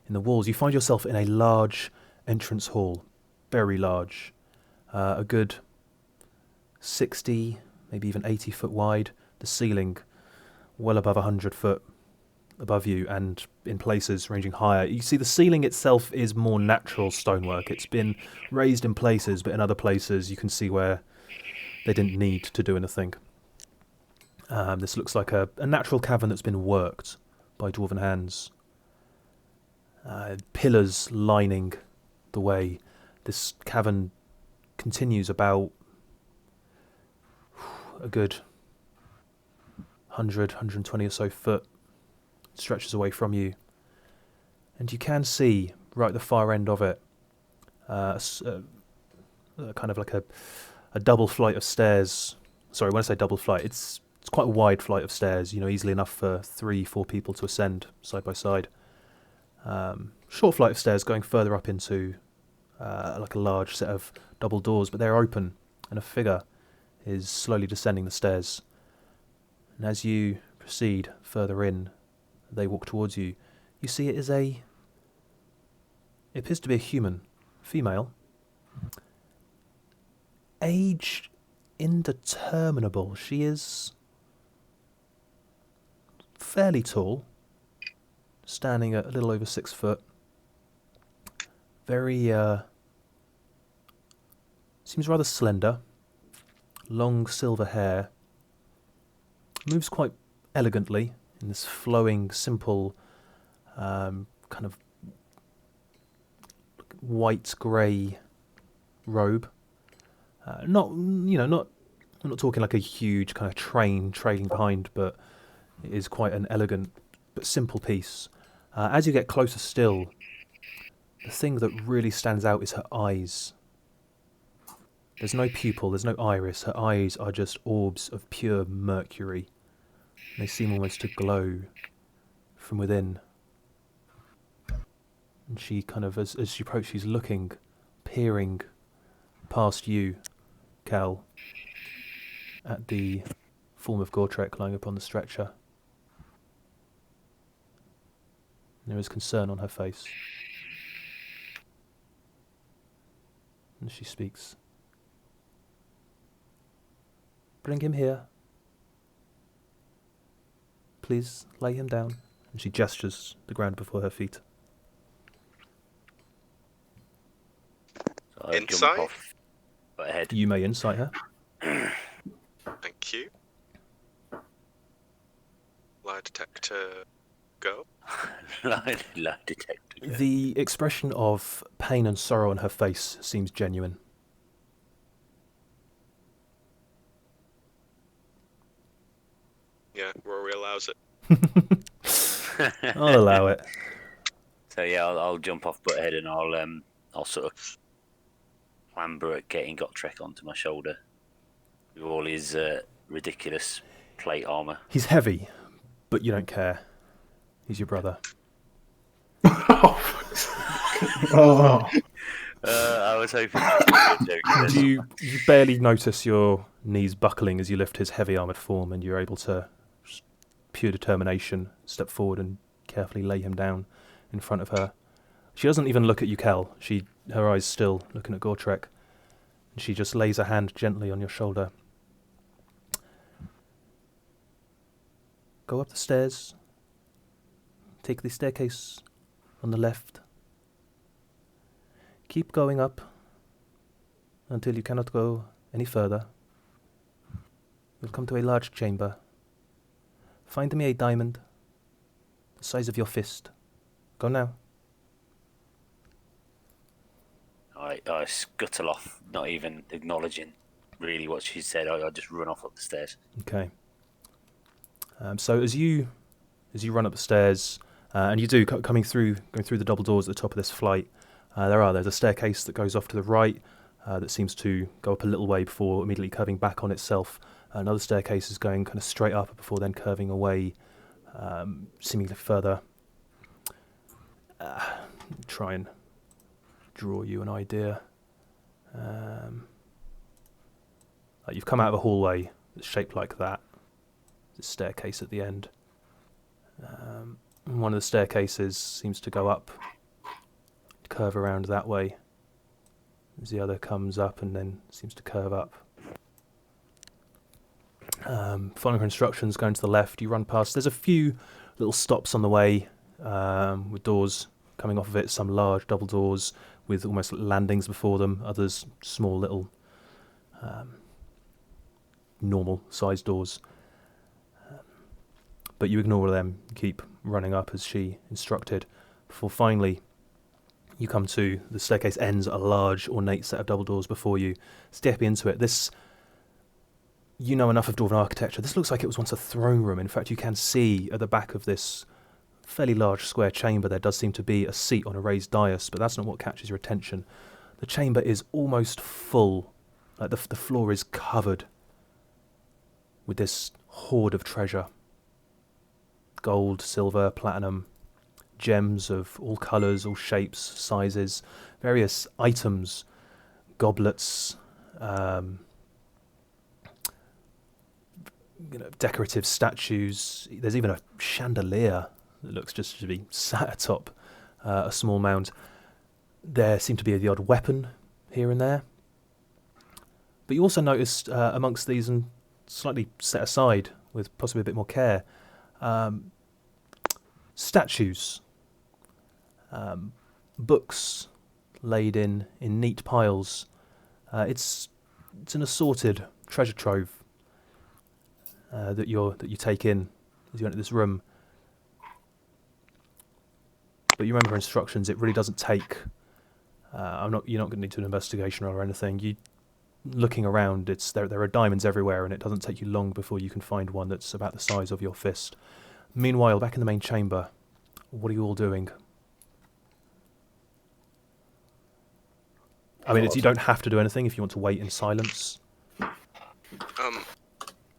in the walls. You find yourself in a large entrance hall, very large, a good 60, maybe even 80 foot wide. The ceiling well above 100 foot above you, and in places ranging higher. You see the ceiling itself is more natural stonework. It's been raised in places, but in other places you can see where they didn't need to do anything. This looks like a natural cavern that's been worked by dwarven hands. Pillars lining the way. This cavern continues about a good 120 or so foot stretches away from you. And you can see, right at the far end of it, kind of like a double flight of stairs. Sorry, when I say double flight, it's quite a wide flight of stairs, easily enough for 3-4 people to ascend side by side. Short flight of stairs going further up into like a large set of double doors, but they're open, and a figure is slowly descending the stairs. And as you proceed further in, they walk towards you. You see it appears to be a human, female. Age indeterminable. She is fairly tall, standing at a little over 6 foot. Very, seems rather slender. Long silver hair. Moves quite elegantly in this flowing, simple, kind of white-grey robe. I'm not talking like a huge kind of train trailing behind, but it is quite an elegant but simple piece. As you get closer still, the thing that really stands out is her eyes. There's no pupil, there's no iris. Her eyes are just orbs of pure mercury. They seem almost to glow from within. And she kind of, as she approaches, she's looking, peering past you, Cal, at the form of Gortrek lying upon the stretcher. There is concern on her face. And she speaks. Bring him here. Please lay him down. And she gestures the ground before her feet. So I jump Insight? off ahead. You may insight her. Thank you. Lie detector, go. Lie detector. The expression of pain and sorrow on her face seems genuine. Yeah, Rory allows it. I'll allow it. So yeah, I'll jump off butt ahead and I'll sort of clamber at getting Gotrek onto my shoulder with all his ridiculous plate armor. He's heavy, but you don't care. He's your brother. Oh, I was hoping that would be a joke. You barely notice your knees buckling as you lift his heavy armoured form, and you're able to, just pure determination, step forward and carefully lay him down in front of her. She doesn't even look at you, Kel. Her eyes still looking at Gortrek. And she just lays a hand gently on your shoulder. Go up the stairs. Take the staircase on the left. Keep going up until you cannot go any further. You'll come to a large chamber. Find me a diamond the size of your fist. Go now. I scuttle off, not even acknowledging really what she said. I just run off up the stairs. Okay. So as you run up the stairs, and you do going through the double doors at the top of this flight, there's a staircase that goes off to the right that seems to go up a little way before immediately curving back on itself. Another staircase is going kind of straight up before then curving away, seemingly further. Try and draw you an idea. Like you've come out of a hallway that's shaped like that. There's a staircase at the end. One of the staircases seems to go up, curve around that way, as the other comes up and then seems to curve up. Following her instructions, going to the left, you run past. There's a few little stops on the way with doors coming off of it, some large double doors with almost landings before them, others small little normal sized doors. But you ignore them, keep running up as she instructed, before finally you come to the staircase ends at a large ornate set of double doors before you. Step into it. This you know enough of Dwarven architecture. This looks like it was once a throne room. In fact, you can see at the back of this fairly large square chamber there does seem to be a seat on a raised dais, but that's not what catches your attention. The chamber is almost full. Like the floor is covered with this hoard of treasure. Gold, silver, platinum, gems of all colours, all shapes, sizes, various items, goblets, decorative statues. There's even a chandelier that looks just to be sat atop a small mound. There seemed to be the odd weapon here and there. But you also noticed amongst these, and slightly set aside with possibly a bit more care, statues, books laid in neat piles. It's an assorted treasure trove that you take in as you enter this room. But you remember instructions. It really doesn't take. You're not going to need to do an investigation roll or anything. Looking around, there are diamonds everywhere, and it doesn't take you long before you can find one that's about the size of your fist. Meanwhile, back in the main chamber, what are you all doing? I mean, you don't have to do anything if you want to wait in silence.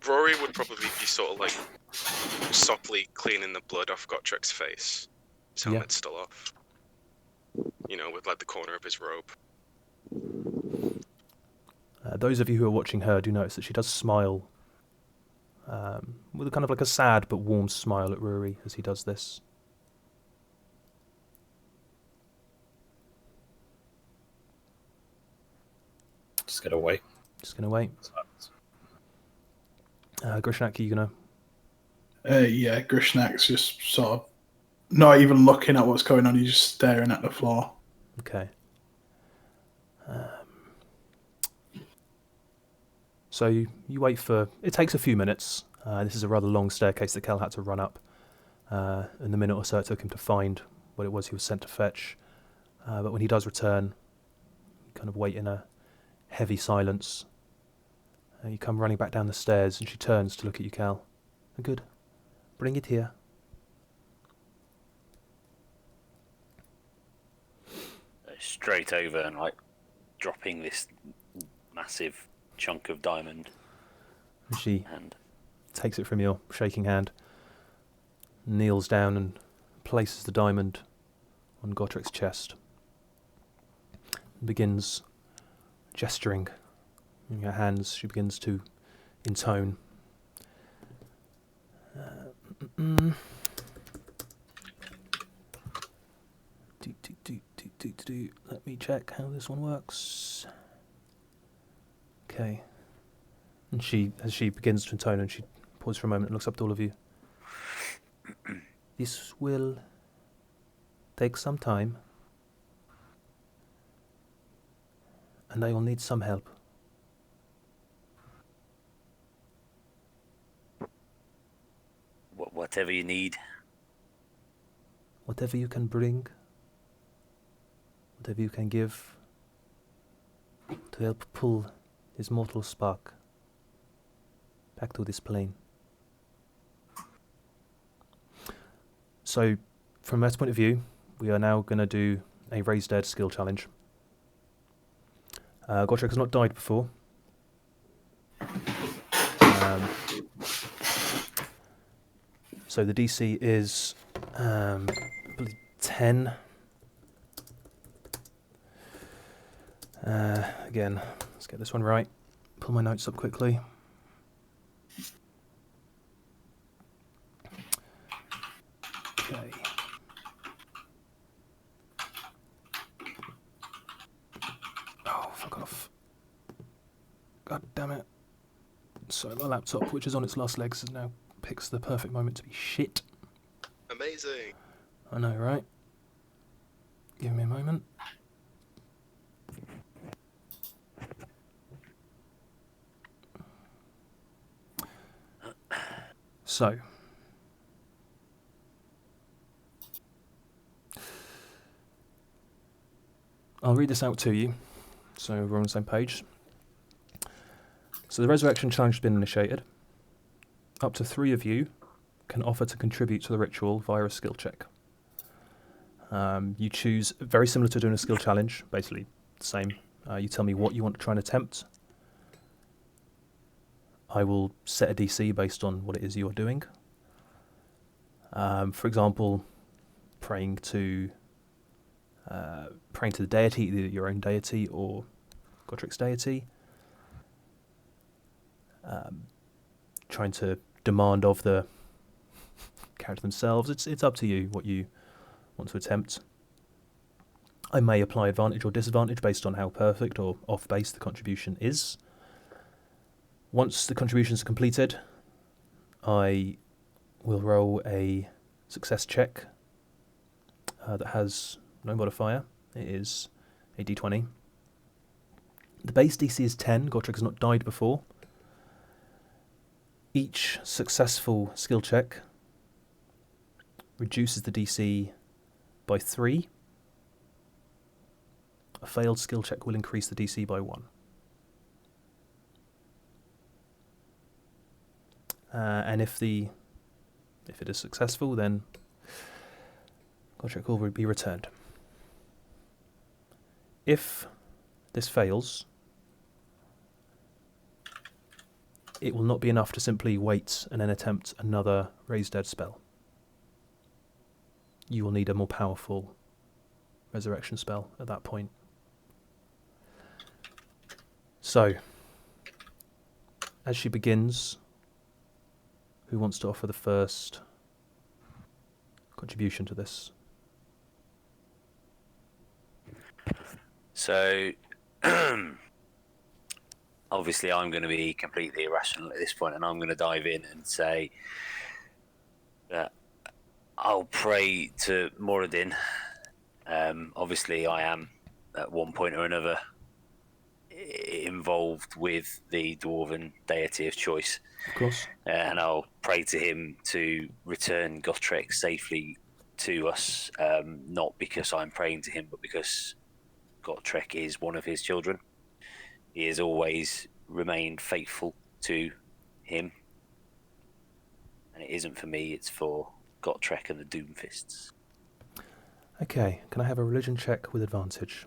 Rory would probably be sort of like softly cleaning the blood off Gotrek's face. His helmet's still off. With like the corner of his robe. Those of you who are watching her do notice that she does smile with a kind of like a sad but warm smile at Rory as he does this. Just gonna wait. Grishnak, are you gonna? Yeah, Grishnak's just sort of not even looking at what's going on. He's just staring at the floor. Okay. So you wait for... It takes a few minutes. This is a rather long staircase that Kel had to run up. In the minute or so it took him to find what it was he was sent to fetch. But when he does return, you kind of wait in a heavy silence. You come running back down the stairs, and she turns to look at you, Cal. Good. Bring it here. Straight over and dropping this massive chunk of diamond. And she takes it from your shaking hand, kneels down and places the diamond on Gotrek's chest, and begins gesturing. In her hands, she begins to intone. Let me check how this one works. Okay. And as she begins to intone, and she pauses for a moment and looks up at all of you. This will take some time, and I will need some help. Whatever you need. Whatever you can bring, whatever you can give to help pull his mortal spark back to this plane. So, from that point of view, we are now going to do a raised dead skill challenge. Gotrek has not died before. So the DC is I believe 10. Again, let's get this one right. Pull my notes up quickly. Okay. Oh, fuck off. God damn it. So my laptop, which is on its last legs, now picks the perfect moment to be shit. Amazing. I know, right? Give me a moment. So, I'll read this out to you, so we're on the same page. So the resurrection challenge has been initiated. Up to 3 of you can offer to contribute to the ritual via a skill check. You choose, very similar to doing a skill challenge, basically the same. You tell me what you want to try and attempt. I will set a DC based on what it is you're doing. For example, praying to the deity, either your own deity or Godric's deity. Trying to demand of the character themselves. It's up to you what you want to attempt. I may apply advantage or disadvantage based on how perfect or off base the contribution is. Once the contributions are completed, I will roll a success check that has no modifier. It is a d20. The base DC is 10. Godric has not died before. Each successful skill check reduces the DC by 3. A failed skill check will increase the DC by 1. And if it is successful, then Godric will be returned. If this fails, it will not be enough to simply wait and then attempt another Raise Dead spell. You will need a more powerful resurrection spell at that point. So, as she begins, who wants to offer the first contribution to this? So, obviously, I'm going to be completely irrational at this point, and I'm going to dive in and say that I'll pray to Moradin. Obviously, I am at one point or another involved with the dwarven deity of choice. Of course. And I'll pray to him to return Gotrek safely to us, not because I'm praying to him, but because Gotrek is one of his children. He has always remained faithful to him. And it isn't for me, it's for Gotrek and the Doomfists. Okay, can I have a religion check with advantage?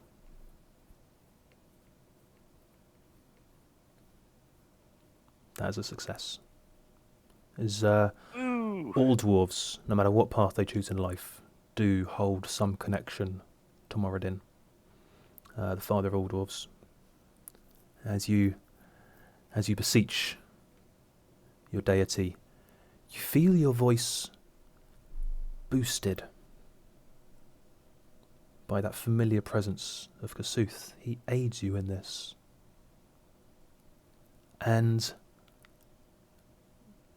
That is a success. All dwarves, no matter what path they choose in life, do hold some connection to Moradin, the father of all dwarves. As you beseech your deity, you feel your voice boosted by that familiar presence of Kasuth. He aids you in this. And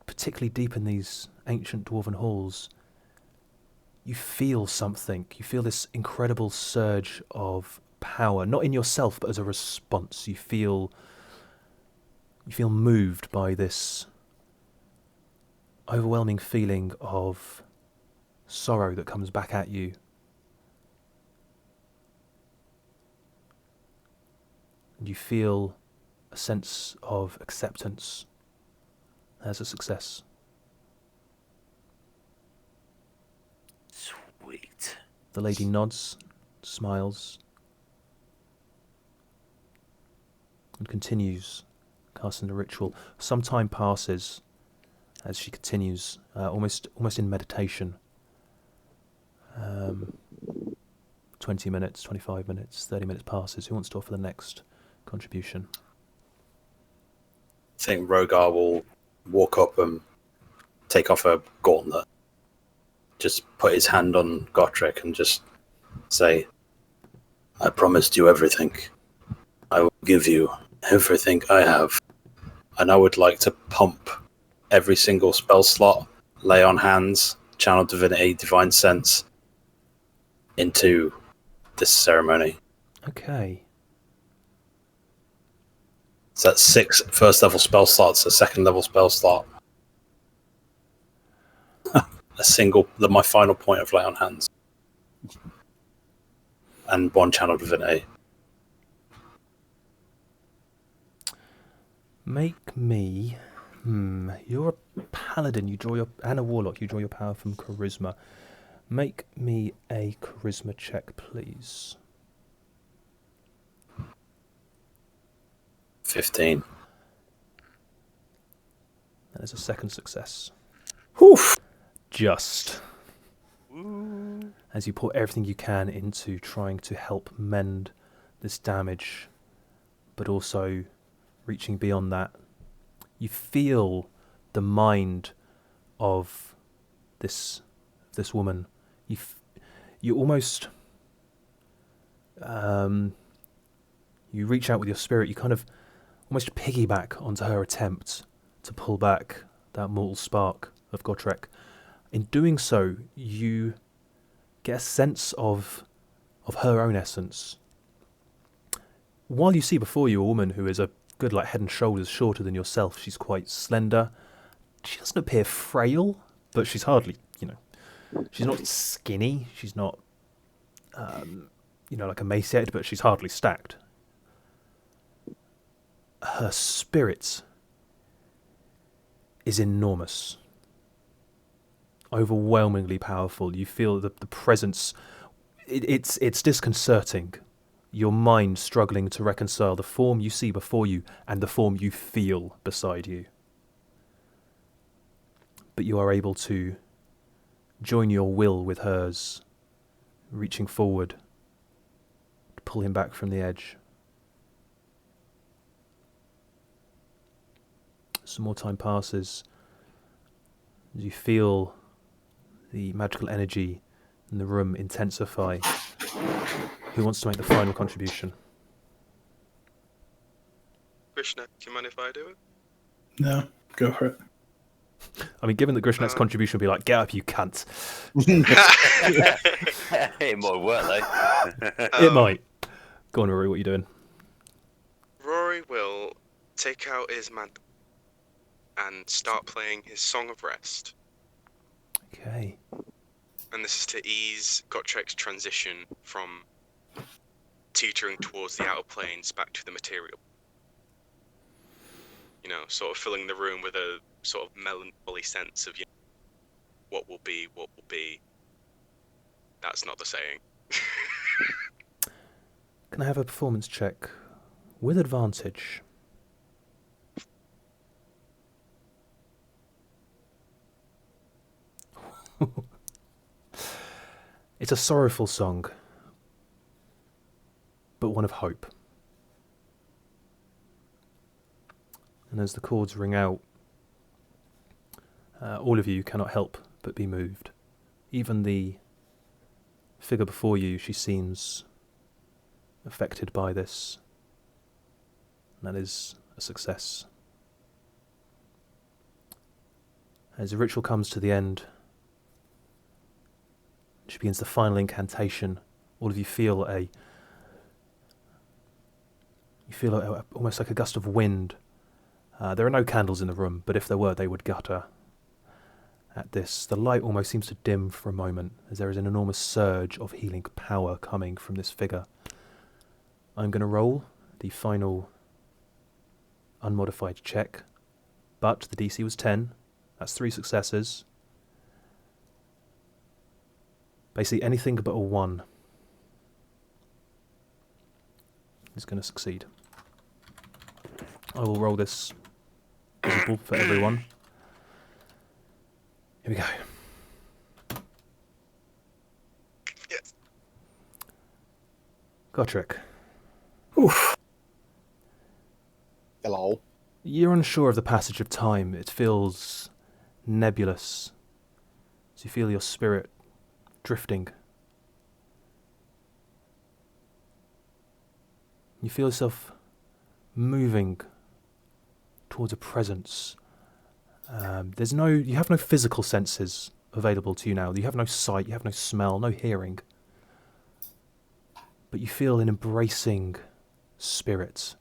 particularly deep in these ancient dwarven halls, you feel something. You feel this incredible surge of power, not in yourself, but as a response. You feel moved by this overwhelming feeling of sorrow that comes back at you. And you feel a sense of acceptance as a success. Sweet. The lady nods, smiles, and continues casting the ritual. Some time passes as she continues, almost in meditation. 20 minutes, 25 minutes, 30 minutes passes. Who wants to offer the next contribution? I think Rogar will walk up and take off a gauntlet, just put his hand on Gotrek and just say, I promised you everything. I will give you everything I have. And I would like to pump every single spell slot, lay on hands, channel divinity, divine sense into this ceremony. Okay. So that's 6 first level spell slots, a second level spell slot. My final point of lay on hands. And 1 channel divinity. Make me. You're a paladin. You draw your and a warlock. You draw your power from charisma. Make me a charisma check, please. 15. That is a second success. Oof. Just. As you pour everything you can into trying to help mend this damage, but also reaching beyond that, you feel the mind of this woman. You almost you reach out with your spirit. You kind of almost piggyback onto her attempt to pull back that mortal spark of Gotrek. In doing so, you get a sense of her own essence. While you see before you a woman who is a good head and shoulders shorter than yourself, she's quite slender. She doesn't appear frail, but she's hardly, she's not skinny. She's not, emaciated, but she's hardly stacked. Her spirit is enormous. Overwhelmingly powerful. You feel the presence. It's disconcerting. Your mind struggling to reconcile the form you see before you and the form you feel beside you. But you are able to join your will with hers, reaching forward to pull him back from the edge. Some more time passes as you feel the magical energy in the room intensify. Who wants to make the final contribution? Krishna, do you mind if I do it? No, go for it. I mean, given that Grishnak's contribution would be like, get up, you cunt. It might work though. It might. Go on, Rory, what are you doing? Rory will take out his mantle and start playing his Song of Rest. Okay. And this is to ease Gottrek's transition from teetering towards the outer planes back to the material. Sort of filling the room with a sort of melancholy sense of, what will be. That's not the saying. Can I have a performance check with advantage? It's a sorrowful song, but one of hope. And as the chords ring out, all of you cannot help but be moved. Even the figure before you, she seems affected by this. And that is a success. As the ritual comes to the end, she begins the final incantation. All of you feel almost like a gust of wind. There are no candles in the room, but if there were, they would gutter. At this, the light almost seems to dim for a moment, as there is an enormous surge of healing power coming from this figure. I'm going to roll the final unmodified check, but the DC was 10. That's 3 successes. Basically, anything but a 1 is going to succeed. I will roll this visible for everyone. Here we go. Yes. Gotrek, Hello. you're unsure of the passage of time. It feels nebulous. As you feel your spirit drifting. You feel yourself moving towards a presence. You have no physical senses available to you now. You have no sight, you have no smell, no hearing. But you feel an embracing spirit,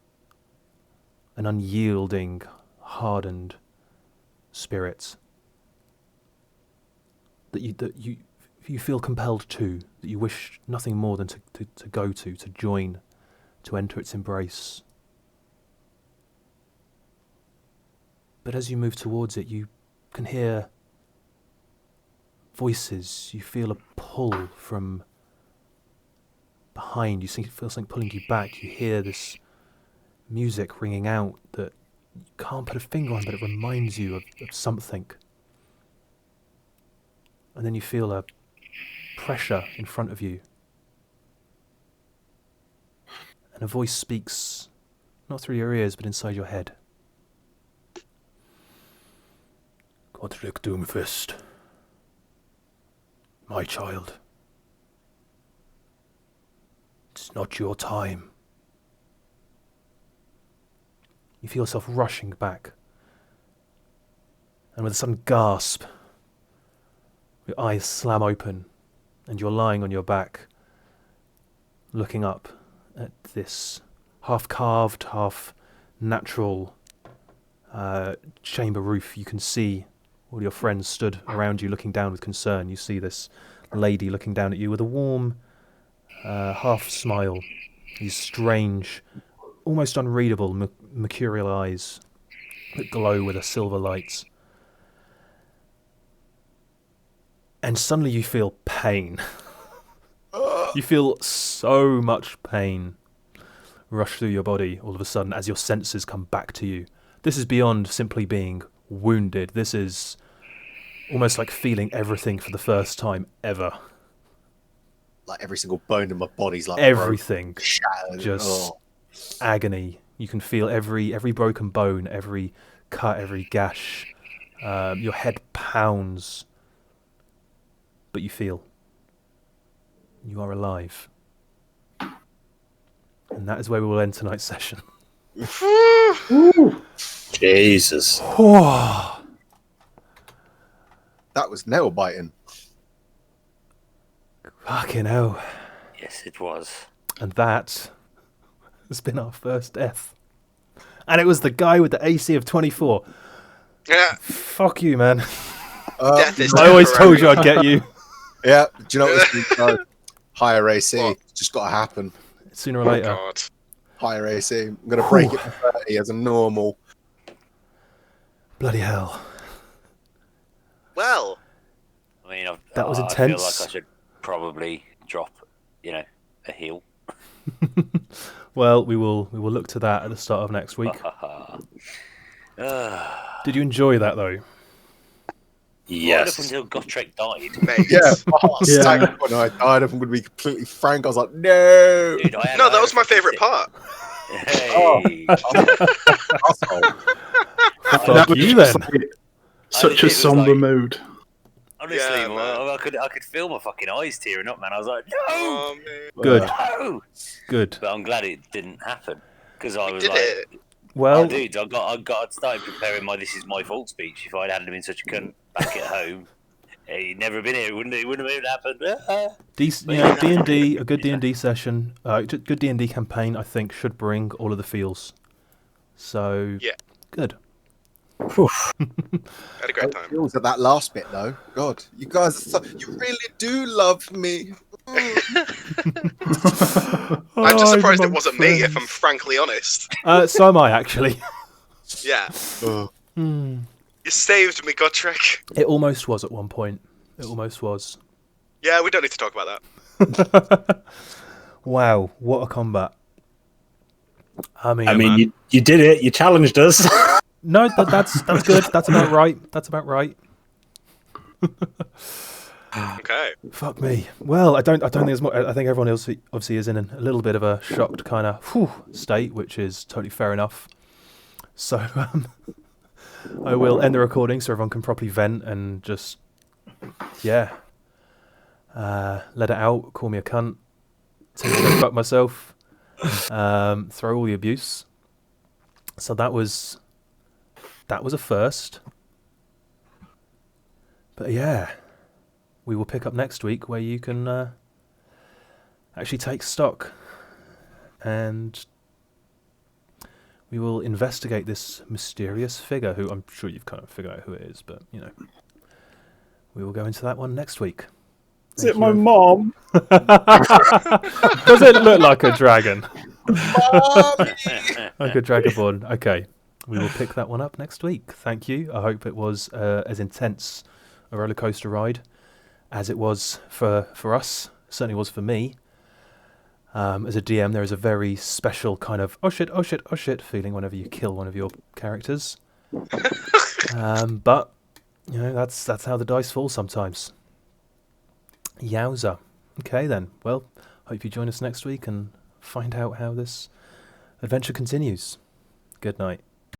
an unyielding, hardened spirit that you feel compelled to, that you wish nothing more than to go to join, to enter its embrace. But as you move towards it, you can hear voices. You feel a pull from behind. You feel something pulling you back. You hear this music ringing out that you can't put a finger on, but it reminds you of something. And then you feel a pressure in front of you. And a voice speaks, not through your ears, but inside your head. Godric Doomfist, my child. It's not your time. You feel yourself rushing back. And with a sudden gasp, your eyes slam open, and you're lying on your back, looking up at this half-carved, half-natural chamber roof. You can see all your friends stood around you looking down with concern. You see this lady looking down at you with a warm half-smile. These strange, almost unreadable mercurial eyes that glow with a silver light. And suddenly you feel pain. You feel so much pain rush through your body all of a sudden as your senses come back to you. This is beyond simply being wounded. This is almost like feeling everything for the first time ever. Like every single bone in my body's like Everything. broke, shattered. Just agony. You can feel every broken bone, every cut, every gash. Your head pounds. But you feel you are alive. And that is where we will end tonight's session. Jesus. That was nail biting. Fucking hell. Yes, it was. And that has been our first death. And it was the guy with the AC of 24. Yeah. Fuck you, man. Death is I always temporary. told you I'd get you. Yeah, do you know what this means? Higher AC. What? It's just got to happen. Sooner or later. God. Higher AC. I'm going to break it to 30 as a normal. Bloody hell. Well, I mean, That was I feel intense. like I should probably drop, a heal. Well, we will look to that at the start of next week. Did you enjoy that, though? Right up Yes. until Gotrek died. mate. Yeah, Yeah. staggered when I died. If I'm going to be completely frank, I was like, no. Dude, No, that was my favourite part. Hey. Asshole. Fuck That was you, just then. like such a was somber like- mood. Honestly, Yeah, I could feel my fucking eyes tearing up, man. I was like, no, Oh, man. Good, no. good. But I'm glad it didn't happen because I was Did like, it? Well, oh, dude, I'd started preparing my "This is my fault" speech. If I'd hadn't been such a cunt back at home, he'd never been here, wouldn't it? Wouldn't have even happened. D&D, a good D&D session, good D&D campaign, I think, should bring all of the feels. So, Yeah. good. Had a great time. Feels at that last bit though. God, you guys, are you really do love me. I'm just surprised it wasn't me, if I'm frankly honest. So am I, actually. Yeah. Oh. Hmm. You saved me, Gotrek. It almost was at one point. It almost was. Yeah, we don't need to talk about that. Wow, what a combat. I mean, You did it. You challenged us. no, that's good. That's about right. That's about right. Okay. Fuck me. Well, I don't think there's more. I think everyone else obviously is in a little bit of a shocked kind of state, which is totally fair enough. So I will end the recording so everyone can properly vent and just let it out. Call me a cunt. Tell me to go fuck myself. Throw all the abuse. So that was a first. But yeah. We will pick up next week where you can actually take stock and we will investigate this mysterious figure who I'm sure you've kind of figured out who it is, but we will go into that one next week. Is it my mom? Does it look like a dragon? Mommy! Like a dragonborn? Okay. we will pick that one up next week. Thank you. I hope it was as intense a roller coaster ride as it was for us. Certainly was for me. As a DM, there is a very special kind of oh shit feeling whenever you kill one of your characters. But that's how the dice fall sometimes. Yowza. Okay then. Well, hope you join us next week and find out how this adventure continues. Good night.